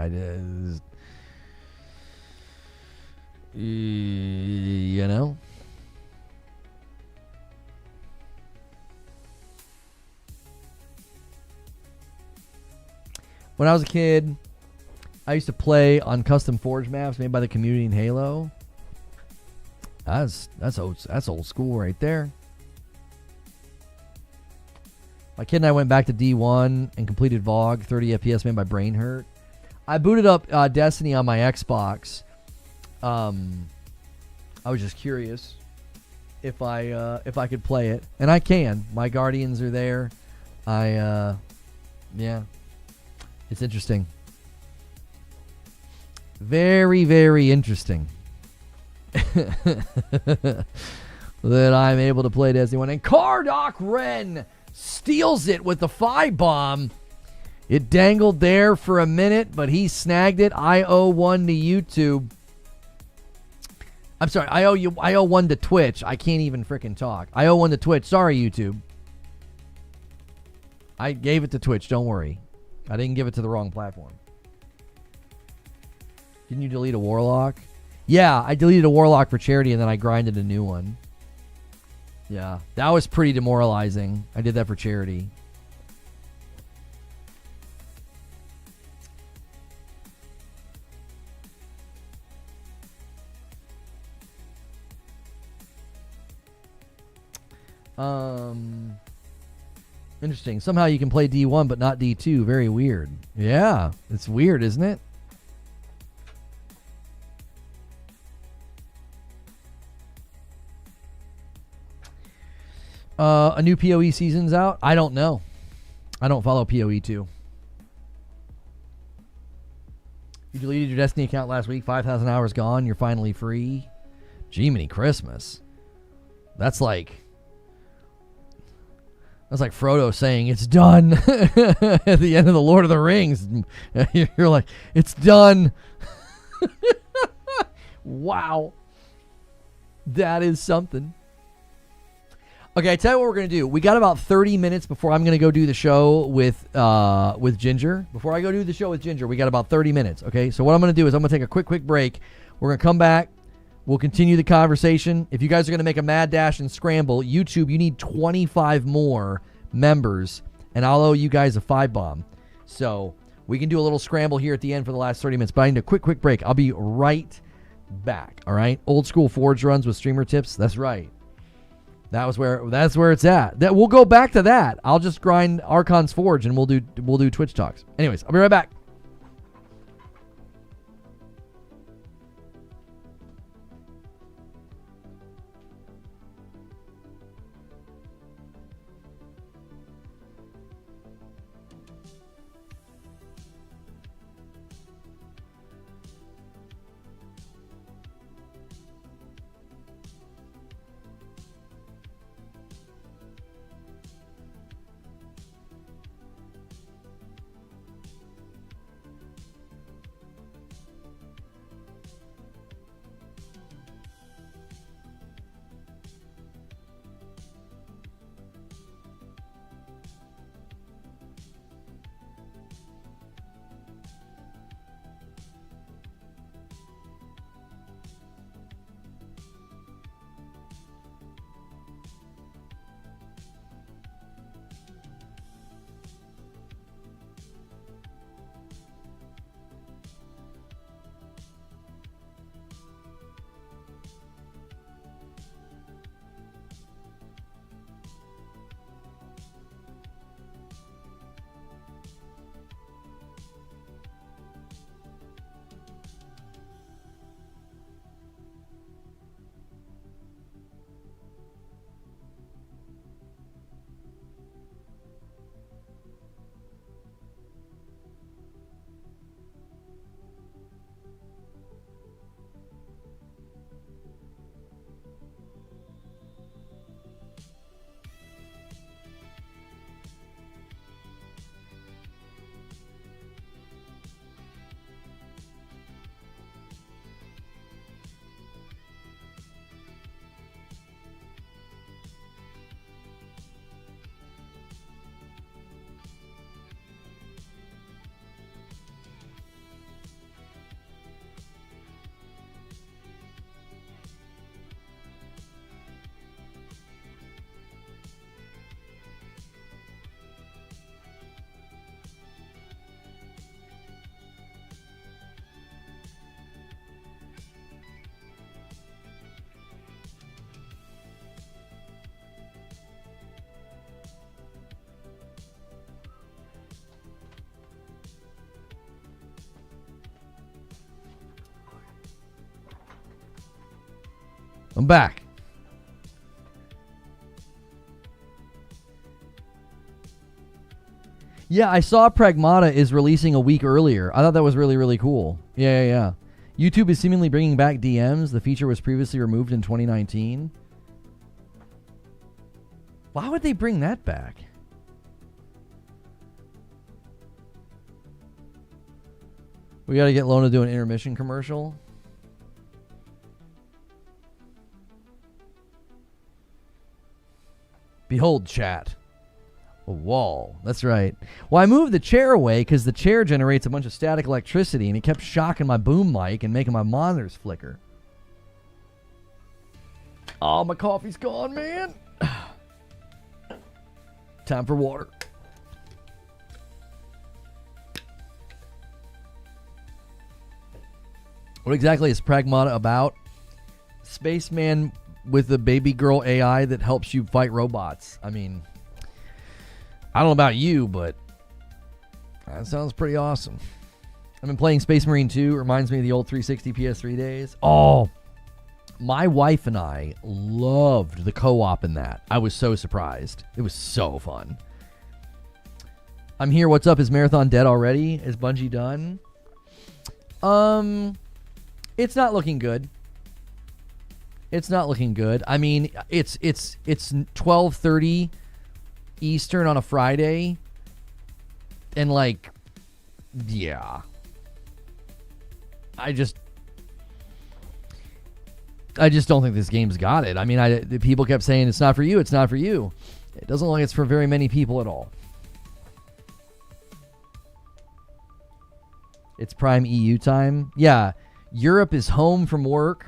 You know? When I was a kid, I used to play on custom Forge maps made by the community in Halo. That's old school right there. My kid and I went back to D1 and completed VOG 30 FPS made by Brain Hurt. I booted up Destiny on my Xbox. I was just curious if I could play it, and I can. My Guardians are there. Yeah. It's interesting. Very, very interesting. That I'm able to play Destiny 1. And Cardoc Ren steals it with the 5 bomb. It dangled there for a minute, but he snagged it. I owe 1 to YouTube. I'm sorry, I owe 1 to Twitch. I can't even freaking talk. I owe 1 to Twitch. Sorry, YouTube. I gave it to Twitch, don't worry. I didn't give it to the wrong platform. Didn't you delete a Warlock? Yeah, I deleted a Warlock for charity and then I grinded a new one. Yeah, that was pretty demoralizing. I did that for charity. Interesting. Somehow you can play D1 but not D2. Very weird. Yeah, it's weird, isn't it? A new PoE season's out? I don't know. I don't follow PoE 2. You deleted your Destiny account last week. 5,000 hours gone. You're finally free. Jiminy Christmas. That's like Frodo saying it's done at the end of the Lord of the Rings. You're like, it's done. Wow. That is something. Okay, I tell you what we're going to do. We got about 30 minutes before I'm going to go do the show with Ginger. Before I go do the show with Ginger, we got about 30 minutes, okay? So what I'm going to do is I'm going to take a quick break. We're going to come back. We'll continue the conversation. If you guys are going to make a mad dash and scramble, YouTube, you need 25 more members, and I'll owe you guys a 5 bomb. So we can do a little scramble here at the end for the last 30 minutes, but I need a quick break. I'll be right back, all right? Old school Forge runs with streamer tips. That's right. That's where it's at. We'll go back to that. I'll just grind Archon's Forge, and we'll do Twitch talks. Anyways, I'll be right back. I'm back. Yeah, I saw Pragmata is releasing a week earlier. I thought that was really, really cool. Yeah. YouTube is seemingly bringing back DMs. The feature was previously removed in 2019. Why would they bring that back? We got to get Lona to do an intermission commercial. Behold, chat. A wall. That's right. Well, I moved the chair away because the chair generates a bunch of static electricity, and it kept shocking my boom mic and making my monitors flicker. Oh, my coffee's gone, man. Time for water. What exactly is Pragmata about? Spaceman with a baby girl AI that helps you fight robots. I mean, I don't know about you, but that sounds pretty awesome. I've been playing Space Marine 2. It reminds me of the old 360 PS3 days. Oh, my wife and I loved the co-op in that. I was so surprised. It was so fun. I'm here. What's up? Is Marathon dead already? Is Bungie done? It's not looking good. It's not looking good. I mean, it's 12:30 Eastern on a Friday, and like, yeah. I just don't think this game's got it. I mean, the people kept saying it's not for you. It's not for you. It doesn't look like it's for very many people at all. It's prime EU time. Yeah, Europe is home from work.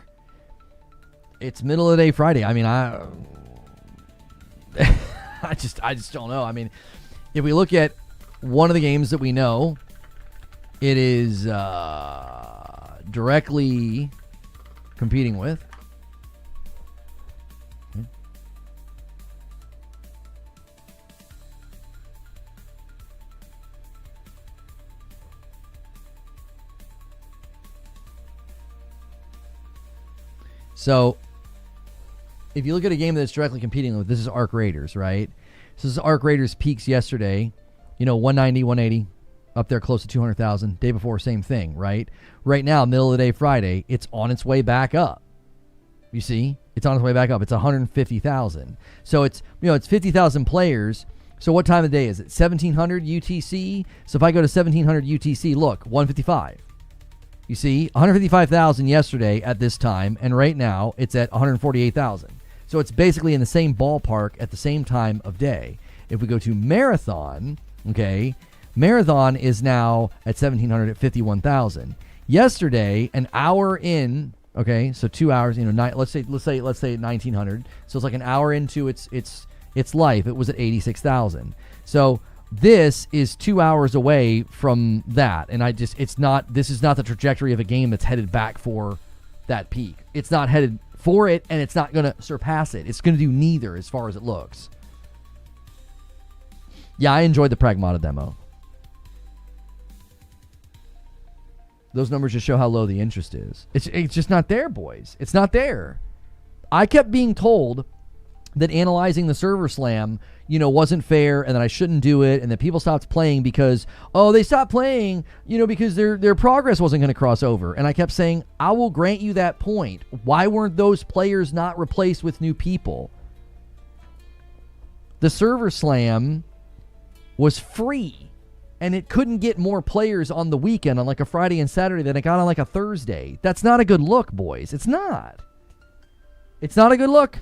It's middle of the day Friday. I mean, I just don't know. I mean, if we look at one of the games that we know, it is directly competing with. So, if you look at a game that's directly competing with, this is Arc Raiders, right? So this is Arc Raiders peaks yesterday, 190, 180, up there close to 200,000. Day before, same thing, right? Right now, middle of the day Friday, it's on its way back up. You see? It's on its way back up. It's 150,000. So it's 50,000 players. So what time of day is it? 1700 UTC? So if I go to 1700 UTC, look, 155. You see, 155,000 yesterday at this time, and right now it's at 148,000. So it's basically in the same ballpark at the same time of day. If we go to Marathon, okay, Marathon is now at 1,700 at 51,000. Yesterday, an hour in, okay, so 2 hours, let's say 1,900. So it's like an hour into its life. It was at 86,000. So this is 2 hours away from that, and this is not the trajectory of a game that's headed back for that peak. It's not headed for it, and it's not going to surpass it. It's going to do neither as far as it looks. Yeah, I enjoyed the Pragmata demo. Those numbers just show how low the interest is. It's just not there, boys. It's not there. I kept being told that analyzing the server slam, wasn't fair, and that I shouldn't do it, and that people stopped playing because, they stopped playing, because their progress wasn't going to cross over. And I kept saying, I will grant you that point. Why weren't those players not replaced with new people? The server slam was free, and it couldn't get more players on the weekend on like a Friday and Saturday than it got on like a Thursday. That's not a good look, boys. It's not. It's not a good look.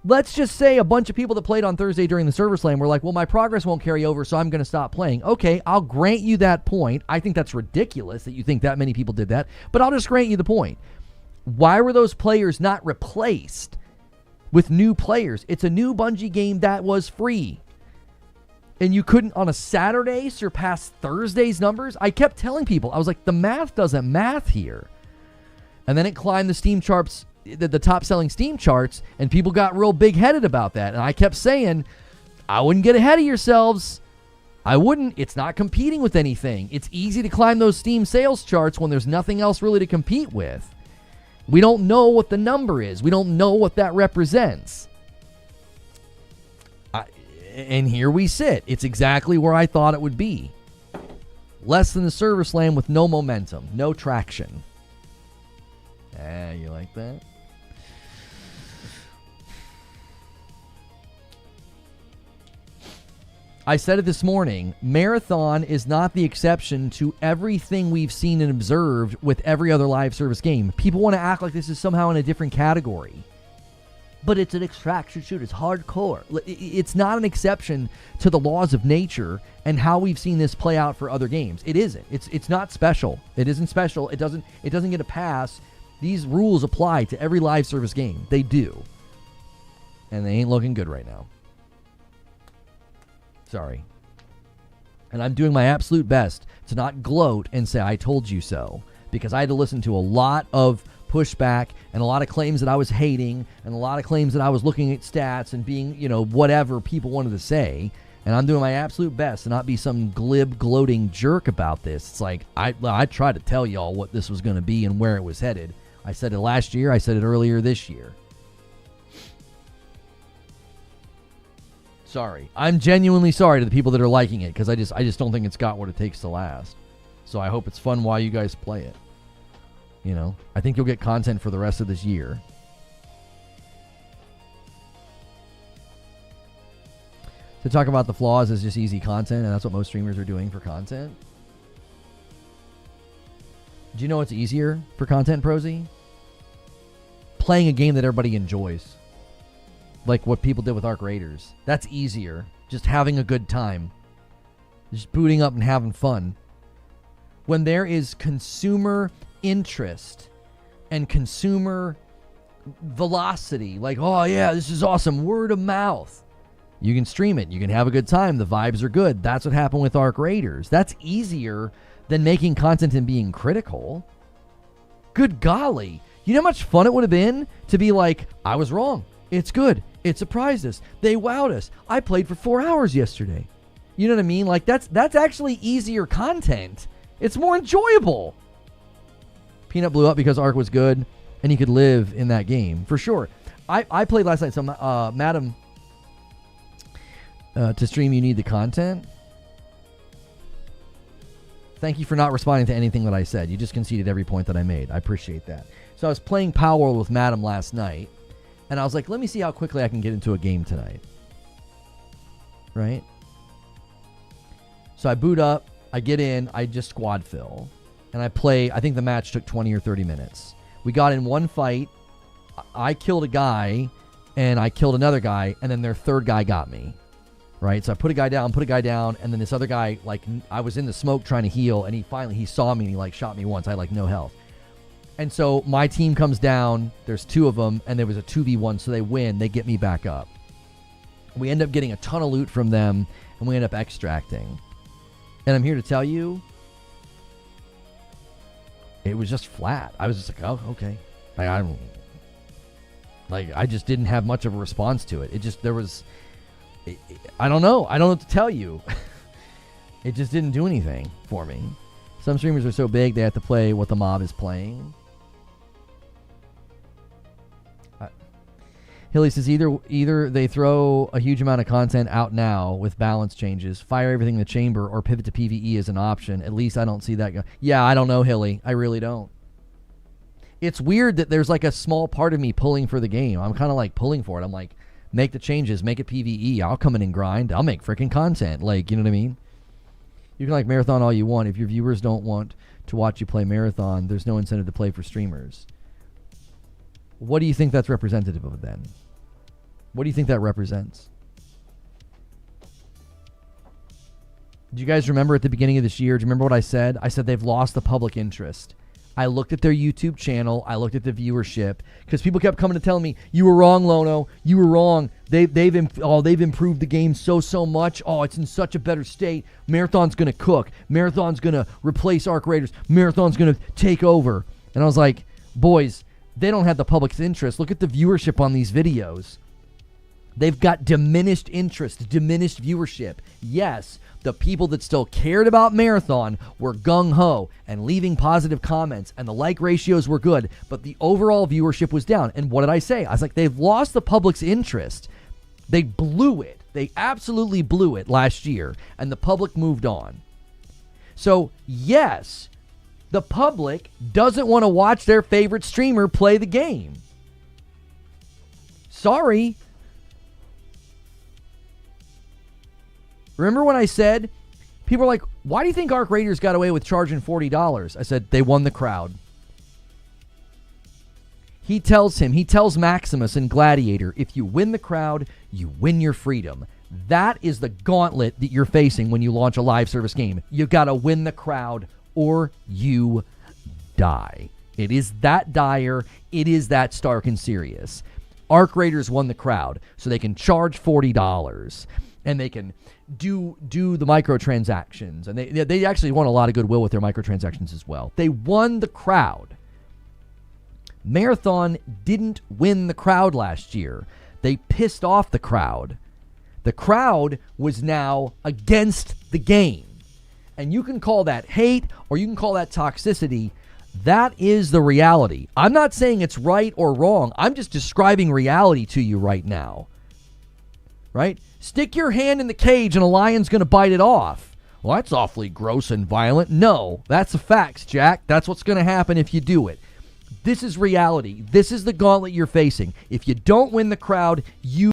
Let's just say a bunch of people that played on Thursday during the server slam were like, well, my progress won't carry over, so I'm going to stop playing. Okay, I'll grant you that point. I think that's ridiculous that you think that many people did that, but I'll just grant you the point. Why were those players not replaced with new players? It's a new Bungie game that was free. And you couldn't, on a Saturday, surpass Thursday's numbers? I kept telling people, I was like, the math doesn't math here. And then it climbed the Steam charts, the top-selling Steam charts, and people got real big-headed about that. And I kept saying, I wouldn't get ahead of yourselves. I wouldn't. It's not competing with anything. It's easy to climb those Steam sales charts when there's nothing else really to compete with. We don't know what the number is. We don't know what that represents. And here we sit. It's exactly where I thought it would be. Less than the server slam with no momentum, no traction. You like that? I said it this morning. Marathon is not the exception to everything we've seen and observed with every other live service game. People want to act like this is somehow in a different category. But it's an extraction shoot. It's hardcore. It's not an exception to the laws of nature and how we've seen this play out for other games. It isn't. It's not special. It isn't special. It doesn't get a pass. These rules apply to every live service game. They do. And they ain't looking good right now. Sorry. And I'm doing my absolute best to not gloat and say I told you so, because I had to listen to a lot of pushback and a lot of claims that I was hating and a lot of claims that I was looking at stats and being, whatever people wanted to say. And I'm doing my absolute best to not be some glib, gloating jerk about this. It's like, I tried to tell y'all what this was going to be and where it was headed. I said it last year. I said it earlier this year. Sorry. I'm genuinely sorry to the people that are liking it, because I just don't think it's got what it takes to last. So I hope it's fun while you guys play it. I think you'll get content for the rest of this year. To talk about the flaws is just easy content, and that's what most streamers are doing for content. Do you know what's easier for content, Prosy? Playing a game that everybody enjoys. Like what people did with Arc Raiders. That's easier. Just having a good time. Just booting up and having fun. When there is consumer interest and consumer velocity, like, oh yeah, this is awesome, word of mouth, you can stream it, you can have a good time, the vibes are good. That's what happened with Arc Raiders. That's easier than making content and being critical. Good golly, you know how much fun it would have been to be like, I was wrong, it's good, it surprised us, they wowed us, I played for 4 hours yesterday. You know what I mean? Like, that's actually easier content. It's more enjoyable. Peanut blew up because Ark was good and he could live in that game, for sure. I played last night, so Madam, to stream you need the content. Thank you for not responding to anything that I said. You just conceded every point that I made. I appreciate that. So I was playing Power World with Madam last night, and I was like, let me see how quickly I can get into a game tonight. Right? So I boot up, I get in, I just squad fill. And I play, I think the match took 20 or 30 minutes. We got in one fight. I killed a guy, and I killed another guy, and then their third guy got me. Right? So I put a guy down, and then this other guy, like, I was in the smoke trying to heal, and he saw me, and he, like, shot me once. I had, like, no health. And so my team comes down. There's two of them, and there was a 2v1, so they win. They get me back up. We end up getting a ton of loot from them, and we end up extracting. And I'm here to tell you, it was just flat. I was just like, oh, okay. I just didn't have much of a response to it. I don't know. I don't know what to tell you. It just didn't do anything for me. Some streamers are so big they have to play what the mob is playing. Hilly says either they throw a huge amount of content out now with balance changes, fire everything in the chamber, or pivot to PvE as an option. At least I don't see that go. Yeah, I don't know, Hilly. I really don't. It's weird that there's like a small part of me pulling for the game. I'm kind of like pulling for it. I'm like, make the changes, make it PvE. I'll come in and grind. I'll make freaking content. Like, you know what I mean? You can like Marathon all you want. If your viewers don't want to watch you play Marathon, there's no incentive to play for streamers. What do you think that's representative of then? What do you think that represents? Do you guys remember at the beginning of this year, do you remember what I said? I said they've lost the public interest. I looked at their YouTube channel. I looked at the viewership because people kept coming to tell me, you were wrong, Lono. You were wrong. They've improved the game so much. Oh, it's in such a better state. Marathon's going to cook. Marathon's going to replace Arc Raiders. Marathon's going to take over. And I was like, boys, they don't have the public's interest. Look at the viewership on these videos. They've got diminished interest, diminished viewership. Yes, the people that still cared about Marathon were gung-ho and leaving positive comments, and the like ratios were good, but the overall viewership was down. And what did I say? I was like, they've lost the public's interest. They blew it. They absolutely blew it last year, and the public moved on. So, yes, the public doesn't want to watch their favorite streamer play the game. Sorry. Remember when I said, people are like, why do you think Arc Raiders got away with charging $40? I said, they won the crowd. He tells Maximus in Gladiator, if you win the crowd, you win your freedom. That is the gauntlet that you're facing when you launch a live service game. You got to win the crowd or you die. It is that dire. It is that stark and serious. Arc Raiders won the crowd, so they can charge $40 and they can do the microtransactions, and they actually won a lot of goodwill with their microtransactions as well. They won the crowd. Marathon didn't win the crowd last year. They pissed off the crowd. The crowd was now against the game. And you can call that hate or you can call that toxicity. That is the reality. I'm not saying it's right or wrong. I'm just describing reality to you right now. Right? Stick your hand in the cage and a lion's going to bite it off. Well, that's awfully gross and violent. No, that's the facts, Jack. That's what's going to happen if you do it. This is reality. This is the gauntlet you're facing. If you don't win the crowd, you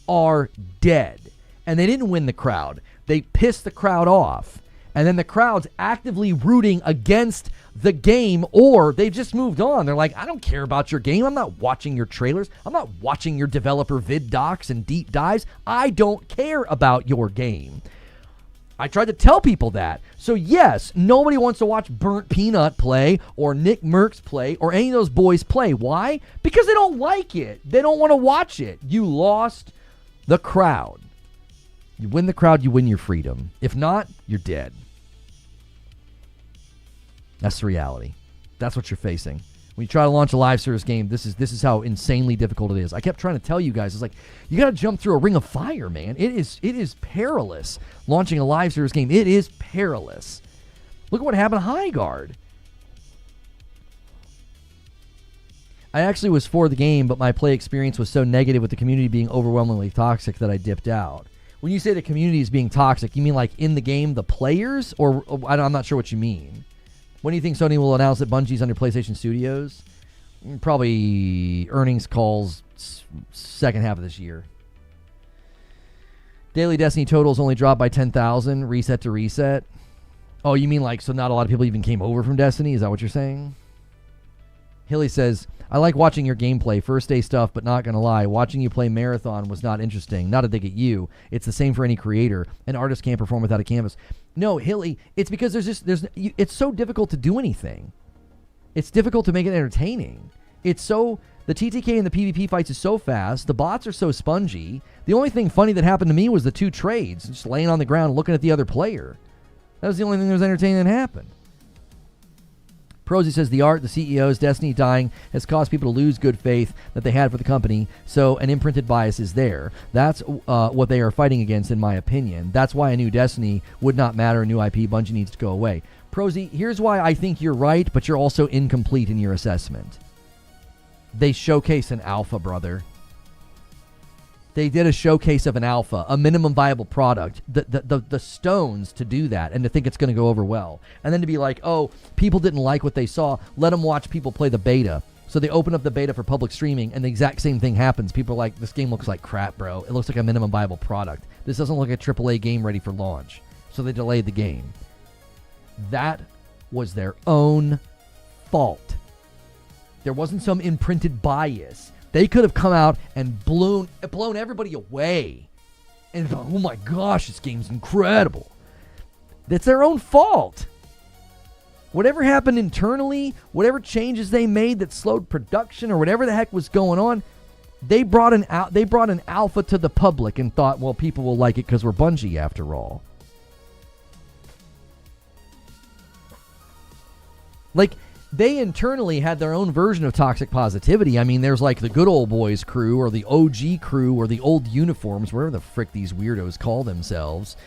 are dead. And they didn't win the crowd. They pissed the crowd off. And then the crowd's actively rooting against the game, or they've just moved on. They're like, I don't care about your game. I'm not watching your trailers. I'm not watching your developer vid docs and deep dives. I don't care about your game. I tried to tell people that. So yes, nobody wants to watch Burnt Peanut play or Nick Merckx play or any of those boys play. Why? Because they don't like it. They don't want to watch it. You lost the crowd. You win the crowd, you win your freedom. If not, you're dead. That's the reality. That's what you're facing. When you try to launch a live service game, this is how insanely difficult it is. I kept trying to tell you guys, it's like, you got to jump through a ring of fire, man. It is perilous launching a live service game. It is perilous. Look at what happened to High Guard. I actually was for the game, but my play experience was so negative with the community being overwhelmingly toxic that I dipped out. When you say the community is being toxic, you mean like in the game, the players? Or I'm not sure what you mean. When do you think Sony will announce that Bungie's under PlayStation Studios? Probably earnings calls second half of this year. Daily Destiny totals only dropped by 10,000, reset to reset. Oh, you mean like, so not a lot of people even came over from Destiny? Is that what you're saying? Hilly says, I like watching your gameplay, first day stuff, but not gonna lie, watching you play Marathon was not interesting. Not a dig at you. It's the same for any creator. An artist can't perform without a canvas. No, Hilly, it's because it's so difficult to do anything. It's difficult to make it entertaining. The TTK and the PvP fights is so fast. The bots are so spongy. The only thing funny that happened to me was the 2 trades, just laying on the ground looking at the other player. That was the only thing that was entertaining that happened. Prosy says the art, the CEOs, Destiny dying has caused people to lose good faith that they had for the company, so an imprinted bias is there. That's what they are fighting against, in my opinion. That's why a new Destiny would not matter. A new IP, Bungie needs to go away. Prosy, here's why I think you're right, but you're also incomplete in your assessment. They showcase an alpha, brother. They did a showcase of an alpha, a minimum viable product, the stones to do that and to think it's going to go over well. And then to be like, oh, people didn't like what they saw. Let them watch people play the beta. So they open up the beta for public streaming and the exact same thing happens. People are like, this game looks like crap, bro. It looks like a minimum viable product. This doesn't look like a AAA game ready for launch. So they delayed the game. That was their own fault. There wasn't some imprinted bias. They could have come out and blown everybody away. And oh my gosh, this game's incredible. That's their own fault. Whatever happened internally, whatever changes they made that slowed production or whatever the heck was going on, they brought an alpha to the public and thought, well, people will like it because we're Bungie after all. Like, they internally had their own version of toxic positivity. I mean, there's like the good old boys crew or the OG crew or the old uniforms, whatever the frick these weirdos call themselves.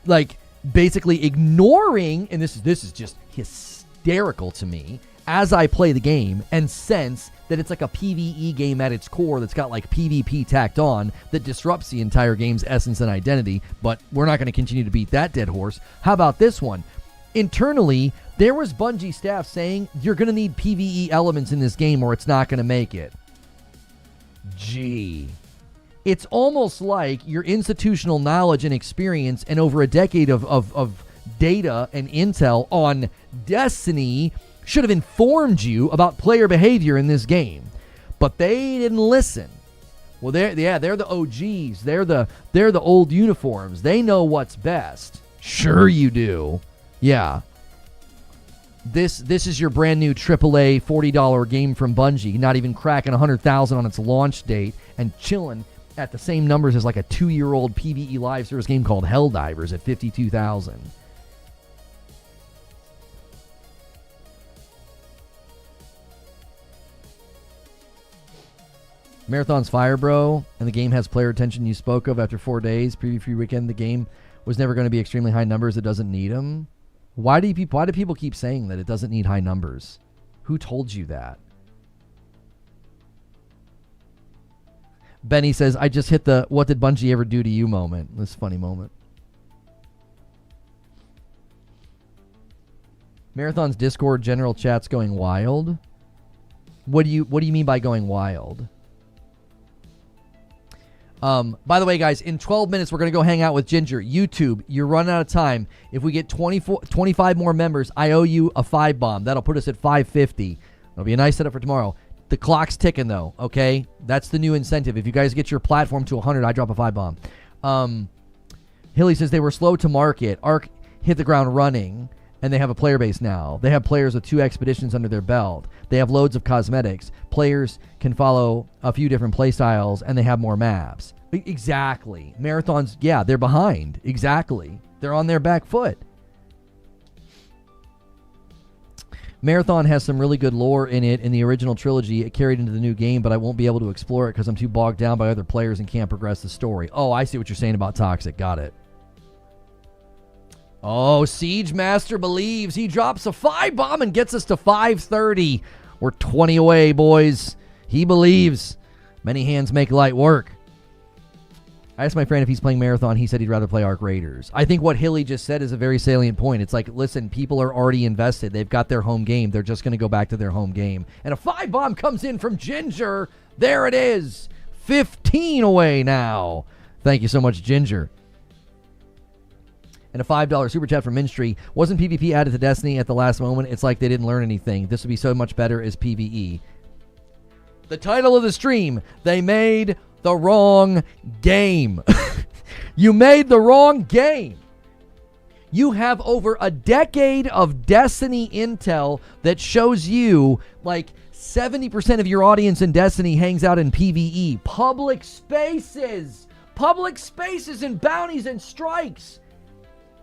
Like basically ignoring, and this is just hysterical to me as I play the game and sense that it's like a PvE game at its core that's got like PvP tacked on that disrupts the entire game's essence and identity, but we're not going to continue to beat that dead horse. How about this one? Internally, there was Bungie staff saying you're going to need PvE elements in this game or it's not going to make it. Gee. It's almost like your institutional knowledge and experience and over a decade of data and intel on Destiny should have informed you about player behavior in this game. But they didn't listen. Well, they're the OGs. They're the old uniforms. They know what's best. Sure you do. Yeah. This is your brand new AAA $40 game from Bungie, not even cracking 100,000 on its launch date and chilling at the same numbers as like a 2-year-old PvE live service game called Helldivers at 52,000. Marathon's fire, bro, and the game has player attention you spoke of after 4 days. Preview free weekend, the game was never going to be extremely high numbers. It doesn't need them. Why do people keep saying that it doesn't need high numbers? Who told you that? Benny says, I just hit the what did Bungie ever do to you moment. This funny moment. Marathon's Discord general chat's going wild. What do you mean by going wild? By the way, guys, in 12 minutes, we're going to go hang out with Ginger. YouTube, you're running out of time. If we get 25 more members, I owe you a 5-bomb. That'll put us at 550. It'll be a nice setup for tomorrow. The clock's ticking, though, okay? That's the new incentive. If you guys get your platform to 100, I drop a 5-bomb. Hilly says they were slow to market. Ark hit the ground running, and they have a player base now. They have players with 2 expeditions under their belt. They have loads of cosmetics. Players can follow a few different play styles, and they have more maps. Exactly. Marathons, yeah, they're behind. Exactly. They're on their back foot. Marathon has some really good lore in it in the original trilogy. It carried into the new game, but I won't be able to explore it because I'm too bogged down by other players and can't progress the story. Oh, I see what you're saying about Toxic. Got it. Oh, Siege Master believes. He drops a 5-bomb and gets us to 530. We're 20 away, boys. He believes. Many hands make light work. I asked my friend if he's playing Marathon. He said he'd rather play Arc Raiders. I think what Hilly just said is a very salient point. It's like, listen, people are already invested. They've got their home game. They're just going to go back to their home game. And a 5-bomb comes in from Ginger. There it is. 15 away now. Thank you so much, Ginger. And a $5 super chat from Minstry. Wasn't PvP added to Destiny at the last moment? It's like they didn't learn anything. This would be so much better as PvE. The title of the stream, they made the wrong game. You made the wrong game. You have over a decade of Destiny intel that shows you like 70% of your audience in Destiny hangs out in PvE. Public spaces and bounties and strikes.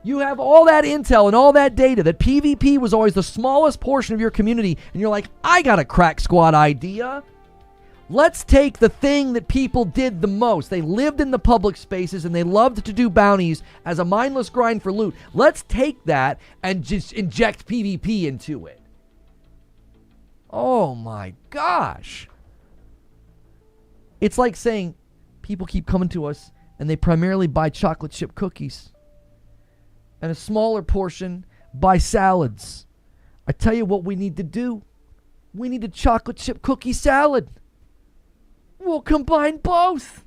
You have all that intel and all that data that PvP was always the smallest portion of your community, and you're like, I got a crack squad idea. Let's take the thing that people did the most. They lived in the public spaces and they loved to do bounties as a mindless grind for loot. Let's take that and just inject PvP into it. Oh my gosh. It's like saying people keep coming to us and they primarily buy chocolate chip cookies. And a smaller portion buy salads. I tell you what we need to do. We need a chocolate chip cookie salad. We'll combine both.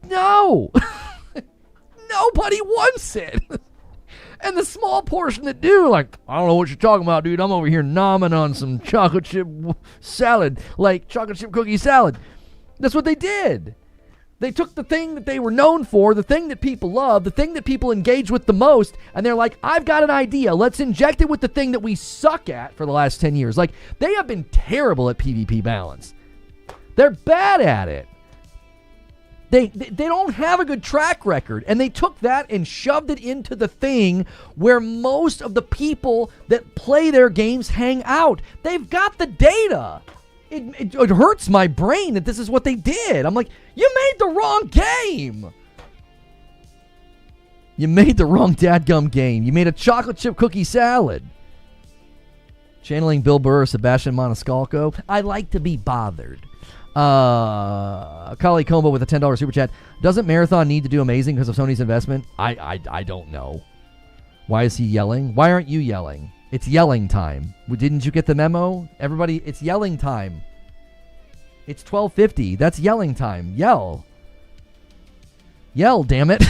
No. Nobody wants it. And the small portion that do, like, I don't know what you're talking about, dude. I'm over here nomming on some chocolate chip salad, like chocolate chip cookie salad. That's what they did. They took the thing that they were known for, the thing that people love, the thing that people engage with the most, and they're like, I've got an idea. Let's inject it with the thing that we suck at for the last 10 years. Like, they have been terrible at PvP balance. They're bad at it. They don't have a good track record, and they took that and shoved it into the thing where most of the people that play their games hang out. They've got the data. It hurts my brain that this is what they did. I'm like, you made the wrong game. You made the wrong dadgum game. You made a chocolate chip cookie salad. Channeling Bill Burr or Sebastian Maniscalco. I like to be bothered. Kali Combo with a $10 super chat. Doesn't Marathon need to do amazing because of Sony's investment? I don't know. Why is he yelling? Why aren't you yelling? It's yelling time. Didn't you get the memo? Everybody, it's yelling time. It's 12:50. That's yelling time. Yell. Yell, damn it.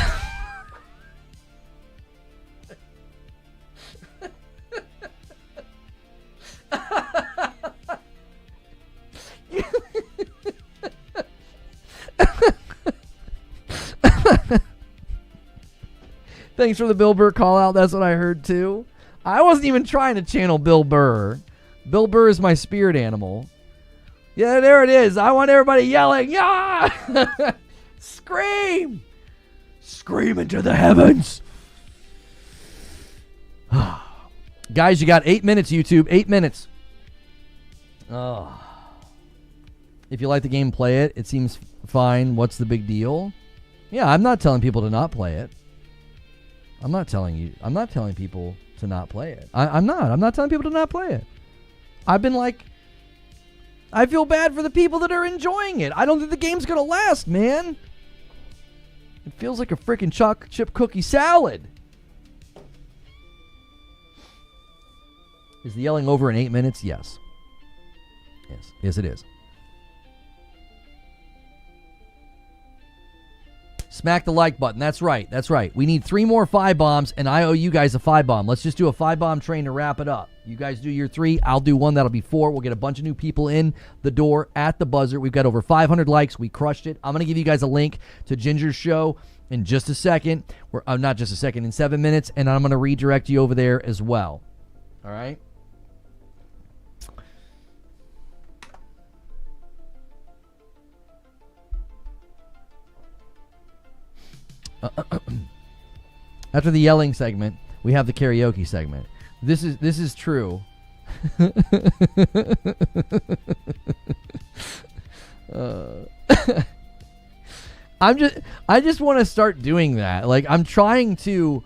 Thanks for the Bill Burr call out. That's what I heard too. I wasn't even trying to channel Bill Burr. Bill Burr is my spirit animal. Yeah, there it is. I want everybody yelling, yeah! Scream! Scream into the heavens. Guys, you got 8 minutes, YouTube. 8 minutes. Oh. If you like the game, play it. It seems fine. What's the big deal? Yeah, I'm not telling people to not play it. I'm not telling people to not play it. I'm not telling people to not play it. I've been like, I feel bad for the people that are enjoying it. I don't think the game's going to last, man. It feels like a freaking chocolate chip cookie salad. Is the yelling over in 8 minutes? Yes. Yes, it is. Smack the like button. That's right. We need 3 more 5 bombs, and I owe you guys a 5 bomb. Let's just do a 5 bomb train to wrap it up. You guys do your 3. I'll do 1. That'll be 4. We'll get a bunch of new people in the door at the buzzer. We've got over 500 likes. We crushed it. I'm going to give you guys a link to Ginger's show in just a second. Not just a second, in 7 minutes, and I'm going to redirect you over there as well. All right? After the yelling segment, we have the karaoke segment. This is true. I just want to start doing that. Like, I'm trying to,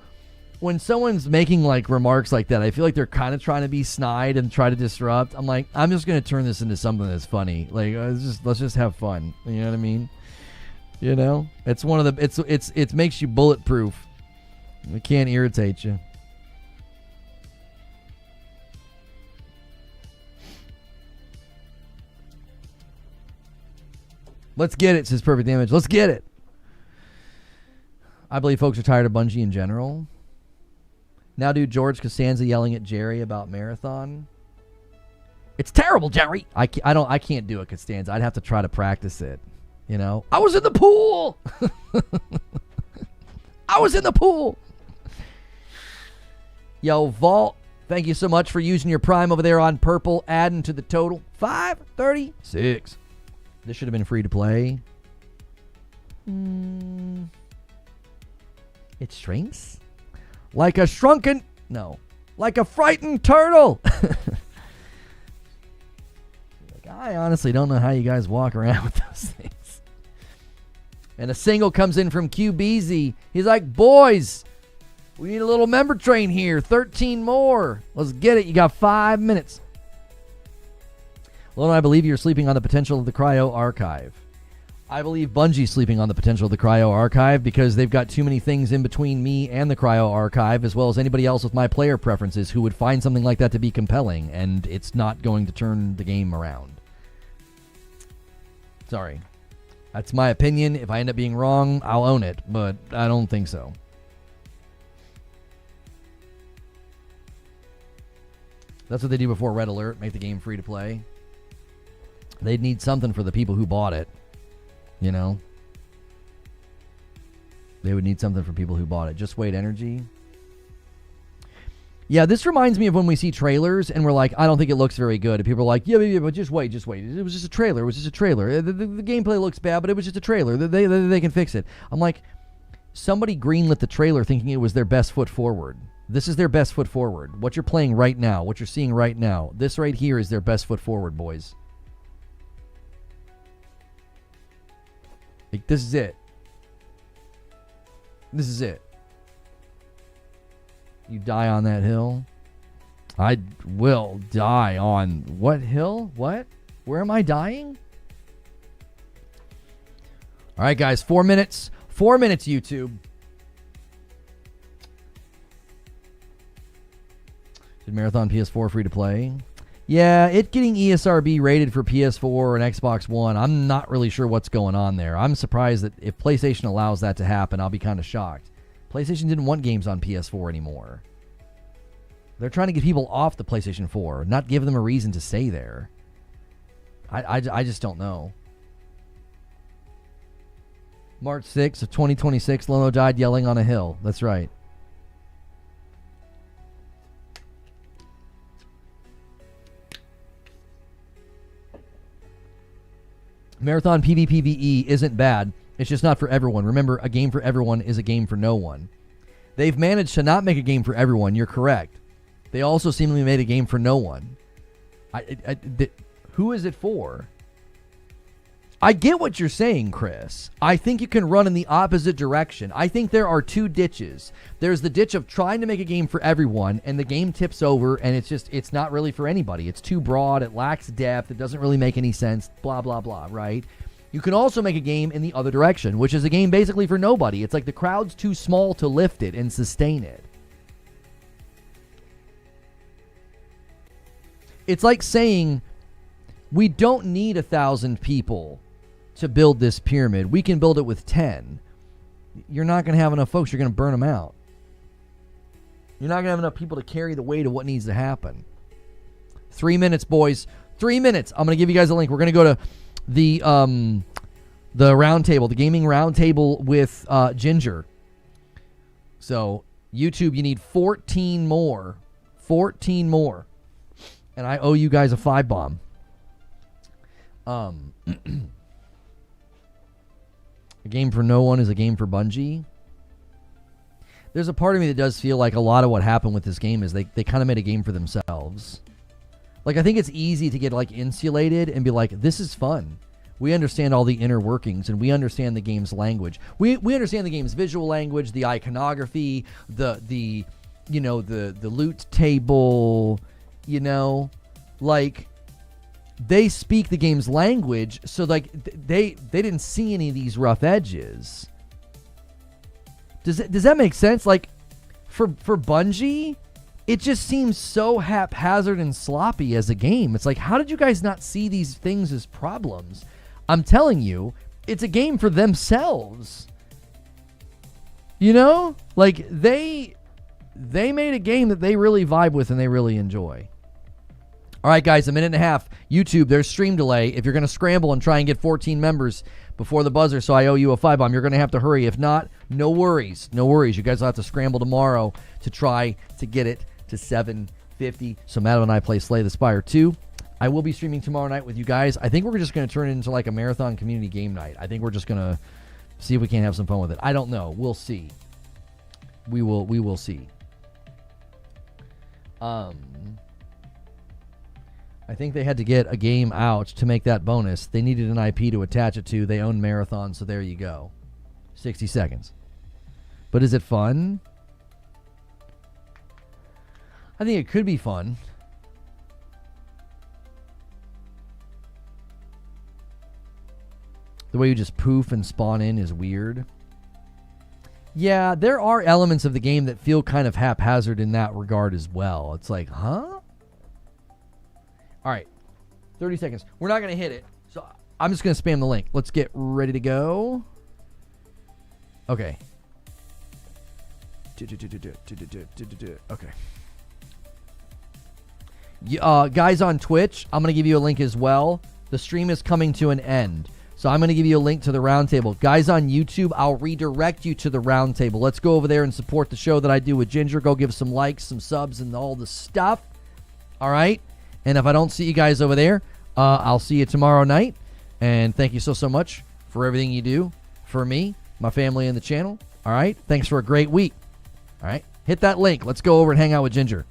when someone's making like remarks like that, I feel like they're kind of trying to be snide and try to disrupt. I'm like, I'm just gonna turn this into something that's funny. Like, let's just have fun. You know what I mean? You know, it's one of the it makes you bulletproof. It can't irritate you. Let's get it, says Perfect Damage. Let's get it. I believe folks are tired of Bungie in general. Now, dude, George Costanza yelling at Jerry about Marathon. It's terrible, Jerry. I can't do it, Costanza. I'd have to try to practice it. You know, I was in the pool. I was in the pool. Yo, Vault, thank you so much for using your Prime over there on Purple, adding to the total. $5.36. This should have been free to play. It shrinks? Like a frightened turtle. I honestly don't know how you guys walk around with those things. And a single comes in from QBZ. He's like, boys, we need a little member train here. 13 more. Let's get it. You got 5 minutes. Lone, I believe you're sleeping on the potential of the Cryo Archive. I believe Bungie's sleeping on the potential of the Cryo Archive because they've got too many things in between me and the Cryo Archive, as well as anybody else with my player preferences who would find something like that to be compelling, and it's not going to turn the game around. Sorry. That's my opinion. If I end up being wrong, I'll own it, but I don't think so. That's what they do before Red Alert, make the game free to play. They'd need something for the people who bought it, you know? They would need something for people who bought it. Just Wait Energy. Yeah, this reminds me of when we see trailers and we're like, I don't think it looks very good. And people are like, yeah, but just wait. It was just a trailer. The gameplay looks bad, but it was just a trailer. They can fix it. I'm like, somebody greenlit the trailer thinking it was their best foot forward. This is their best foot forward. What you're playing right now, what you're seeing right now, this right here is their best foot forward, boys. Like, this is it. This is it. You die on that hill. I will die on what hill? What? Where am I dying? All right, guys. 4 minutes. 4 minutes, YouTube. Did Marathon PS4 free to play? Yeah, it getting ESRB rated for PS4 and Xbox One. I'm not really sure what's going on there. I'm surprised that if PlayStation allows that to happen, I'll be kind of shocked. PlayStation didn't want games on PS4 anymore. They're trying to get people off the PlayStation 4, not give them a reason to stay there. I just don't know. March 6th of 2026, Lomo died yelling on a hill. That's right. Marathon PvPvE isn't bad. It's just not for everyone. Remember, a game for everyone is a game for no one. They've managed to not make a game for everyone. You're correct. They also seemingly made a game for no one. Who is it for? I get what you're saying, Chris. I think you can run in the opposite direction. I think there are two ditches. There's the ditch of trying to make a game for everyone, and the game tips over, and it's not really for anybody. It's too broad. It lacks depth. It doesn't really make any sense. Blah, blah, blah, right? You can also make a game in the other direction, which is a game basically for nobody. It's like the crowd's too small to lift it and sustain it. It's like saying, we don't need 1,000 people to build this pyramid. We can build it with 10. You're not going to have enough folks. You're going to burn them out. You're not going to have enough people to carry the weight of what needs to happen. 3 minutes, boys. 3 minutes. I'm going to give you guys a link. We're going to go to the round table, the gaming round table with Ginger. So YouTube, you need 14 more. 14 more. And I owe you guys a 5-bomb. A game for no one is a game for Bungie. There's a part of me that does feel like a lot of what happened with this game is they kind of made a game for themselves. Like, I think it's easy to get like insulated and be like, this is fun. We understand all the inner workings and we understand the game's language. We understand the game's visual language, the iconography, the loot table, like they speak the game's language, so like they didn't see any of these rough edges. Does that make sense? Like for Bungie, it just seems so haphazard and sloppy as a game. It's like, how did you guys not see these things as problems? I'm telling you, it's a game for themselves. Like they made a game that they really vibe with and they really enjoy. All right, guys, a minute and a half. YouTube, there's stream delay. If you're going to scramble and try and get 14 members before the buzzer, so I owe you a 5-bomb, you're going to have to hurry. If not, no worries. No worries. You guys will have to scramble tomorrow to try to get it to 750. So Matt and I play Slay the Spire 2. I will be streaming tomorrow night with you guys. I think we're just going to turn it into like a marathon community game night. I think we're just going to see if we can't have some fun with it. I don't know. We'll see. We will see. I think they had to get a game out to make that bonus. They needed an IP to attach it to. They own Marathon, so there you go. 60 seconds. But is it fun? I think it could be fun. The way you just poof and spawn in is weird. Yeah, there are elements of the game that feel kind of haphazard in that regard as well. It's like, huh? All right, 30 seconds. We're not going to hit it, so I'm just going to spam the link. Let's get ready to go. Okay. Okay. Guys on Twitch, I'm going to give you a link as well. The stream is coming to an end. So I'm going to give you a link to the roundtable. Guys on YouTube, I'll redirect you to the roundtable. Let's go over there and support the show that I do with Ginger. Go give some likes, some subs, and all the stuff. All right? And if I don't see you guys over there, I'll see you tomorrow night. And thank you so much for everything you do for me, my family, and the channel. All right? Thanks for a great week. All right? Hit that link. Let's go over and hang out with Ginger.